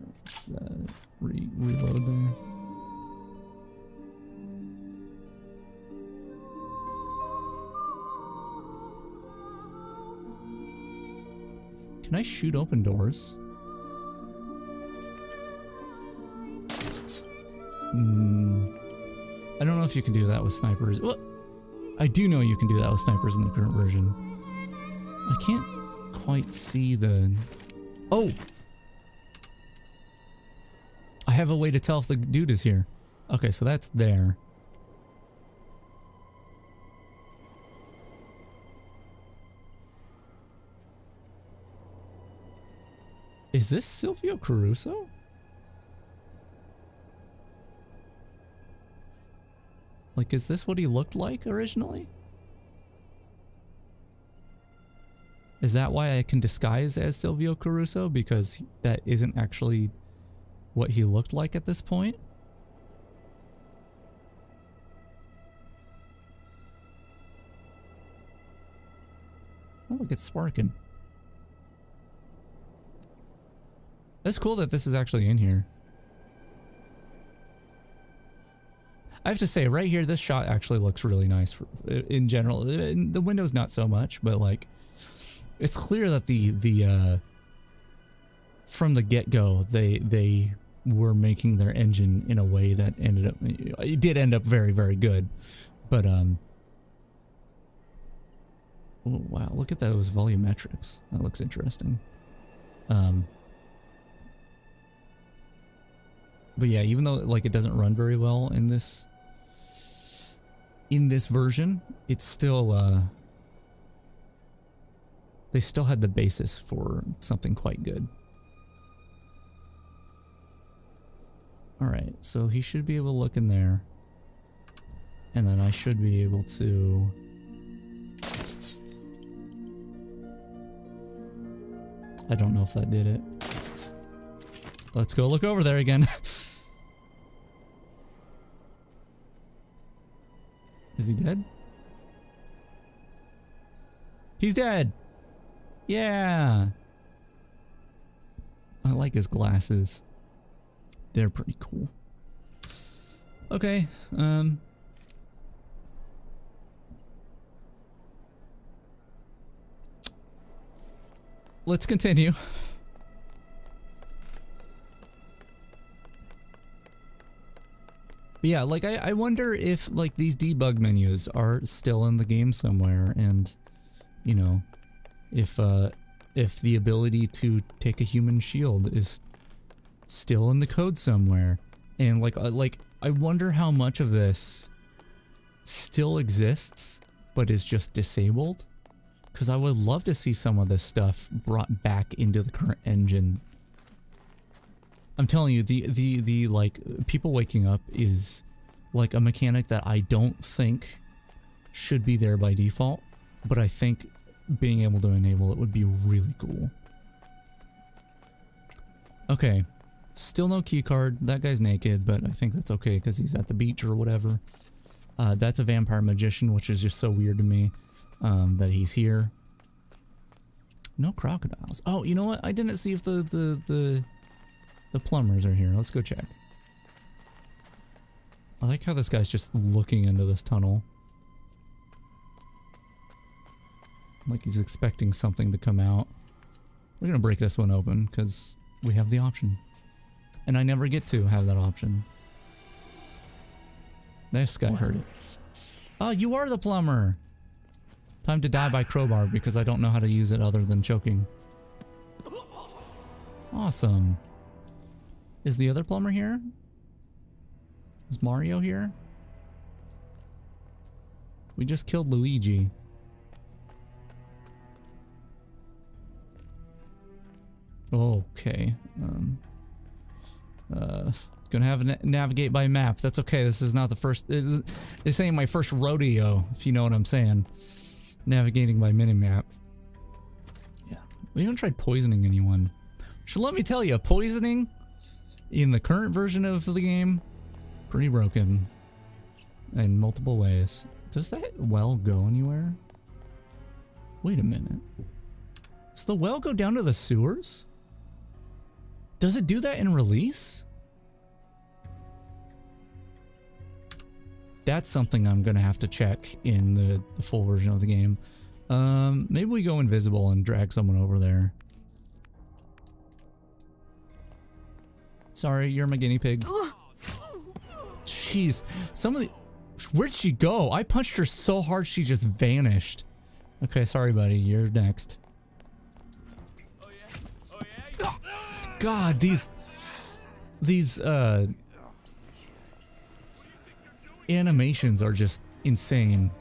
Let's reload there. Can I shoot open doors? I don't know if you can do that with snipers. Well, I do know you can do that with snipers in the current version. I can't quite see the... Oh! I have a way to tell if the dude is here. Okay, so that's there. Is this Silvio Caruso? Like, is this what he looked like originally? Is that why I can disguise as Silvio Caruso? Because that isn't actually what he looked like at this point? Oh, look, it's sparking. That's cool that this is actually in here. I have to say, right here, this shot actually looks really nice in general. The window's not so much, but like, it's clear that the from the get-go, they were making their engine in a way that ended up, it did end up very, very good, but Oh, wow, look at those volumetrics. That looks interesting. But yeah, even though like it doesn't run very well in this version, it's still they still had the basis for something quite good. All right, so he should be able to look in there, and then I should be able to. I don't know if that did it. Let's go look over there again. Is he dead? He's dead! Yeah! I like his glasses. They're pretty cool. Okay, let's continue. But yeah, like I wonder if like these debug menus are still in the game somewhere, and you know, if the ability to take a human shield is still in the code somewhere, and like I wonder how much of this still exists but is just disabled, because I would love to see some of this stuff brought back into the current engine. I'm telling you, the like people waking up is like a mechanic that I don't think should be there by default, but I think being able to enable it would be really cool. Okay, still no key card. That guy's naked, but I think that's okay because he's at the beach or whatever. That's a vampire magician, which is just so weird to me that he's here. No crocodiles. Oh, you know what? I didn't see if the plumbers are here. Let's go check. I like how this guy's just looking into this tunnel. Like he's expecting something to come out. We're gonna break this one open because we have the option. And I never get to have that option. This guy heard it. Oh, you are the plumber! Time to die by crowbar because I don't know how to use it other than choking. Awesome. Is the other plumber here? Is Mario here? We just killed Luigi. Okay. Gonna have to navigate by map. That's okay. This is not the first. This ain't my first rodeo, if you know what I'm saying. Navigating by minimap. Yeah. We haven't tried poisoning anyone. So let me tell you, poisoning in the current version of the game, pretty broken in multiple ways. Does that well go anywhere? Wait a minute. Does the well go down to the sewers? Does it do that in release? That's something I'm gonna have to check in the full version of the game. Maybe we go invisible and drag someone over there. Sorry, you're my guinea pig. Jeez, some of the... Where'd she go? I punched her so hard she just vanished. Okay, sorry buddy, you're next. God, these animations are just insane.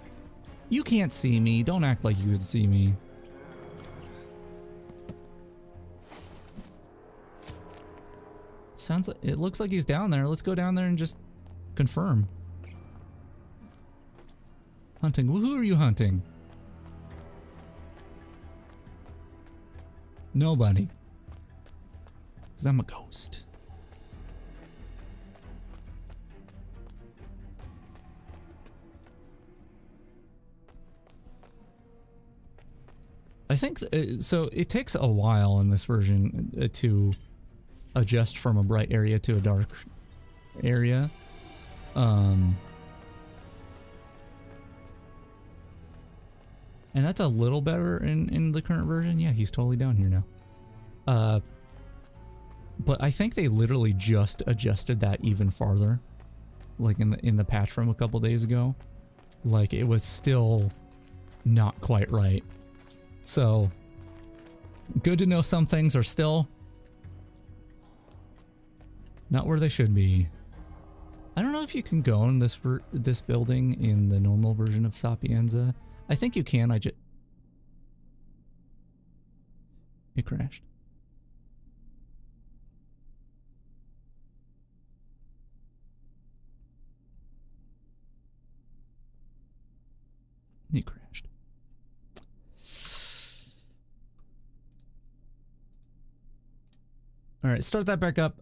You can't see me. Don't act like you can see me. Sounds like it looks like he's down there. Let's go down there and just confirm. Hunting. Who are you hunting? Nobody. Because I'm a ghost. I think so. It takes a while in this version to adjust from a bright area to a dark area. And that's a little better in the current version. Yeah, he's totally down here now. But I think they literally just adjusted that even farther, like in the patch from a couple days ago. Like it was still not quite right. So, good to know some things are still not where they should be. I don't know if you can go in this building in the normal version of Sapienza. I think you can. It crashed. It crashed. All right, start that back up.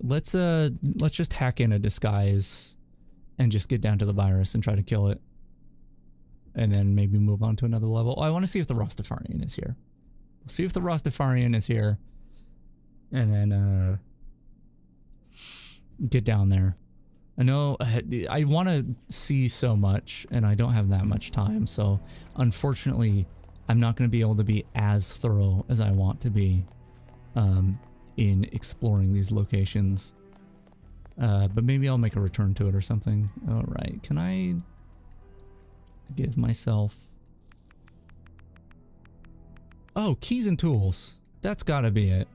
Let's just hack in a disguise and just get down to the virus and try to kill it. And then maybe move on to another level. Oh, I want to see if the Rastafarian is here. We'll see if the Rastafarian is here. And then get down there. I know I want to see so much and I don't have that much time. So unfortunately, I'm not going to be able to be as thorough as I want to be in exploring these locations. But maybe I'll make a return to it or something. All right, can I give myself... Oh, keys and tools. That's gotta be it.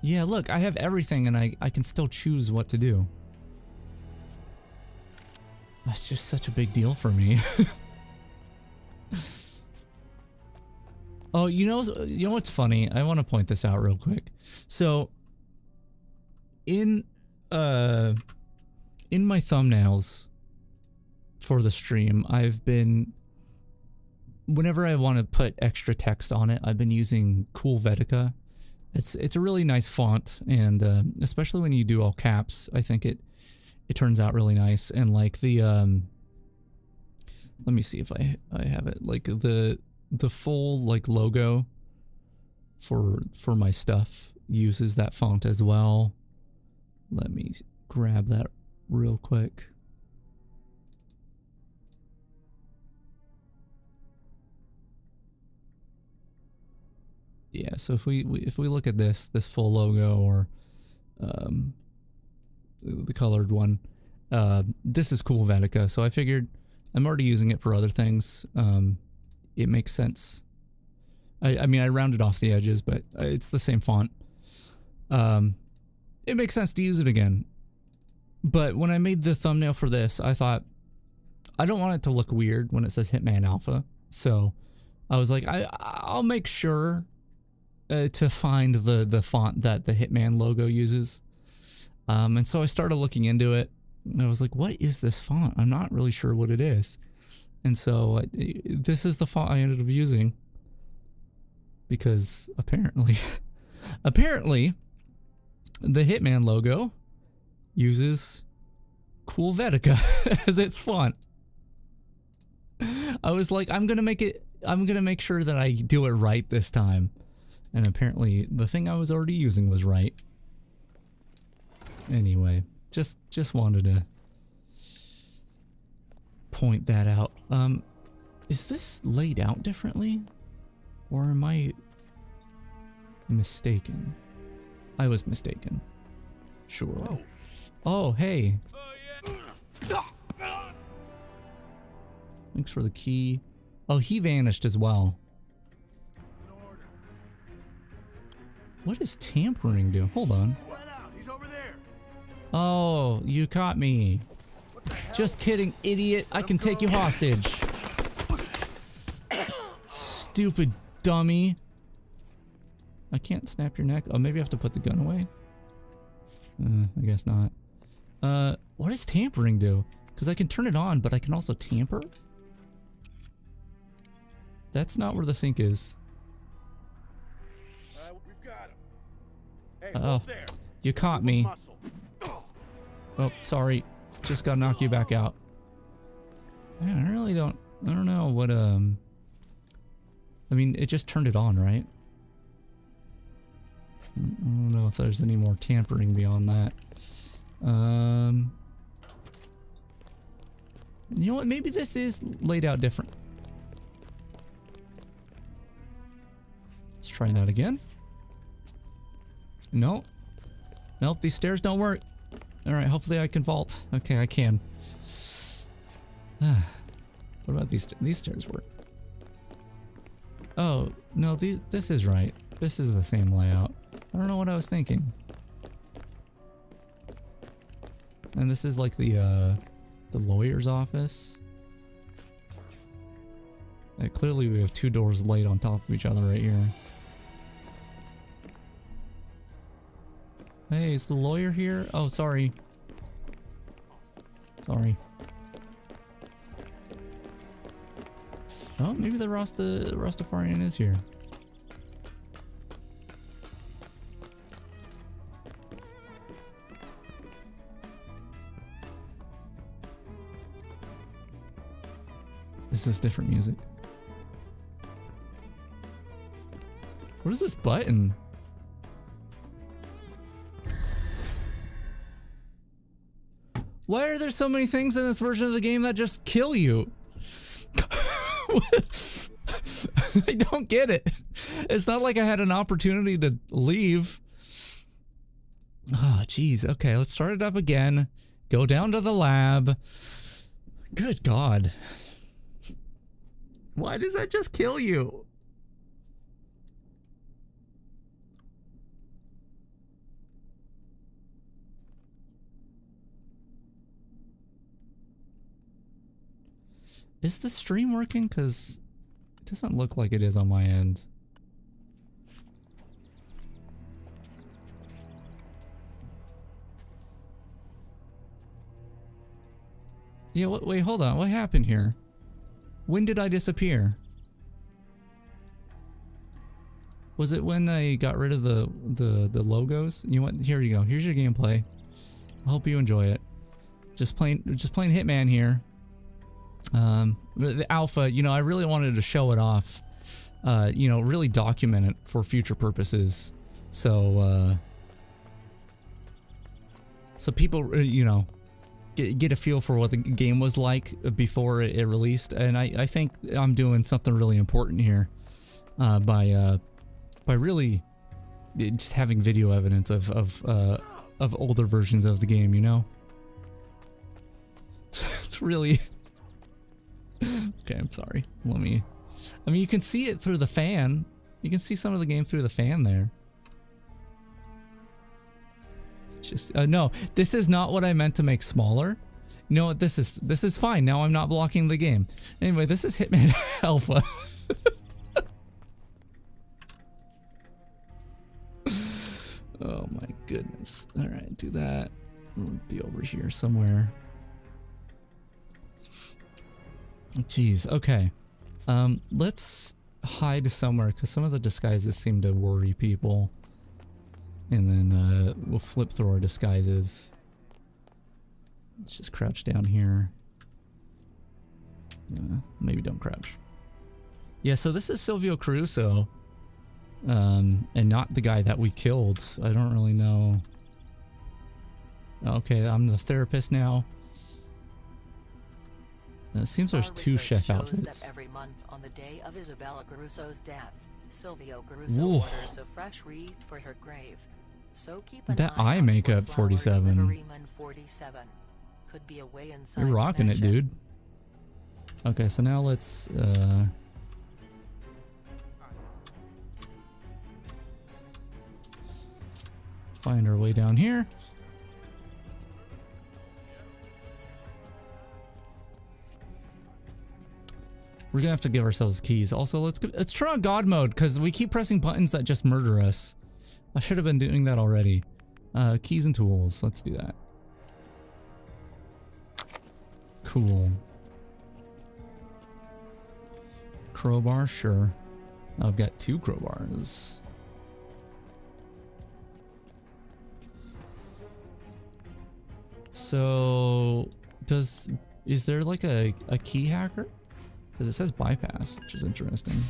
Yeah, look, I have everything and I can still choose what to do. That's just such a big deal for me. Oh, you know what's funny? I want to point this out real quick. So, in my thumbnails for the stream, I've been, whenever I want to put extra text on it, I've been using Cool Vetica. It's a really nice font, and especially when you do all caps, I think it turns out really nice. And like the let me see if I have it, like the full like logo for my stuff uses that font as well. Let me grab that real quick. Yeah, so if we look at this full logo, or the colored one, this is Cool Vetica, so I figured I'm already using it for other things. It makes sense. I mean, I rounded off the edges, but it's the same font. It makes sense to use it again. But when I made the thumbnail for this, I thought, I don't want it to look weird when it says Hitman Alpha. So I was like, I'll make sure to find the font that the Hitman logo uses. And so I started looking into it, and I was like, what is this font? I'm not really sure what it is. And so this is the font I ended up using, because apparently the Hitman logo uses Cool Vetica as its font. I was like, I'm gonna make sure that I do it right this time. And apparently the thing I was already using was right. Anyway, just wanted to point that out. Is this laid out differently? Or am I mistaken? I was mistaken. Surely. Oh, hey. Thanks for the key. Oh, he vanished as well. What does tampering do? Hold on. Oh, you caught me. Just kidding, idiot. I can take you hostage. Stupid dummy. I can't snap your neck. Oh, maybe I have to put the gun away. I guess not. What does tampering do? Because I can turn it on, but I can also tamper? That's not where the sink is. We've got him. Hey, oh, you caught me. Oh, sorry. Just gotta knock you back out. Man, I don't know what, I mean, it just turned it on, right? I don't know if there's any more tampering beyond that. You know what? Maybe this is laid out different. Let's try that again. No. Nope, these stairs don't work. Alright, hopefully I can vault. Okay, I can. What about these? These stairs work. Oh, no, this is right. This is the same layout. I don't know what I was thinking. And this is like the lawyer's office. Clearly we have two doors laid on top of each other right here. Hey, is the lawyer here? Oh, sorry. Sorry. Oh, maybe the Rastafarian is here. This is different music. What is this button? Why are there so many things in this version of the game that just kill you? I don't get it. It's not like I had an opportunity to leave. Oh, jeez. Okay, let's start it up again. Go down to the lab. Good God. Why does that just kill you? Is the stream working? Because it doesn't look like it is on my end. Yeah, wait, hold on. What happened here? When did I disappear? Was it when I got rid of the logos? You know what? Here you go. Here's your gameplay. I hope you enjoy it. Just playing Hitman here. The alpha, you know, I really wanted to show it off. You know, really document it for future purposes. So people, you know, get a feel for what the game was like before it released. And I think I'm doing something really important here by really just having video evidence of older versions of the game, you know? It's really... Okay, I'm sorry. I mean, you can see it through the fan. You can see some of the game through the fan there. Just no, this is not what I meant to make smaller. You know what? This is fine. Now I'm not blocking the game. Anyway, this is Hitman Alpha. Oh my goodness. All right, do that. We'll be over here somewhere. Jeez, okay. Let's hide somewhere because some of the disguises seem to worry people. And then we'll flip through our disguises. Let's just crouch down here. Maybe don't crouch. Yeah, so this is Silvio Caruso. And not the guy that we killed. I don't really know. Okay, I'm the therapist now. It seems there's two chef outfits. That every month on the day of Isabella Caruso's death, Silvio Caruso orders a fresh wreath for her grave. So keep an eye eye makeup 47. 47. Could be a way inside. You're rocking it, dude. Okay, so now let's find our way down here. We're gonna have to give ourselves keys. Also, let's turn on God mode because we keep pressing buttons that just murder us. I should have been doing that already. Keys and tools. Let's do that. Cool. Crowbar, sure. I've got 2 crowbars. So, is there like a key hacker? Because it says bypass, which is interesting.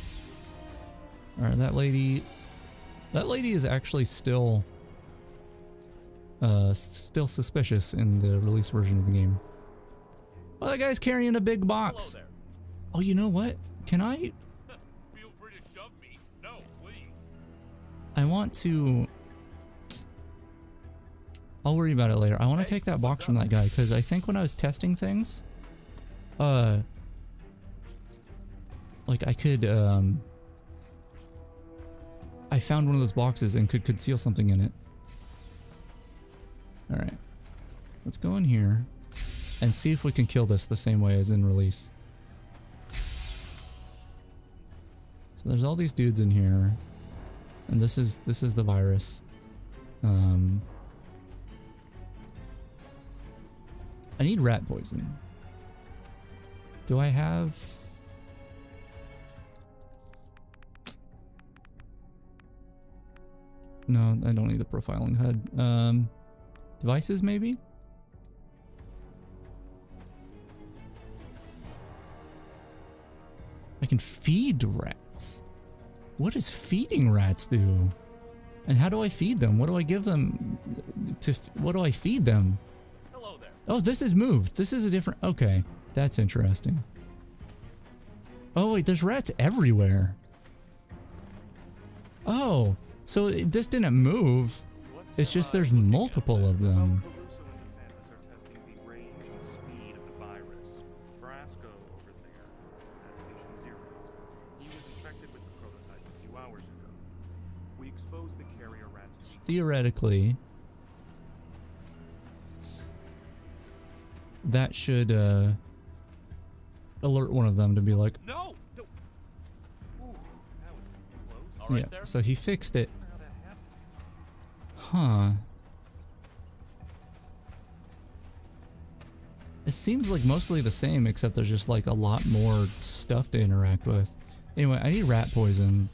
Alright, that lady is actually still suspicious in the release version of the game. Oh, that guy's carrying a big box. Oh, you know what? Can I? Feel free to shove me. No, please. I want to... I'll worry about it later. I want to take that box from that guy because I think when I was testing things, like I could, I found one of those boxes and could conceal something in it. All right, let's go in here and see if we can kill this the same way as in Release. So there's all these dudes in here, and this is the virus. I need rat poison. Do I have? No, I don't need the profiling HUD. Devices maybe? I can feed rats. What does feeding rats do? And how do I feed them? What do I give them to, what do I feed them? Hello there. Oh, this is moved. This is a different, okay. That's interesting. Oh wait, there's rats everywhere. Oh, so this didn't move. It's just there's multiple of them. Theoretically, that should alert one of them to be like, no. Ooh, that was close. All right, yeah. there. So he fixed it. Huh. It seems like mostly the same, except there's just like a lot more stuff to interact with. Anyway, I need rat poison.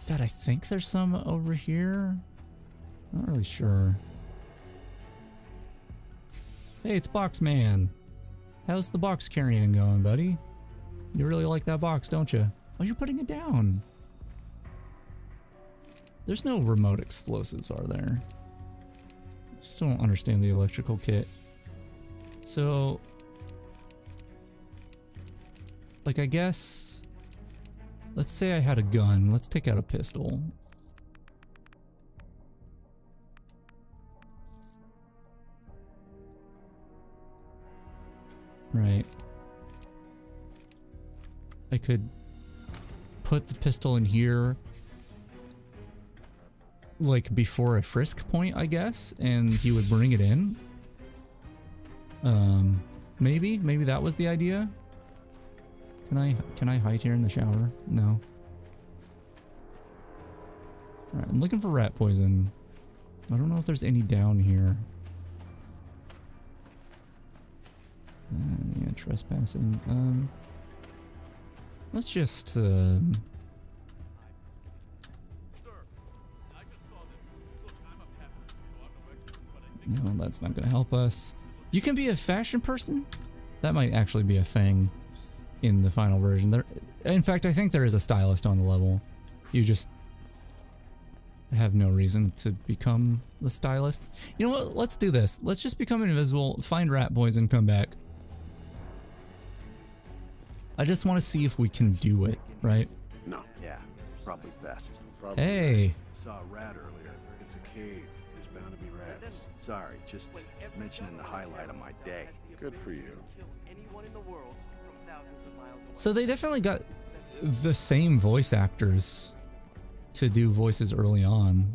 God, I think there's some over here. Not really sure. Hey, it's Boxman. How's the box carrying going, buddy? You really like that box, don't you? Oh, you're putting it down. There's no remote explosives, are there? Still don't understand the electrical kit. So, like, I guess, let's say I had a gun. Let's take out a pistol. Right. I could put the pistol in here, like before a frisk point, I guess, and he would bring it in. Maybe that was the idea. Can I hide here in the shower? No. Alright, I'm looking for rat poison. I don't know if there's any down here. Yeah, trespassing. Let's just no, that's not gonna help us. You can be a fashion person? That might actually be a thing in the final version. There, in fact, I think there is a stylist on the level. You just have no reason to become the stylist. You know what? Let's do this. Let's just become invisible, find rat poison, come back. I just want to see if we can do it, right? No. Yeah, probably best. Hey. Saw a rat earlier. It's a cave. There's bound to be rats. Sorry, just mentioning the highlight of my day. Good for you. So they definitely got the same voice actors to do voices early on.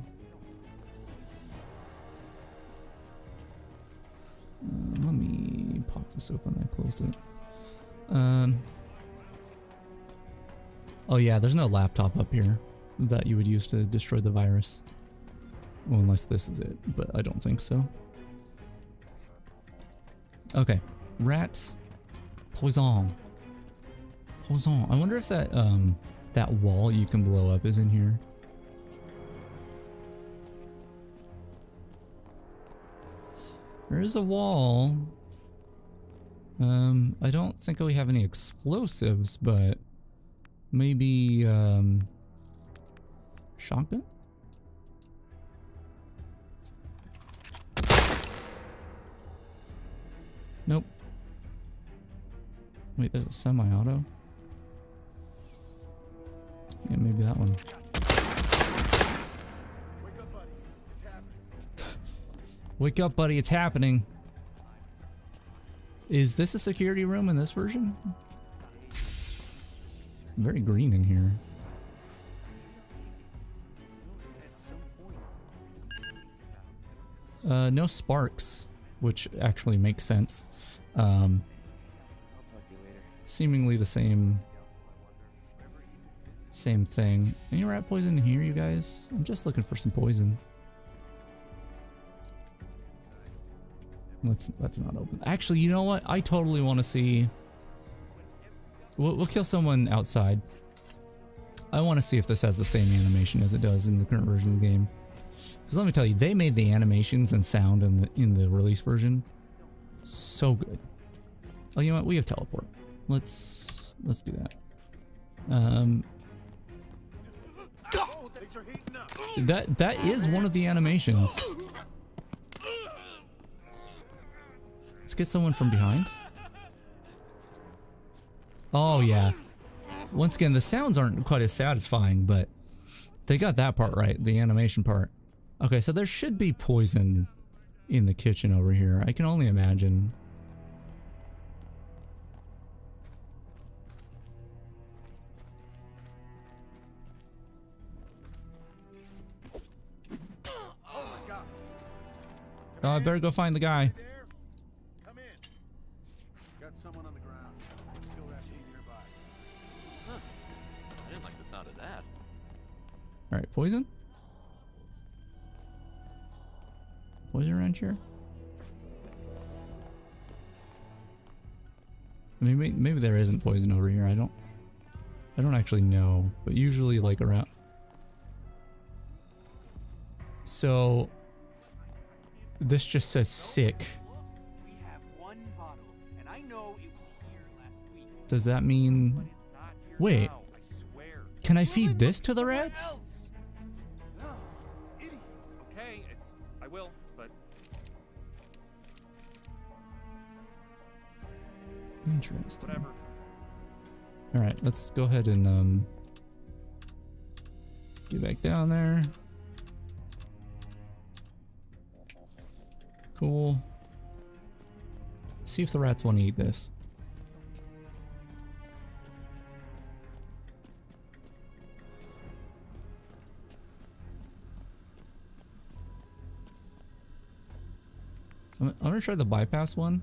Let me pop this open and close it. Oh yeah, there's no laptop up here that you would use to destroy the virus. Well, unless this is it, but I don't think so. Okay, rat poison. Poison. I wonder if that that wall you can blow up is in here. There is a wall. I don't think we have any explosives, but maybe shotgun? Nope. Wait, there's a semi-auto? Yeah, maybe that one. Wake up, buddy. It's happening. Wake up, buddy. It's happening. Is this a security room in this version? It's very green in here. No sparks, which actually makes sense. I'll talk to you later. Seemingly the same thing. Any rat poison in here, you guys? I'm just looking for some poison. Let's not open. Actually, you know what? I totally want to see. We'll kill someone outside. I want to see if this has the same animation as it does in the current version of the game. Because let me tell you, they made the animations and sound in the release version so good. Oh, you know what? We have teleport. Let's do that. That is one of the animations. Let's get someone from behind. Oh yeah. Once again, the sounds aren't quite as satisfying, but they got that part right, the animation part. Okay, so there should be poison in the kitchen over here. I can only imagine. Oh, I better go find the guy. Come in. Got someone on the ground. Still resting nearby. Huh. I didn't like the sound of that. Alright, poison? Poison around here? I mean, maybe there isn't poison over here. I don't actually know, but usually like around. So this just says sick. We have one bottle, and I know it was here last week. Does that mean? Wait, Now, I swear. can I feed this to the rats? Okay, I will, but Interesting. whatever. All right, let's go ahead and get back down there. Cool. See if the rats want to eat this. I'm gonna try the bypass one.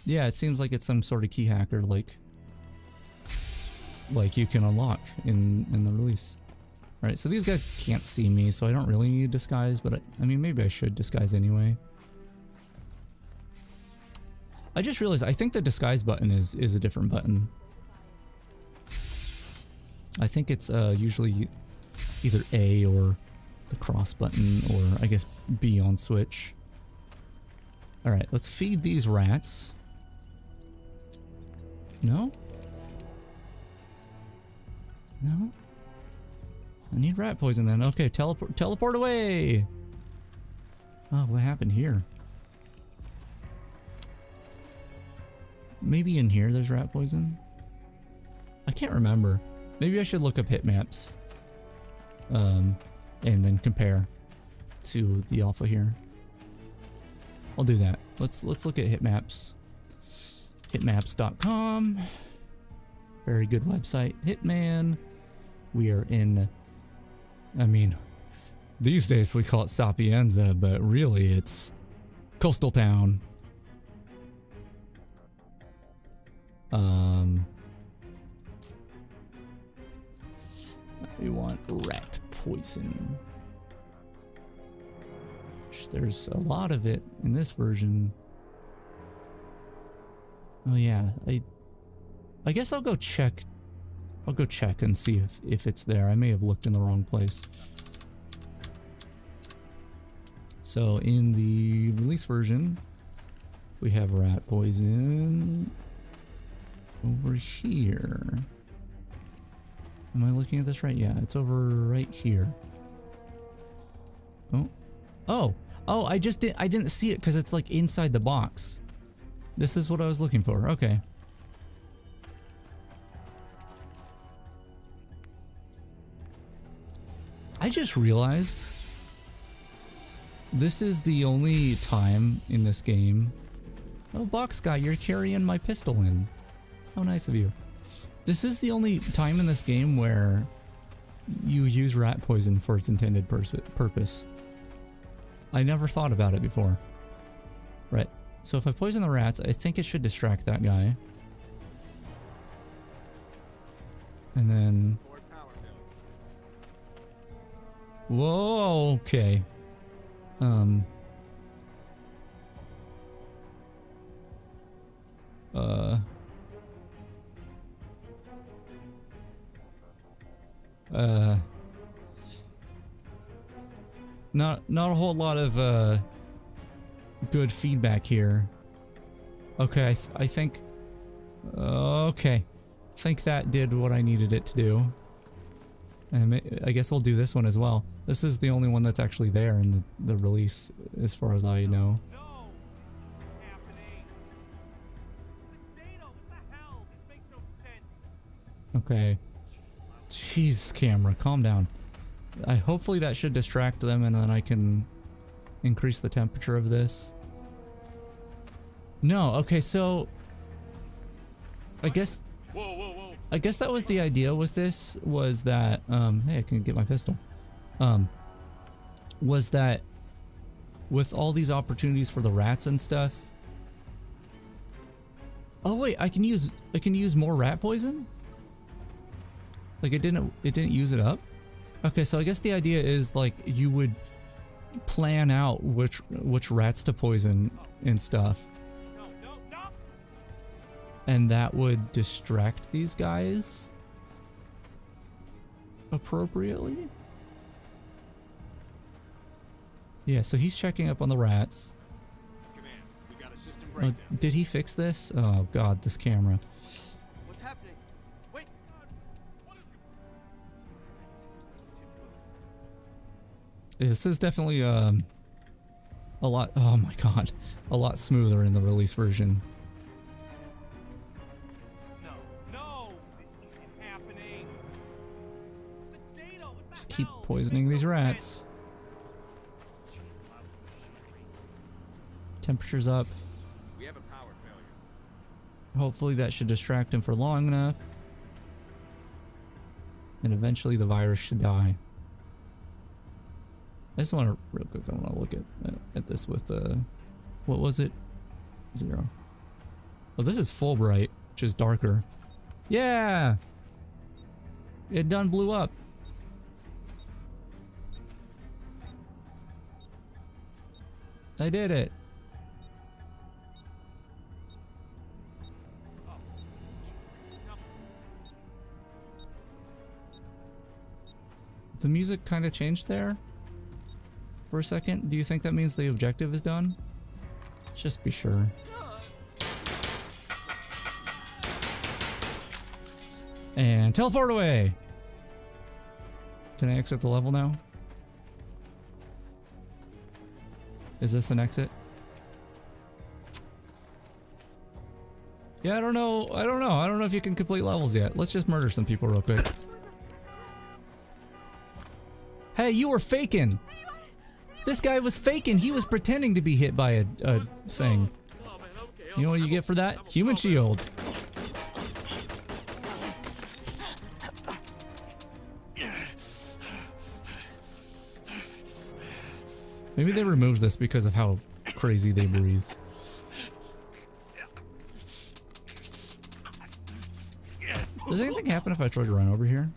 Yeah, it seems like it's some sort of key hacker, like you can unlock in the release. All right, so these guys can't see me, so I don't really need disguise, but I mean, maybe I should disguise anyway. I just realized I think the disguise button is a different button. I think it's usually either A or the cross button, or I guess B on Switch. All right, let's feed these rats. No? No? I need rat poison then. Okay, teleport away! Oh, what happened here? Maybe in here there's rat poison? I can't remember. Maybe I should look up hit maps. And then compare to the alpha here. I'll do that. Let's look at hit maps. Hitmaps.com. Very good website. Hitman. We are in, I mean, these days we call it Sapienza, but really it's Coastal Town. We want rat poison. There's a lot of it in this version. Oh yeah, I guess I'll go check. I'll go check and see if it's there. I may have looked in the wrong place. So in the release version, we have rat poison over here. Am I looking at this right? Yeah, it's over right here. Oh, I didn't see it because it's like inside the box. This is what I was looking for. Okay. I just realized this is the only time in this game. Oh, Box Guy, you're carrying my pistol in. How nice of you. This is the only time in this game where you use rat poison for its intended purpose. I never thought about it before. Right. So if I poison the rats, I think it should distract that guy. And then... Whoa, okay. Not a whole lot of, good feedback here. Okay, I think... Okay. I think that did what I needed it to do. And I guess we'll do this one as well. This is the only one that's actually there in the release, as far as I know. Okay. Jeez, camera, calm down. Hopefully that should distract them, and then I can increase the temperature of this. No, okay, so... I guess that was the idea with this, was that, hey, I can get my pistol. Was that with all these opportunities for the rats and stuff... Oh wait, I can use more rat poison? Like it didn't use it up? Okay, so I guess the idea is like you would plan out which rats to poison and stuff. And that would distract these guys appropriately? Yeah, so he's checking up on the rats. Command, we got a system Oh, breakdown. did he fix this? Oh god, this camera. What's happening? Wait. This is definitely a lot, oh my god, a lot smoother in the release version. Just keep poisoning these rats. Temperature's up. We have a power failure. Hopefully that should distract him for long enough. And eventually the virus should die. I just want to, real quick, I want to look at this with, what was it? 0. Oh, this is Fulbright, which is darker. Yeah! It done blew up. I did it. The music kind of changed there for a second. Do you think that means the objective is done? Just be sure. And teleport away. Can I exit the level now? Is this an exit? Yeah, I don't know. I don't know if you can complete levels yet. Let's just murder some people real quick. Hey, you were faking! This guy was faking! He was pretending to be hit by a thing. You know what you get for that? Human shield. Maybe they removed this because of how crazy they breathe. Does anything happen if I try to run over here?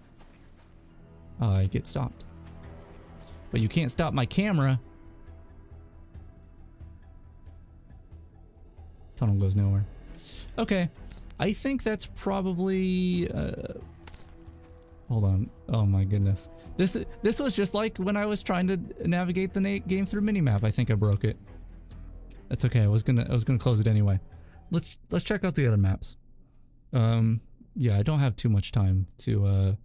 I get stopped. But you can't stop my camera. Tunnel goes nowhere. Okay. I think that's probably... hold on. Oh my goodness. This was just like when I was trying to navigate the game through minimap. I think I broke it. That's okay. I was gonna close it anyway. Let's check out the other maps. Yeah, I don't have too much time to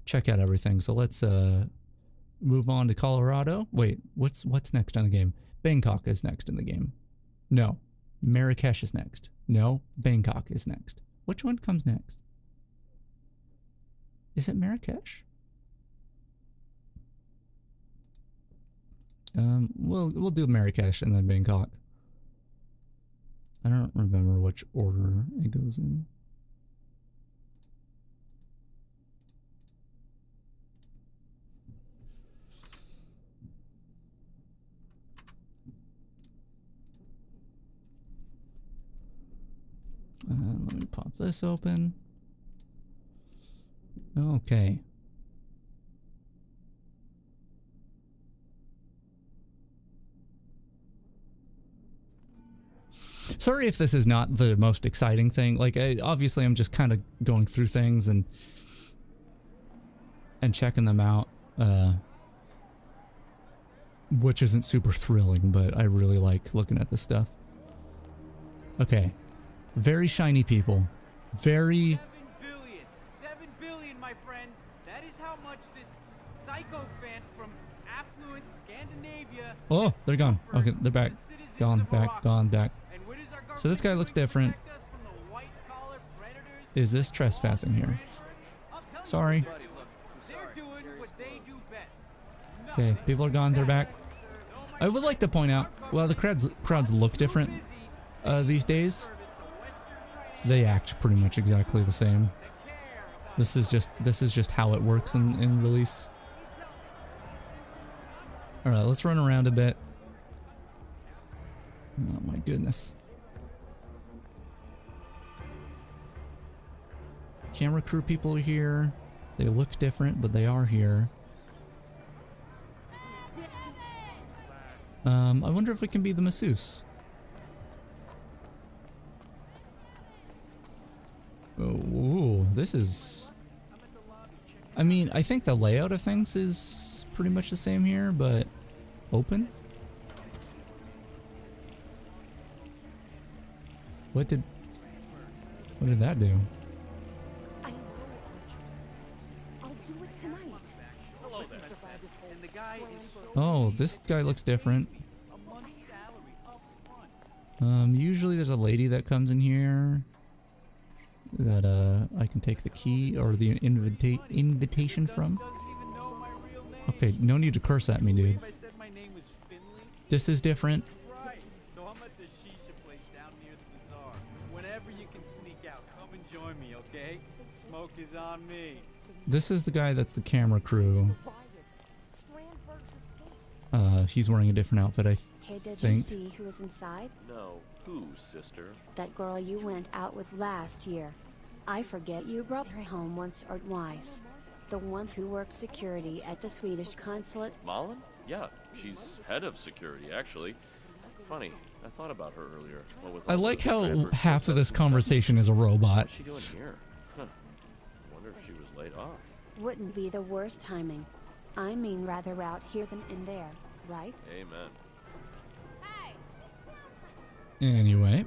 check out everything. So let's move on to Colorado. Wait, what's next on the game? Bangkok is next in the game. No. Marrakesh is next. No, Bangkok is next. Which one comes next? Is it Marrakesh? We'll do Marrakesh and then Bangkok. I don't remember which order it goes in. Let me pop this open. Okay. Sorry if this is not the most exciting thing. Like, obviously I'm just kind of going through things and checking them out, which isn't super thrilling, but I really like looking at this stuff. Okay. Very shiny people. Very... 7 billion, my friends. That is how much this psychophant from affluent Scandinavia... Oh, they're gone. Okay, they're back. Gone, back, gone, back. So this guy looks different. Is this trespassing here? Sorry. Okay, people are gone, they're back. I would like to point out, well, the crowds look different these days. They act pretty much exactly the same. This is just how it works in release. Alright, let's run around a bit. Oh my goodness. Camera crew people are here. They look different, but they are here. I wonder if we can be the masseuse. Oh, ooh, this is... I mean, I think the layout of things is pretty much the same here, but open? What did that do? I'll do it tonight. Hello there. And the guy is so... Oh, this guy looks different. Usually there's a lady that comes in here that I can take the key or the invitation from. Okay, no need to curse at me, dude. This is different. So I'm at the shisha place down near the bazaar. Whenever you can sneak out, come and join me, okay? Smoke is on me. This is the guy that's the camera crew. He's wearing a different outfit, I think. Hey, did you see who was inside? No. Who, sister? That girl you went out with last year. I forget you brought her home once or twice. The one who worked security at the Swedish consulate. Malin? Yeah, she's head of security, actually. Funny, I thought about her earlier. I like how half of this conversation is a robot. What's she doing here? Huh. Wonder if she was laid off. Wouldn't be the worst timing. I mean, rather out here than in there, right? Amen. Anyway.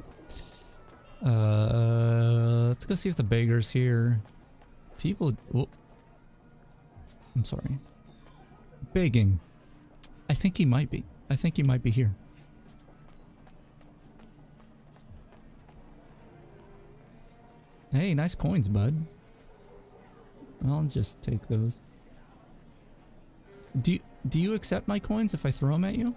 Let's go see if the beggar's here. People... Oh, I'm sorry. Begging. I think he might be. I think he might be here. Hey, nice coins, bud. I'll just take those. Do you accept my coins if I throw them at you?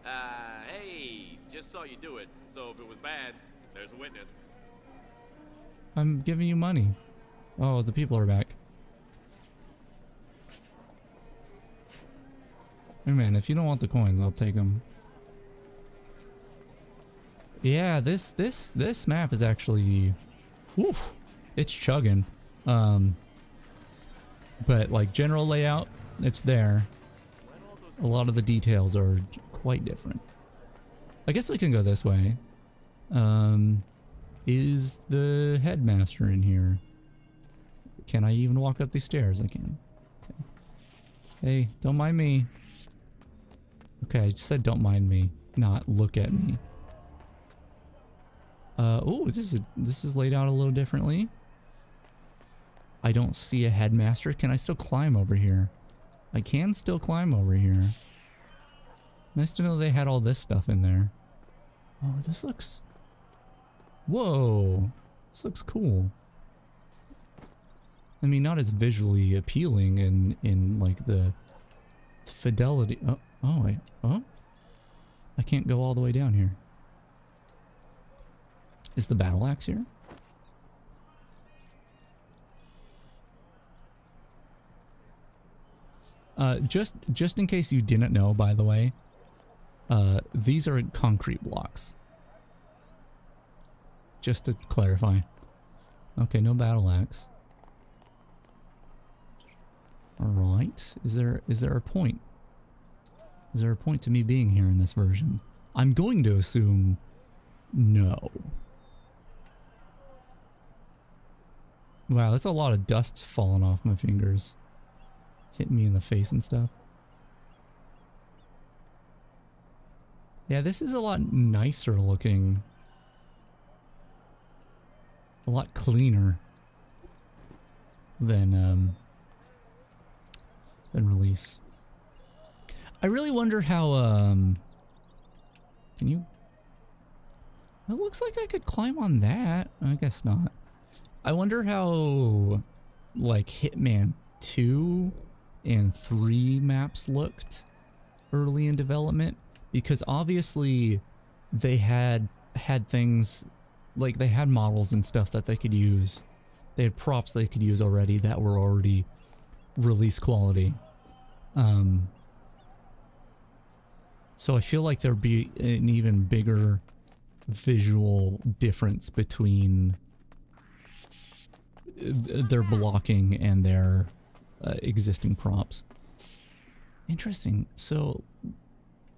Hey, just saw you do it. So if it was bad, there's a witness. I'm giving you money. Oh, the people are back. Hey man, if you don't want the coins, I'll take them. Yeah, this map is actually, woof, it's chugging. But like general layout, it's there. A lot of the details are quite different. I guess we can go this way. Is the headmaster in here? Can I even walk up these stairs? I can. Okay. Hey, don't mind me. Okay, I just said don't mind me, not look at me. Oh, this is laid out a little differently. I don't see a headmaster. Can I still climb over here? I can still climb over here. Nice to know they had all this stuff in there. Oh, this looks... Whoa! This looks cool. I mean, not as visually appealing in like the Fidelity. Oh wait. Oh, I can't go all the way down here. Is the battle axe here? Just in case you didn't know, by the way, these are concrete blocks. Just to clarify. Okay, no battle axe. All right. Is there a point? Is there a point to me being here in this version? I'm going to assume no. Wow, that's a lot of dust falling off my fingers. Hitting me in the face and stuff. Yeah, this is a lot nicer looking. A lot cleaner than Release. I really wonder how, can you? It looks like I could climb on that. I guess not. I wonder how, like, Hitman 2 and 3 maps looked early in development, because obviously they had things, like they had models and stuff that they could use. They had props they could use already that were already release quality. So I feel like there'd be an even bigger visual difference between their blocking and their existing props. Interesting. So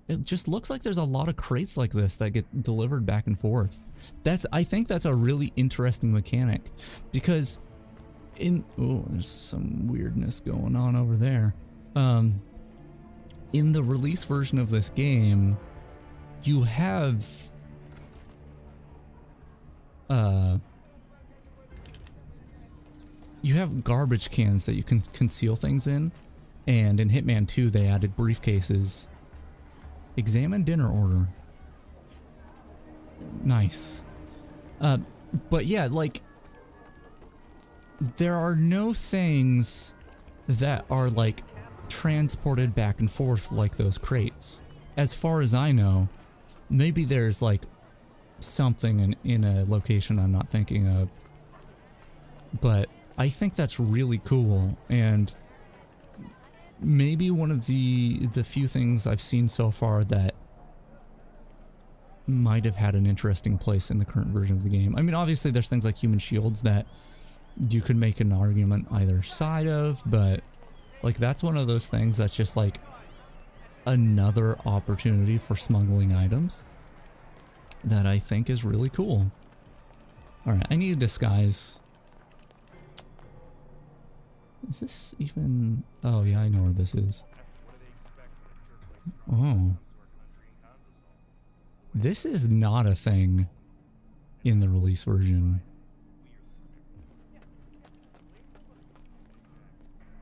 it just looks like there's a lot of crates like this that get delivered back and forth. I think that's a really interesting mechanic, because there's some weirdness going on over there. In the release version of this game, you have garbage cans that you can conceal things in, and in Hitman 2 they added briefcases. Examine dinner order. Nice. But yeah, like, there are no things that are like transported back and forth like those crates. As far as I know, maybe there's like something in a location I'm not thinking of, but I think that's really cool, and maybe one of the few things I've seen so far that might have had an interesting place in the current version of the game. I mean, obviously there's things like human shields that you could make an argument either side of, but like that's one of those things that's just like another opportunity for smuggling items that I think is really cool. Alright, I need a disguise. Is this even... Oh yeah, I know where this is. Oh. This is not a thing in the release version.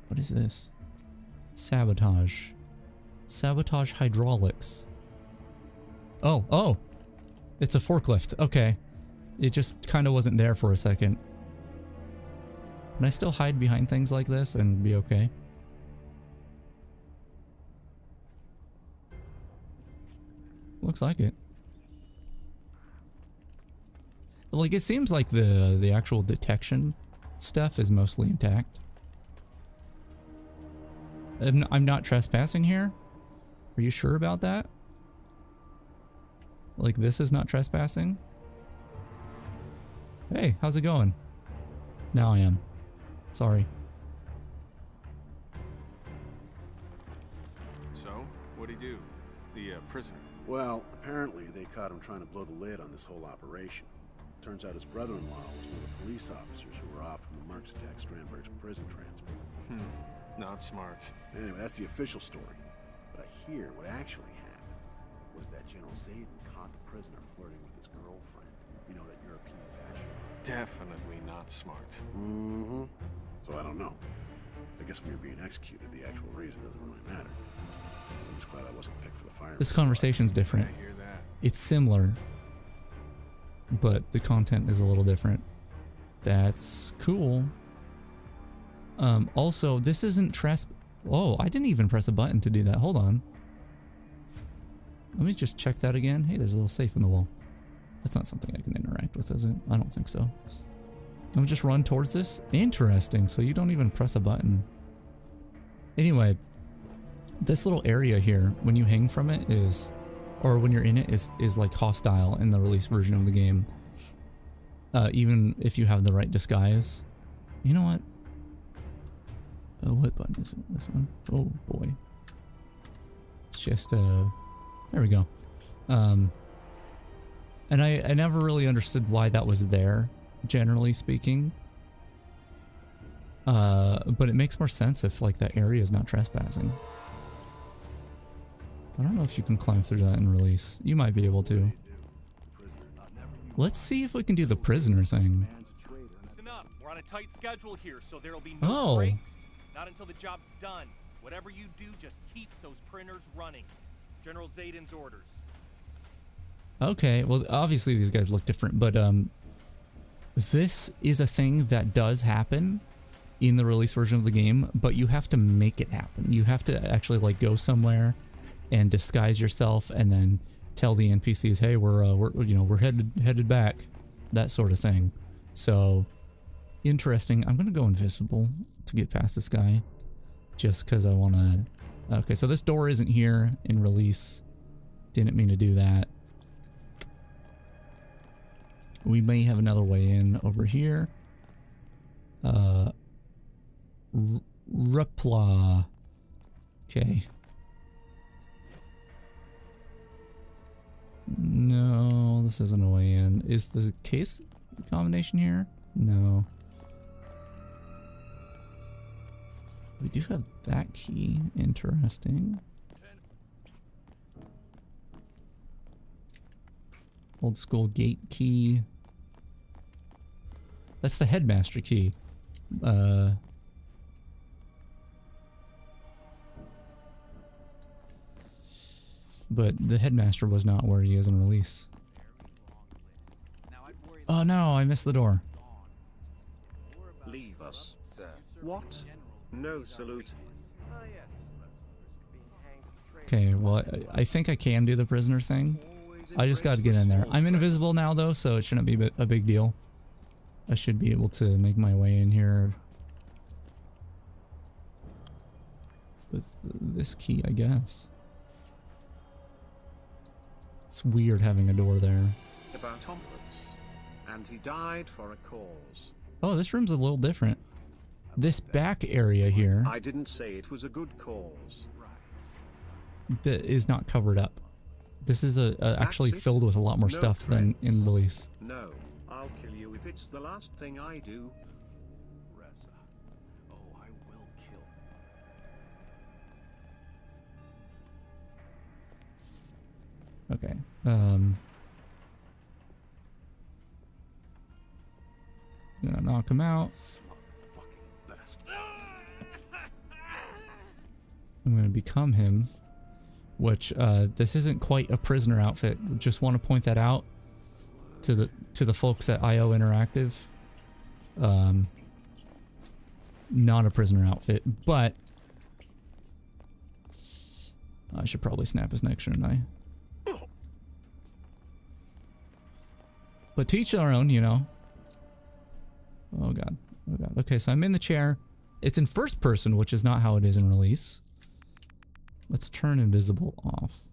What is this? Sabotage. Sabotage hydraulics. Oh! It's a forklift. Okay. It just kind of wasn't there for a second. Can I still hide behind things like this and be okay? Looks like it. Like, it seems like the actual detection stuff is mostly intact. I'm not trespassing here? Are you sure about that? Like, this is not trespassing? Hey, how's it going? Now I am. Sorry. So, what'd he do? The prisoner? Well, apparently they caught him trying to blow the lid on this whole operation. Turns out his brother-in-law was one of the police officers who were off from the Marks attack Strandberg's prison transport. Not smart. Anyway, that's the official story. But I hear what actually happened was that General Zayden caught the prisoner flirting with his girlfriend. You know, that European fashion. Definitely not smart. Mm-hmm. So I don't know. I guess when you're being executed, the actual reason doesn't really matter. I'm just glad I wasn't picked for the fire. This conversation's different. I hear that. It's similar, but the content is a little different. That's cool. Also, this isn't Oh, I didn't even press a button to do that. Hold on. Let me just check that again. Hey, there's a little safe in the wall. That's not something I can interact with, is it? I don't think so. Let me just run towards this. Interesting. So you don't even press a button. Anyway, this little area here, when you hang from it is, or when you're in it, is like hostile in the release version of the game. Even if you have the right disguise. You know what? What button is it? This one? Oh boy. It's just, there we go. And I never really understood why that was there, generally speaking. But it makes more sense if like that area is not trespassing. I don't know if you can climb through that in release. You might be able to. Let's see if we can do the prisoner thing. Listen up. We're on a tight schedule here, so there'll be no breaks. Not until the job's done. Whatever you do, just keep those printers running. General Zayden's orders. Okay, well, obviously these guys look different, but this is a thing that does happen in the release version of the game, but you have to make it happen. You have to actually like go somewhere and disguise yourself, and then tell the NPCs, hey, we're headed back, that sort of thing. So interesting. I'm gonna go invisible to get past this guy, just because I want to. Okay, so this door isn't here in release. Didn't mean to do that. We may have another way in over here. Repla. Okay. No, this isn't a way in. Is the case combination here? No. We do have that key. Interesting. Old school gate key. That's the headmaster key. But the headmaster was not where he is in release. Oh no, I missed the door. Leave us. What? No salute. Okay, well, I think I can do the prisoner thing. I just got to get in there. I'm invisible now, though, so it shouldn't be a big deal. I should be able to make my way in here with this key, I guess. It's weird having a door there. About Tomlins, and he died for a cause. Oh, this room's a little different. This back area here. I didn't say it was a good cause. That is not covered up. This is actually filled with a lot more stuff than in release. No, I'll kill you if it's the last thing I do. Reza. Oh, I will kill. Okay. Gonna knock him out. I'm gonna become him. Which this isn't quite a prisoner outfit. Just want to point that out to the folks at IO Interactive. Not a prisoner outfit, but I should probably snap his neck, shouldn't I? But to each their own, you know. Oh god. Oh god. Okay, so I'm in the chair. It's in first person, which is not how it is in release. Let's turn invisible off.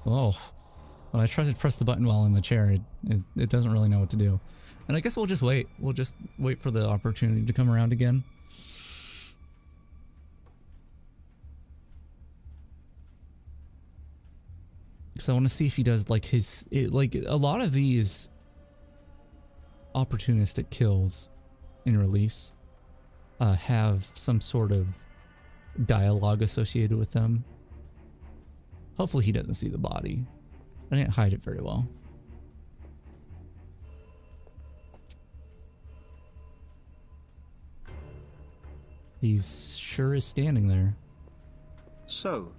Oh. When I try to press the button while in the chair, it doesn't really know what to do. And I guess we'll just wait. We'll just wait for the opportunity to come around again. Because I want to see if he does like like a lot of these opportunistic kills in release have some sort of dialogue associated with them. Hopefully he doesn't see the body. I didn't hide it very well. He's sure is standing there. So,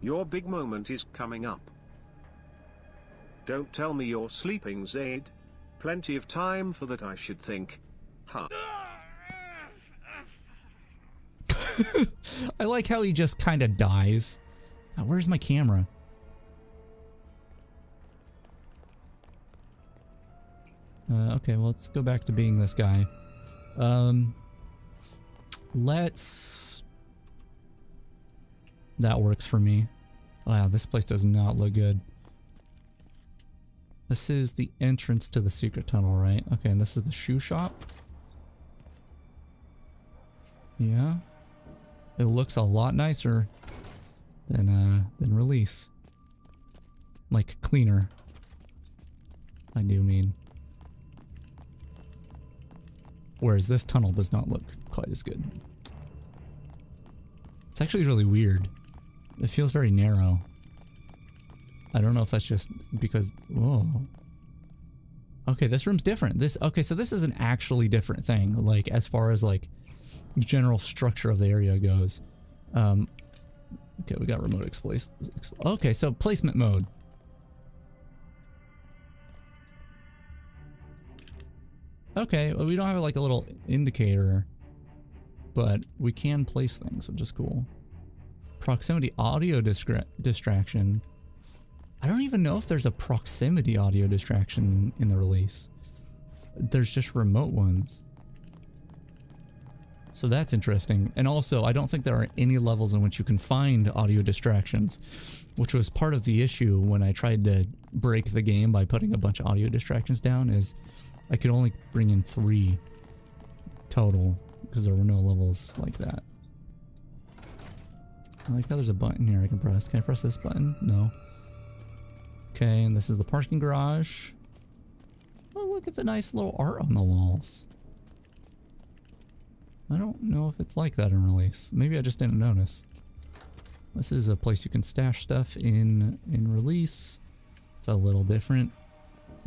your big moment is coming up. Don't tell me you're sleeping, Zaid. Plenty of time for that, I should think. Huh. I like how he just kind of dies. Where's my camera? Okay, well, let's go back to being this guy. Let's... That works for me. Wow, this place does not look good. This is the entrance to the secret tunnel, right? Okay, and this is the shoe shop. Yeah. It looks a lot nicer than Release. Like, cleaner. I do mean. Whereas this tunnel does not look quite as good. It's actually really weird. It feels very narrow. I don't know if that's just because... Whoa. Okay, this room's different. Okay, so this is an actually different thing. Like, as far as, like, general structure of the area goes. Okay, we got remote exploit. Okay, so placement mode. Okay, well, we don't have like a little indicator, but we can place things, which is cool. Proximity audio distraction. I don't even know if there's a proximity audio distraction in the release. There's just remote ones. So that's interesting. And also, I don't think there are any levels in which you can find audio distractions, which was part of the issue when I tried to break the game by putting a bunch of audio distractions down, is I could only bring in 3 total because there were no levels like that. I like how there's a button here I can press. Can I press this button? No. Okay, and this is the parking garage. Oh, look at the nice little art on the walls. I don't know if it's like that in Release. Maybe I just didn't notice. This is a place you can stash stuff in Release. It's a little different.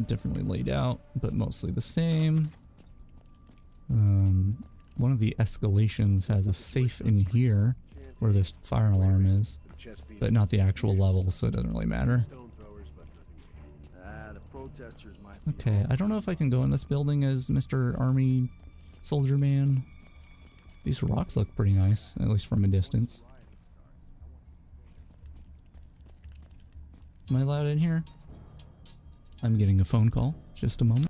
Differently laid out, but mostly the same. One of the escalations has a safe in here where this fire alarm is, but not the actual level, so it doesn't really matter. Okay, I don't know if I can go in this building as Mr. Army Soldier Man. These rocks look pretty nice, at least from a distance. Am I allowed in here? I'm getting a phone call. Just a moment.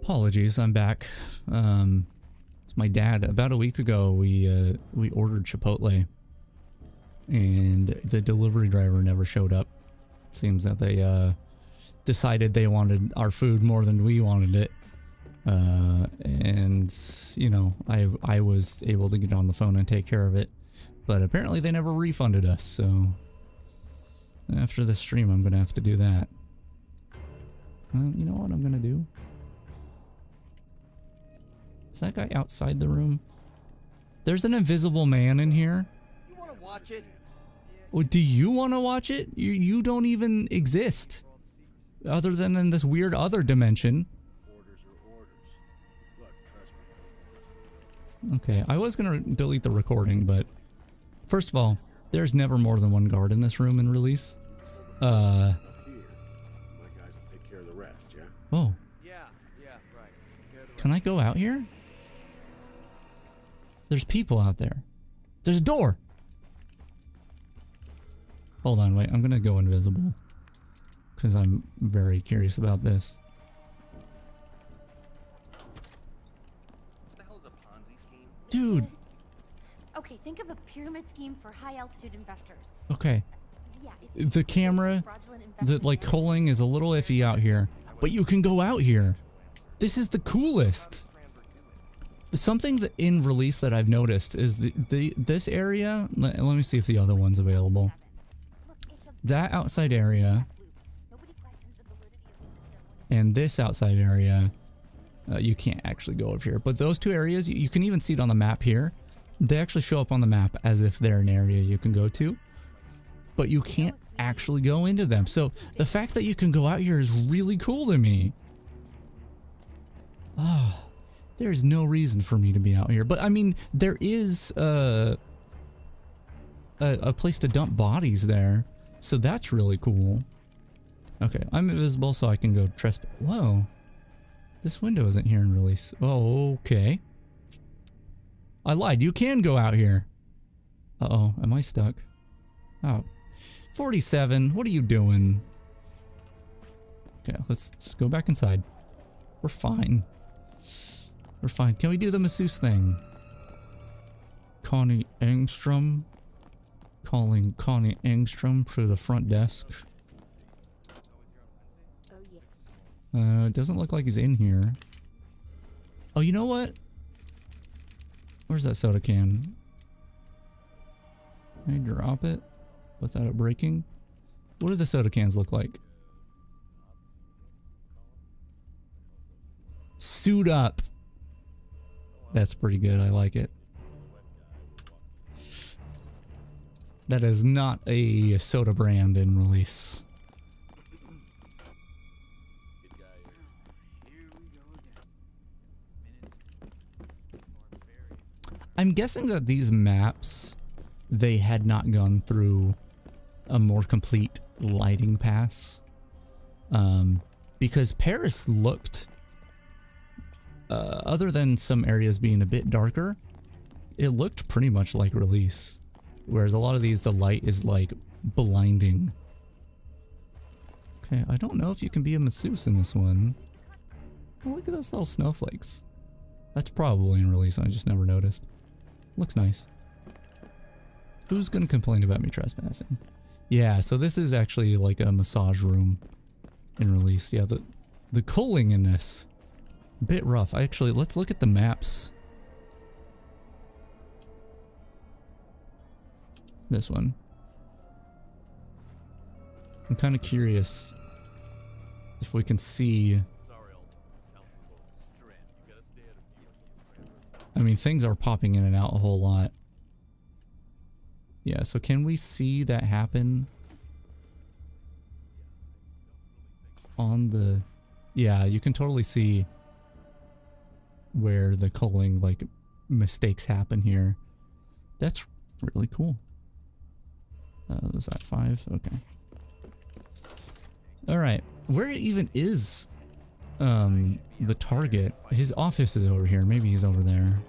Apologies, I'm back. My dad, about a week ago, we ordered Chipotle, and the delivery driver never showed up. It seems that they decided they wanted our food more than we wanted it. And you know, I was able to get on the phone and take care of it, but apparently they never refunded us. So after this stream, I'm gonna have to do that. You know what I'm gonna do? Is that guy outside the room? There's an invisible man in here. You want to watch it? Well, do you want to watch it? You don't even exist. Other than in this weird other dimension. Okay, I was gonna delete the recording, but First of all, there's never more than one guard in this room in release. Here. My guys will take care of the rest, yeah? Oh. Yeah, right. Can I go out here? There's people out there. There's a door. Hold on, wait. I'm gonna go invisible. Because I'm very curious about this. What the hell is a Ponzi scheme? Dude. Okay, think of a pyramid scheme for high-altitude investors. Okay. Yeah, The camera, the like culling is a little iffy out here. But you can go out here. This is the coolest. Something that in release that I've noticed is this area. Let me see if the other one's available. That outside area and this outside area, you can't actually go over here. But those two areas, you can even see it on the map here. They actually show up on the map as if they're an area you can go to. But you can't actually go into them. So the fact that you can go out here is really cool to me. Ah. There's no reason for me to be out here. But, I mean, there is a place to dump bodies there. So that's really cool. Okay, I'm invisible so I can go trespass. Whoa. This window isn't here in release. Oh, okay. I lied. You can go out here. Uh-oh. Am I stuck? Oh. 47. What are you doing? Okay, let's just go back inside. We're fine. We're fine. Can we do the masseuse thing? Connie Engstrom. Calling Connie Engstrom to the front desk. It doesn't look like he's in here. Oh, you know what? Where's that soda can? Can I drop it without it breaking? What do the soda cans look like? Suit up. That's pretty good. I like it. That is not a soda brand in release. I'm guessing that these maps, they had not gone through a more complete lighting pass. Because Paris looked... other than some areas being a bit darker, it looked pretty much like release. Whereas a lot of these, the light is like blinding. Okay, I don't know if you can be a masseuse in this one. Oh, look at those little snowflakes. That's probably in release and I just never noticed. Looks nice. Who's gonna complain about me trespassing? Yeah, so this is actually like a massage room in release. Yeah, the culling in this. Bit rough. Actually, let's look at the maps. This one. I'm kind of curious if we can see. I mean, things are popping in and out a whole lot. Yeah, so can we see that happen on the... Yeah, you can totally see where the culling, like, mistakes happen here. That's really cool. Was that 5? Okay. Alright. Where even is the target? His office is over here. Maybe he's over there.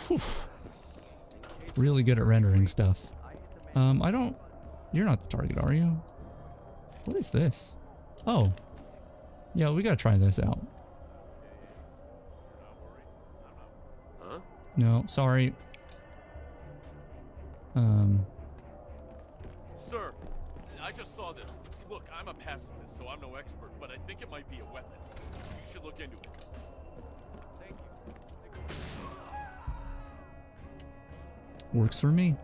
Whew. Really good at rendering stuff. I don't... You're not the target, are you? What is this? Oh. Yeah, we gotta try this out. Huh? No, sorry. Sir, I just saw this. Look, I'm a pacifist, so I'm no expert, but I think it might be a weapon. You should look into it. Thank you. Works for me.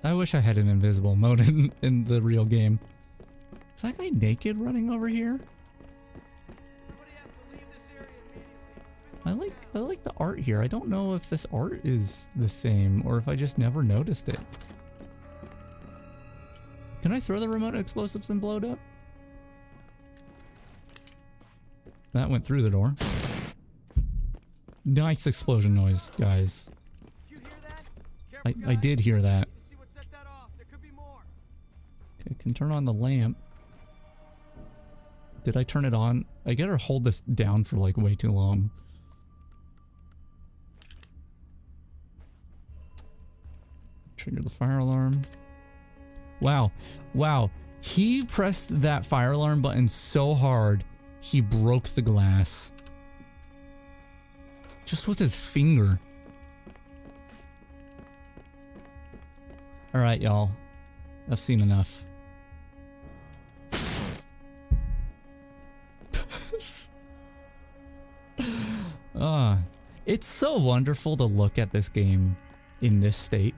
I wish I had an invisible mode in the real game. Is that guy naked running over here? I like the art here. I don't know if this art is the same or if I just never noticed it. Can I throw the remote explosives and blow it up? that went through the door. Nice explosion noise, guys. I did hear that. Okay, can turn on the lamp. Did I turn it on? I gotta hold this down for like way too long. Trigger the fire alarm. Wow. Wow. He pressed that fire alarm button so hard, he broke the glass. Just with his finger. Alright, y'all. I've seen enough. It's so wonderful to look at this game in this state.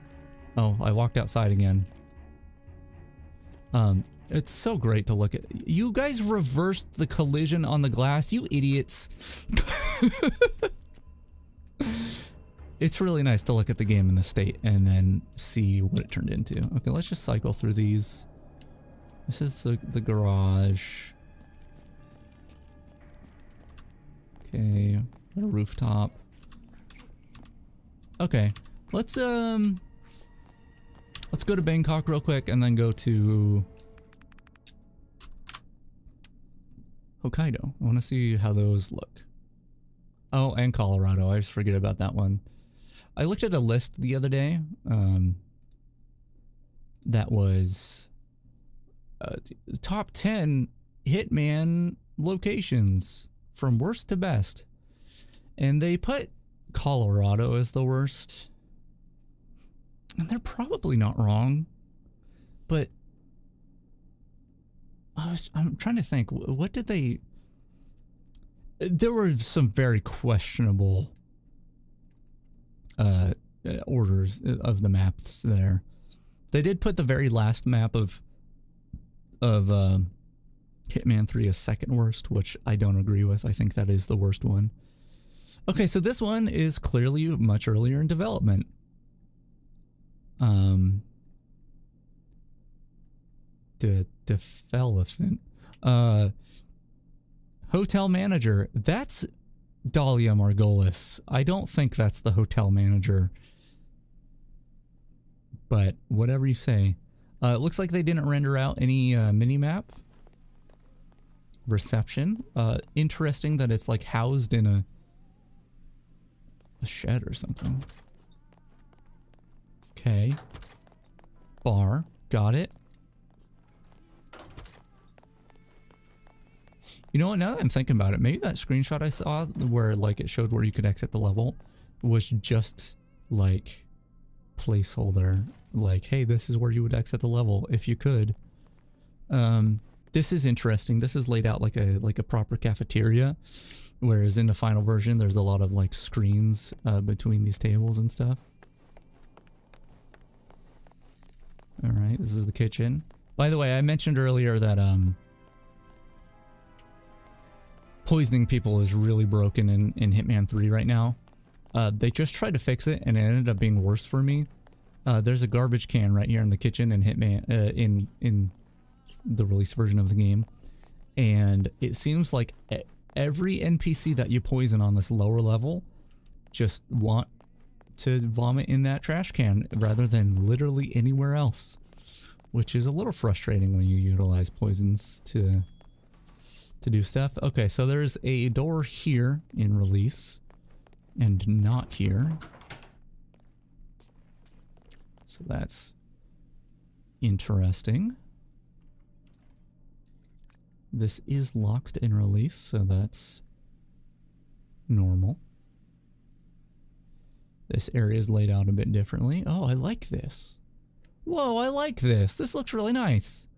Oh, I walked outside again. It's so great to look at. You guys reversed the collision on the glass, you idiots. It's really nice to look at the game in this state and then see what it turned into. Okay, let's just cycle through these. This is the garage. Okay, a rooftop. Okay, let's go to Bangkok real quick and then go to Hokkaido. I want to see how those look. Oh, and Colorado. I just forget about that one. I looked at a list the other day that was top 10 Hitman locations from worst to best. And they put Colorado as the worst. And they're probably not wrong. But I'm trying to think, what did they... There were some very questionable orders of the maps there. They did put the very last map of Hitman 3 as second worst, which I don't agree with. I think that is the worst one. Okay, so this one is clearly much earlier in development. Development. Hotel manager. That's Dahlia Margolis. I don't think that's the hotel manager. But whatever you say. It looks like they didn't render out any mini-map. Reception. Interesting that it's like housed in a shed or something. Okay. Bar. Got it. You know what, now that I'm thinking about it, maybe that screenshot I saw where like it showed where you could exit the level was just like placeholder. Like, hey, this is where you would exit the level if you could. This is interesting. This is laid out like a proper cafeteria, whereas in the final version there's a lot of like screens between these tables and stuff. All right, this is the kitchen. By the way, I mentioned earlier that poisoning people is really broken in Hitman 3 right now. They just tried to fix it and it ended up being worse for me. There's a garbage can right here in the kitchen in Hitman in the release version of the game, and it seems like every NPC that you poison on this lower level just want to vomit in that trash can rather than literally anywhere else, which is a little frustrating when you utilize poisons to do stuff. Okay, so there's a door here in release and not here. So that's interesting. This is locked in release, so that's normal. This area is laid out a bit differently. Oh, I like this. Whoa, I like this. This looks really nice.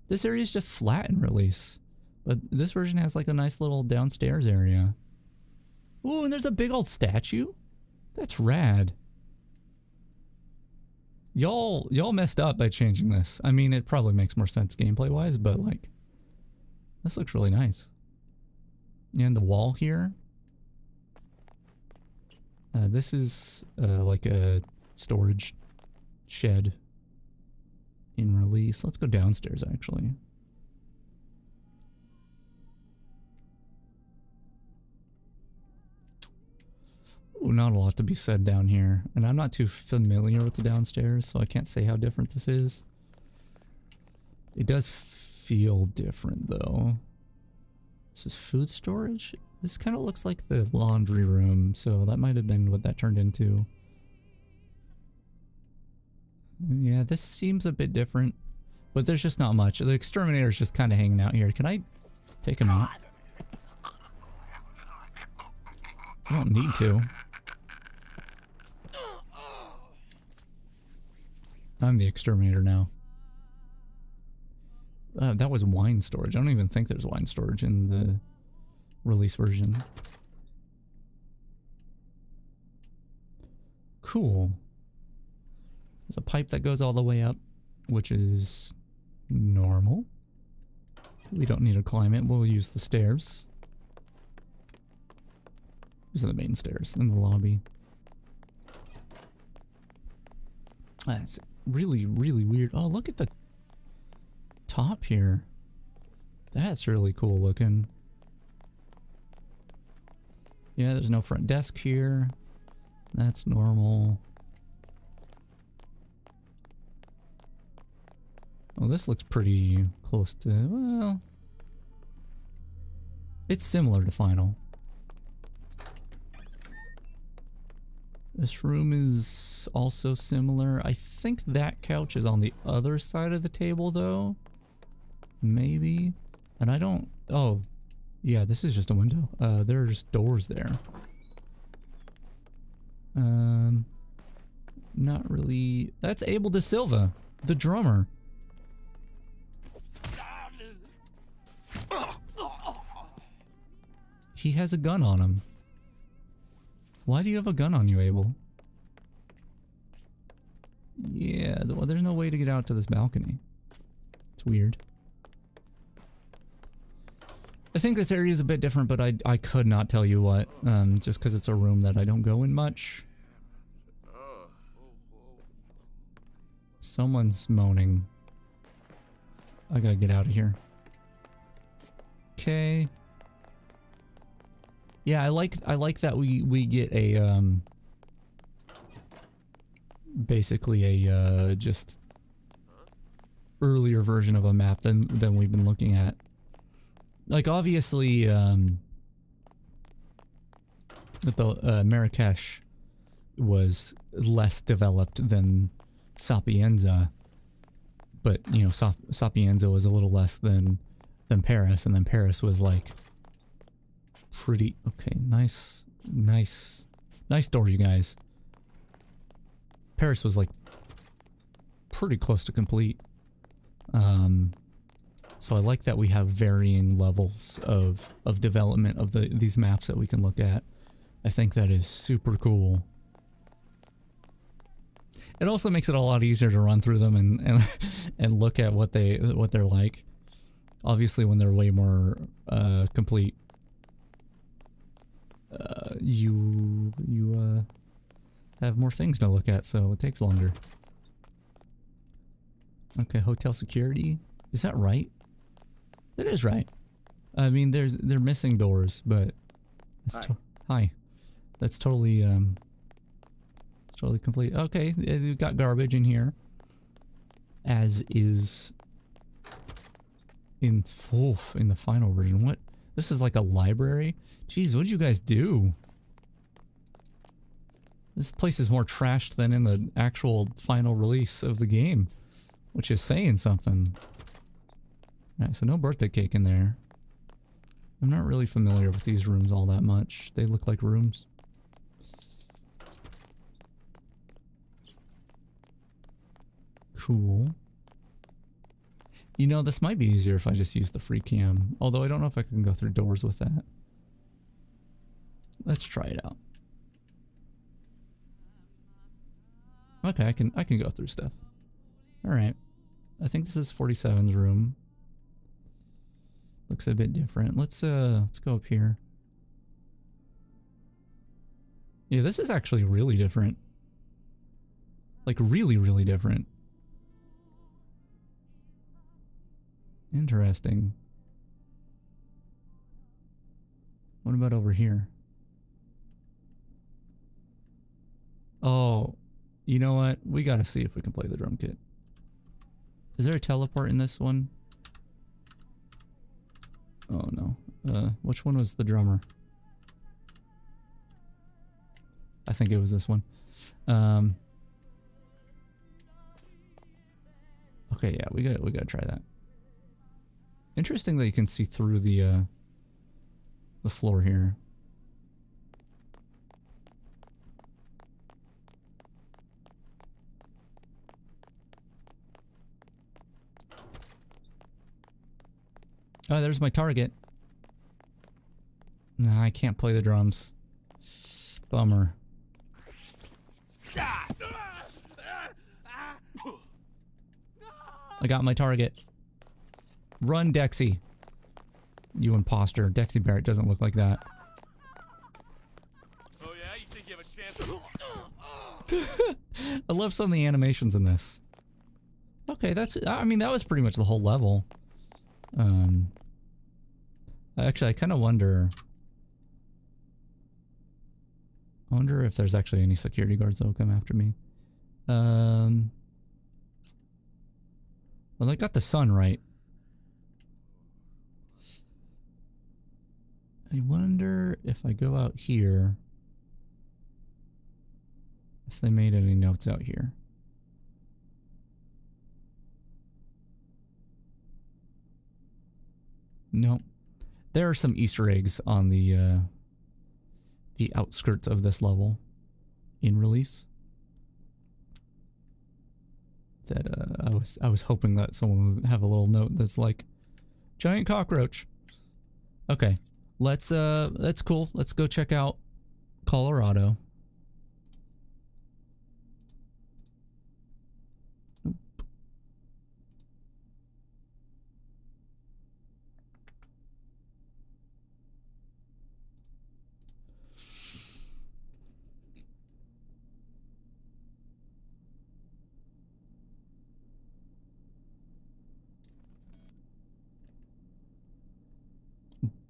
This area is just flat in release. But this version has like a nice little downstairs area. Ooh, and there's a big old statue? That's rad. Y'all messed up by changing this. I mean, it probably makes more sense gameplay-wise, but like, this looks really nice. And the wall here. This is like a storage shed in release. Let's go downstairs, actually. not a lot to be said down here. And I'm not too familiar with the downstairs, so I can't say how different this is. It does feel different, though. This is food storage? This kind of looks like the laundry room, so that might have been what that turned into. Yeah, this seems a bit different, but there's just not much. The exterminator's just kind of hanging out here. Can I take him out? I don't need to. I'm the exterminator now. That was wine storage. I don't even think there's wine storage in the release version. Cool. There's a pipe that goes all the way up, which is normal. We don't need to climb it. We'll use the stairs. These are the main stairs in the lobby. That's really, really weird. Oh, look at the top here. That's really cool looking. Yeah, there's no front desk here. That's normal. Oh, this looks pretty close to, well, it's similar to Final. This room is also similar. I think that couch is on the other side of the table, though. Maybe. And I don't... Oh. Yeah, this is just a window. There's doors there. Not really... That's Abel Da Silva, the drummer. He has a gun on him. Why do you have a gun on you, Abel? Yeah, well, there's no way to get out to this balcony. It's weird. I think this area is a bit different, but I could not tell you what, just because it's a room that I don't go in much. Someone's moaning. I gotta get out of here. Okay. Yeah, I like that we get a basically a just earlier version of a map than we've been looking at. Like obviously the Marrakesh was less developed than Sapienza, but you know Sapienza was a little less than Paris, and then Paris was like pretty okay. Nice door, you guys. Paris was like pretty close to complete. So I like that we have varying levels of development of these maps that we can look at. I think that is super cool. It also makes it a lot easier to run through them and look at what they're like. Obviously, when they're way more complete, you have more things to look at, so it takes longer. Okay, hotel security. Is that right? That is right. I mean, they're missing doors, but it's hi. That's totally it's totally complete. Okay, you've got garbage in here, as is in the final version. What? This is like a library? Jeez, what did you guys do? This place is more trashed than in the actual final release of the game, which is saying something. Alright, so no birthday cake in there. I'm not really familiar with these rooms all that much. They look like rooms. Cool. You know, this might be easier if I just use the free cam. Although I don't know if I can go through doors with that. Let's try it out. Okay, I can go through stuff. Alright. I think this is 47's room. Looks a bit different. Let's go up here. Yeah, this is actually really different. Like really, really different. Interesting. What about over here? Oh, you know what? We gotta see if we can play the drum kit. Is there a teleport in this one? Oh no. Which one was the drummer? I think it was this one. Okay, yeah, we gotta try that. Interesting that you can see through the floor here. Oh, there's my target. No, I can't play the drums. Bummer. I got my target. Run, Dexy. You imposter. Dexy Barrett doesn't look like that. Oh yeah, you think you have a chance? I love some of the animations in this. Okay, that's... I mean, that was pretty much the whole level. Actually, I kind of wonder... I wonder if there's actually any security guards that will come after me. Well, I got the sun right. I wonder if I go out here, if they made any notes out here. Nope. There are some Easter eggs on the outskirts of this level in release. That I was hoping that someone would have a little note that's like, giant cockroach. Okay, that's cool. Let's go check out Colorado. Nope.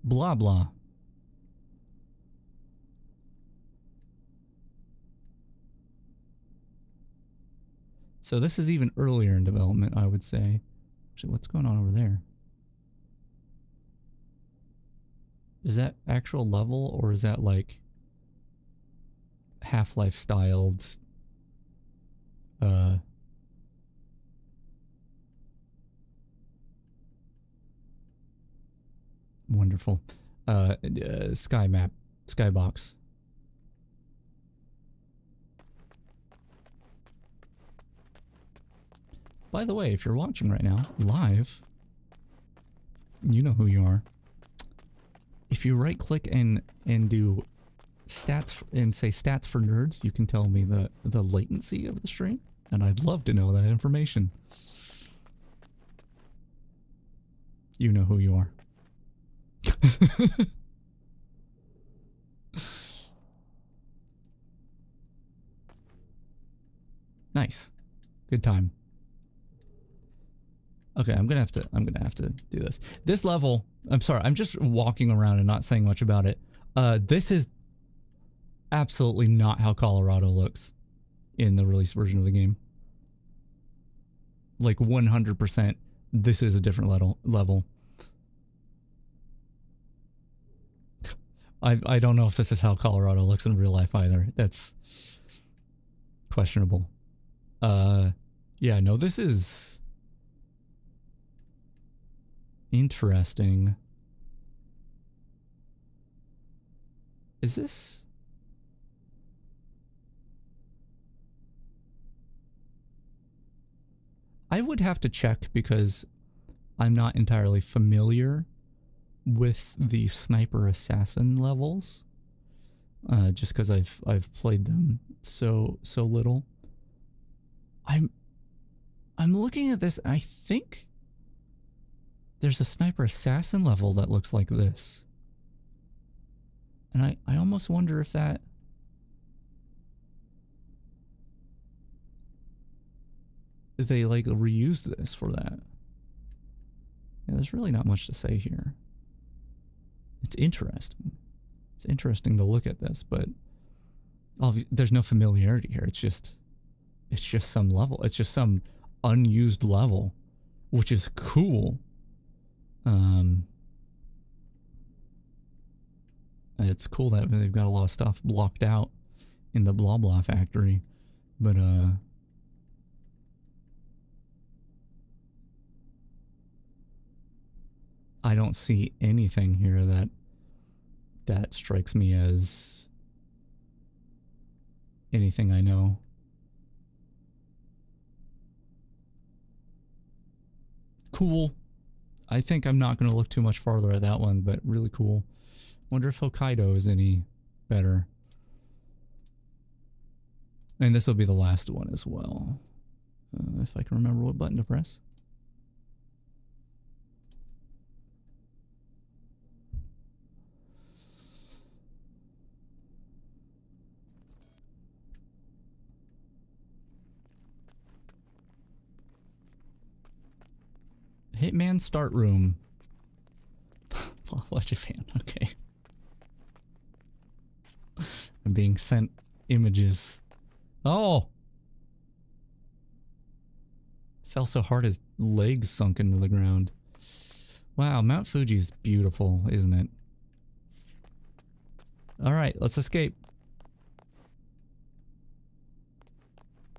Blah blah. So this is even earlier in development, I would say. Actually, what's going on over there? Is that actual level, or is that like Half-Life styled wonderful sky map, skybox? By the way, if you're watching right now live, you know who you are. If you right click and do stats and say stats for nerds, you can tell me the latency of the stream, and I'd love to know that information. You know who you are. Nice. Good time. Okay, I'm gonna have to do this. This level, I'm sorry, I'm just walking around and not saying much about it. This is absolutely not how Colorado looks in the release version of the game. Like 100%, this is a different level. I don't know if this is how Colorado looks in real life either. That's questionable. Yeah, no, this is interesting. Is this? I would have to check because I'm not entirely familiar with the sniper assassin levels. Just because I've played them so little. I'm looking at this, I think there's a sniper assassin level that looks like this. And I almost wonder if that... if they like reused this for that. Yeah, there's really not much to say here. It's interesting. It's interesting to look at this, but There's no familiarity here. It's just some level. It's just some unused level, which is cool. It's cool that they've got a lot of stuff blocked out in the blah blah factory, but I don't see anything here that strikes me as anything I know. Cool. I think I'm not going to look too much farther at that one, but really cool. Wonder if Hokkaido is any better. And this will be the last one as well. If I can remember what button to press. Hitman start room. Flash fan, okay. I'm being sent images. Oh! Fell so hard his legs sunk into the ground. Wow, Mount Fuji's beautiful, isn't it? Alright, let's escape.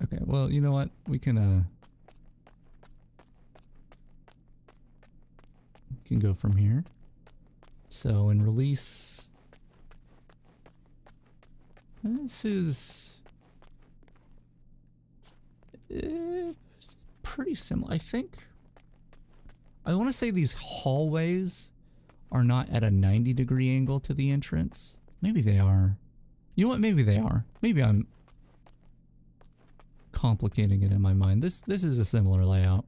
Okay, well, you know what? We can go from here. So in release, this is pretty similar. I think I want to say these hallways are not at a 90-degree angle to the entrance. Maybe they are. You know what? Maybe they are. Maybe I'm complicating it in my mind. This is a similar layout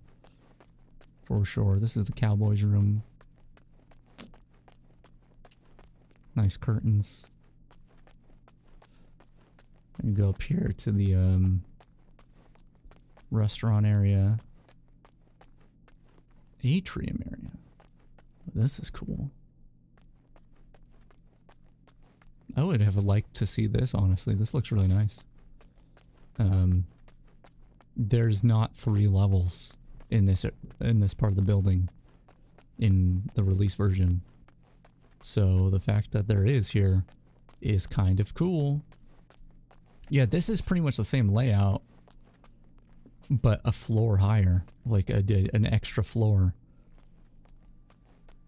for sure. This is the Cowboys room. Nice curtains. And go up here to the restaurant area. Atrium area. This is cool. I would have liked to see this, honestly. This looks really nice. There's not 3 levels in this part of the building in the release version. So the fact that there is here is kind of cool. Yeah, this is pretty much the same layout, but a floor higher, like an extra floor.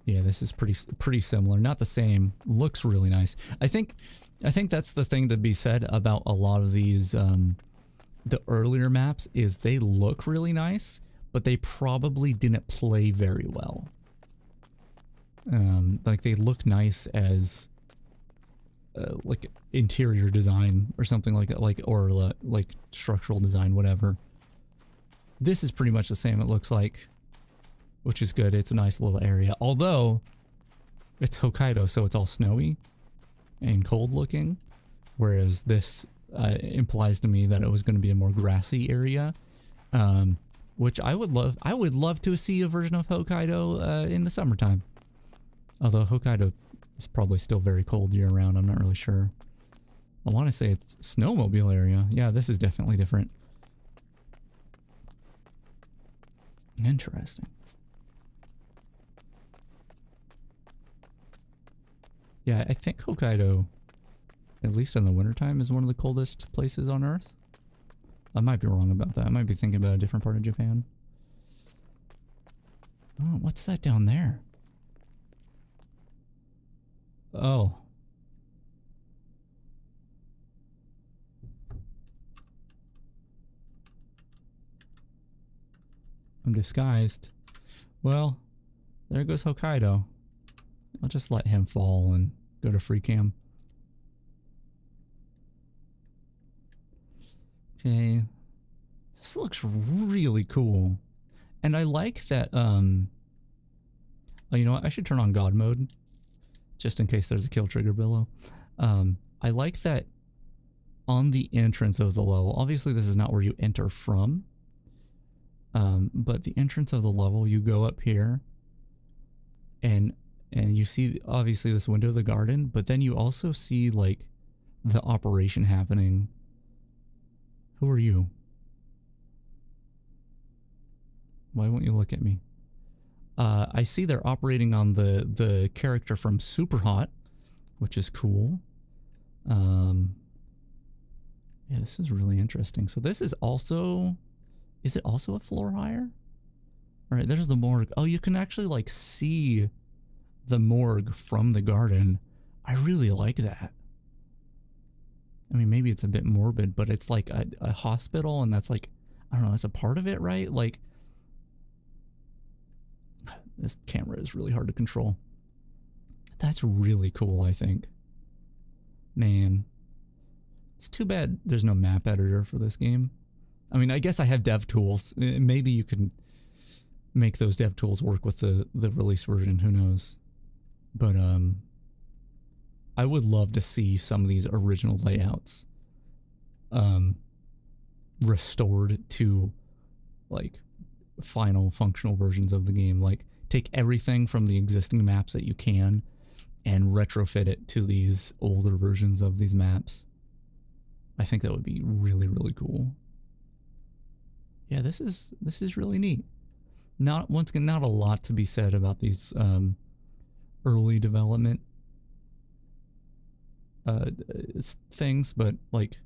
Yeah, this is pretty similar. Not the same. Looks really nice. I think that's the thing to be said about a lot of these the earlier maps is they look really nice, but they probably didn't play very well. Like they look nice as like interior design or something like that, like structural design, whatever. This is pretty much the same, it looks like, which is good. It's a nice little area, although it's Hokkaido, so it's all snowy and cold looking, whereas this implies to me that it was going to be a more grassy area, which I would love. I would love to see a version of Hokkaido in the summertime. Although Hokkaido is probably still very cold year round, I'm not really sure. I want to say it's snowmobile area. Yeah, this is definitely different. Interesting. Yeah, I think Hokkaido, at least in the wintertime, is one of the coldest places on Earth. I might be wrong about that. I might be thinking about a different part of Japan. Oh, what's that down there? Oh. I'm disguised. Well, there goes Hokkaido. I'll just let him fall and go to free cam. Okay. This looks really cool. And I like that, oh, you know what? I should turn on God mode, just in case there's a kill trigger below. I like that on the entrance of the level, obviously this is not where you enter from, but the entrance of the level, you go up here, and you see, obviously, this window of the garden, but then you also see, like, the operation happening. Who are you? Why won't you look at me? I see they're operating on the character from Superhot, which is cool. Yeah, this is really interesting. So this is also, is it also a floor higher? All right, there's the morgue. Oh, you can actually like see the morgue from the garden. I really like that. I mean, maybe it's a bit morbid, but it's like a hospital, and that's like, I don't know, it's a part of it, right? Like, this camera is really hard to control. That's really cool, I think. Man. It's too bad there's no map editor for this game. I mean, I guess I have dev tools. Maybe you can make those dev tools work with the release version, who knows. But, I would love to see some of these original layouts restored to like final functional versions of the game. Like take everything from the existing maps that you can and retrofit it to these older versions of these maps. I think that would be really, really cool. Yeah, this is really neat. Once again, not a lot to be said about these early development things, but like,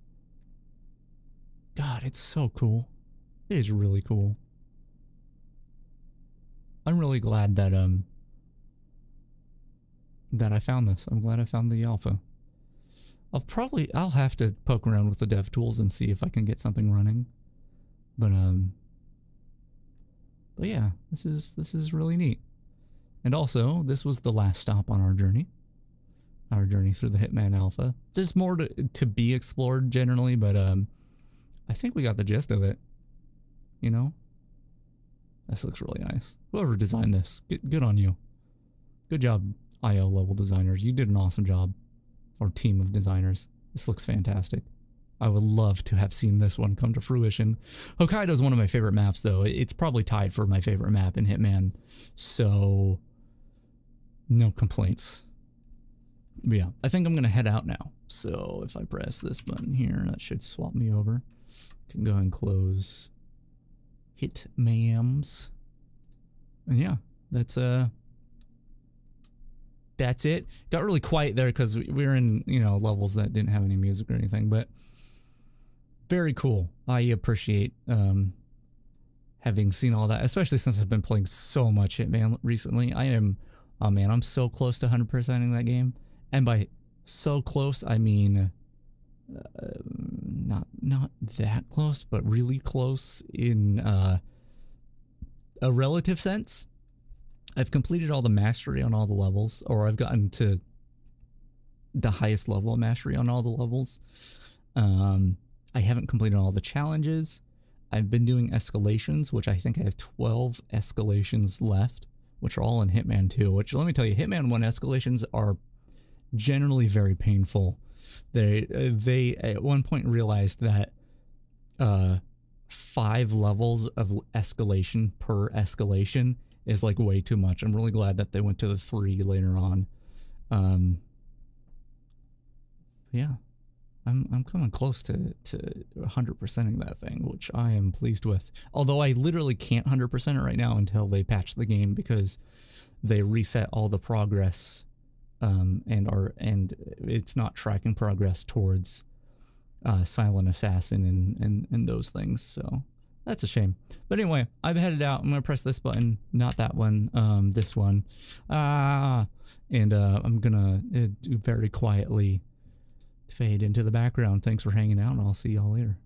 God, it's so cool. It is really cool. I'm really glad that that I found this. I'm glad I found the alpha. I'll have to poke around with the dev tools and see if I can get something running. But yeah, this is really neat. And also, this was the last stop on our journey. Our journey through the Hitman Alpha. There's more to be explored generally, but I think we got the gist of it. You know? This looks really nice. Whoever designed this, good on you. Good job, IO level designers. You did an awesome job. Or team of designers. This looks fantastic. I would love to have seen this one come to fruition. Hokkaido is one of my favorite maps, though. It's probably tied for my favorite map in Hitman. So, no complaints. But yeah, I think I'm going to head out now. So if I press this button here, that should swap me over. Can go ahead and close Hitmans. And yeah, that's it. Got really quiet there because we were in, you know, levels that didn't have any music or anything, but very cool. I appreciate having seen all that, especially since I've been playing so much Hitman recently. I'm so close to 100%ing that game. And by so close, I mean not that close, but really close in a relative sense. I've completed all the mastery on all the levels, or I've gotten to the highest level of mastery on all the levels. I haven't completed all the challenges. I've been doing escalations, which I think I have 12 escalations left, which are all in Hitman 2, which let me tell you, Hitman 1 escalations are generally very painful. They at one point realized that 5 levels of escalation per escalation is like way too much. I'm really glad that they went to the 3 later on. Yeah, I'm coming close to 100%ing that thing, which I am pleased with. Although I literally can't 100% it right now until they patch the game, because they reset all the progress, and it's not tracking progress towards Silent Assassin and those things. So that's a shame. But anyway, I've headed out. I'm gonna press this button, not that one, this one. And I'm gonna very quietly fade into the background. Thanks for hanging out, and I'll see y'all later.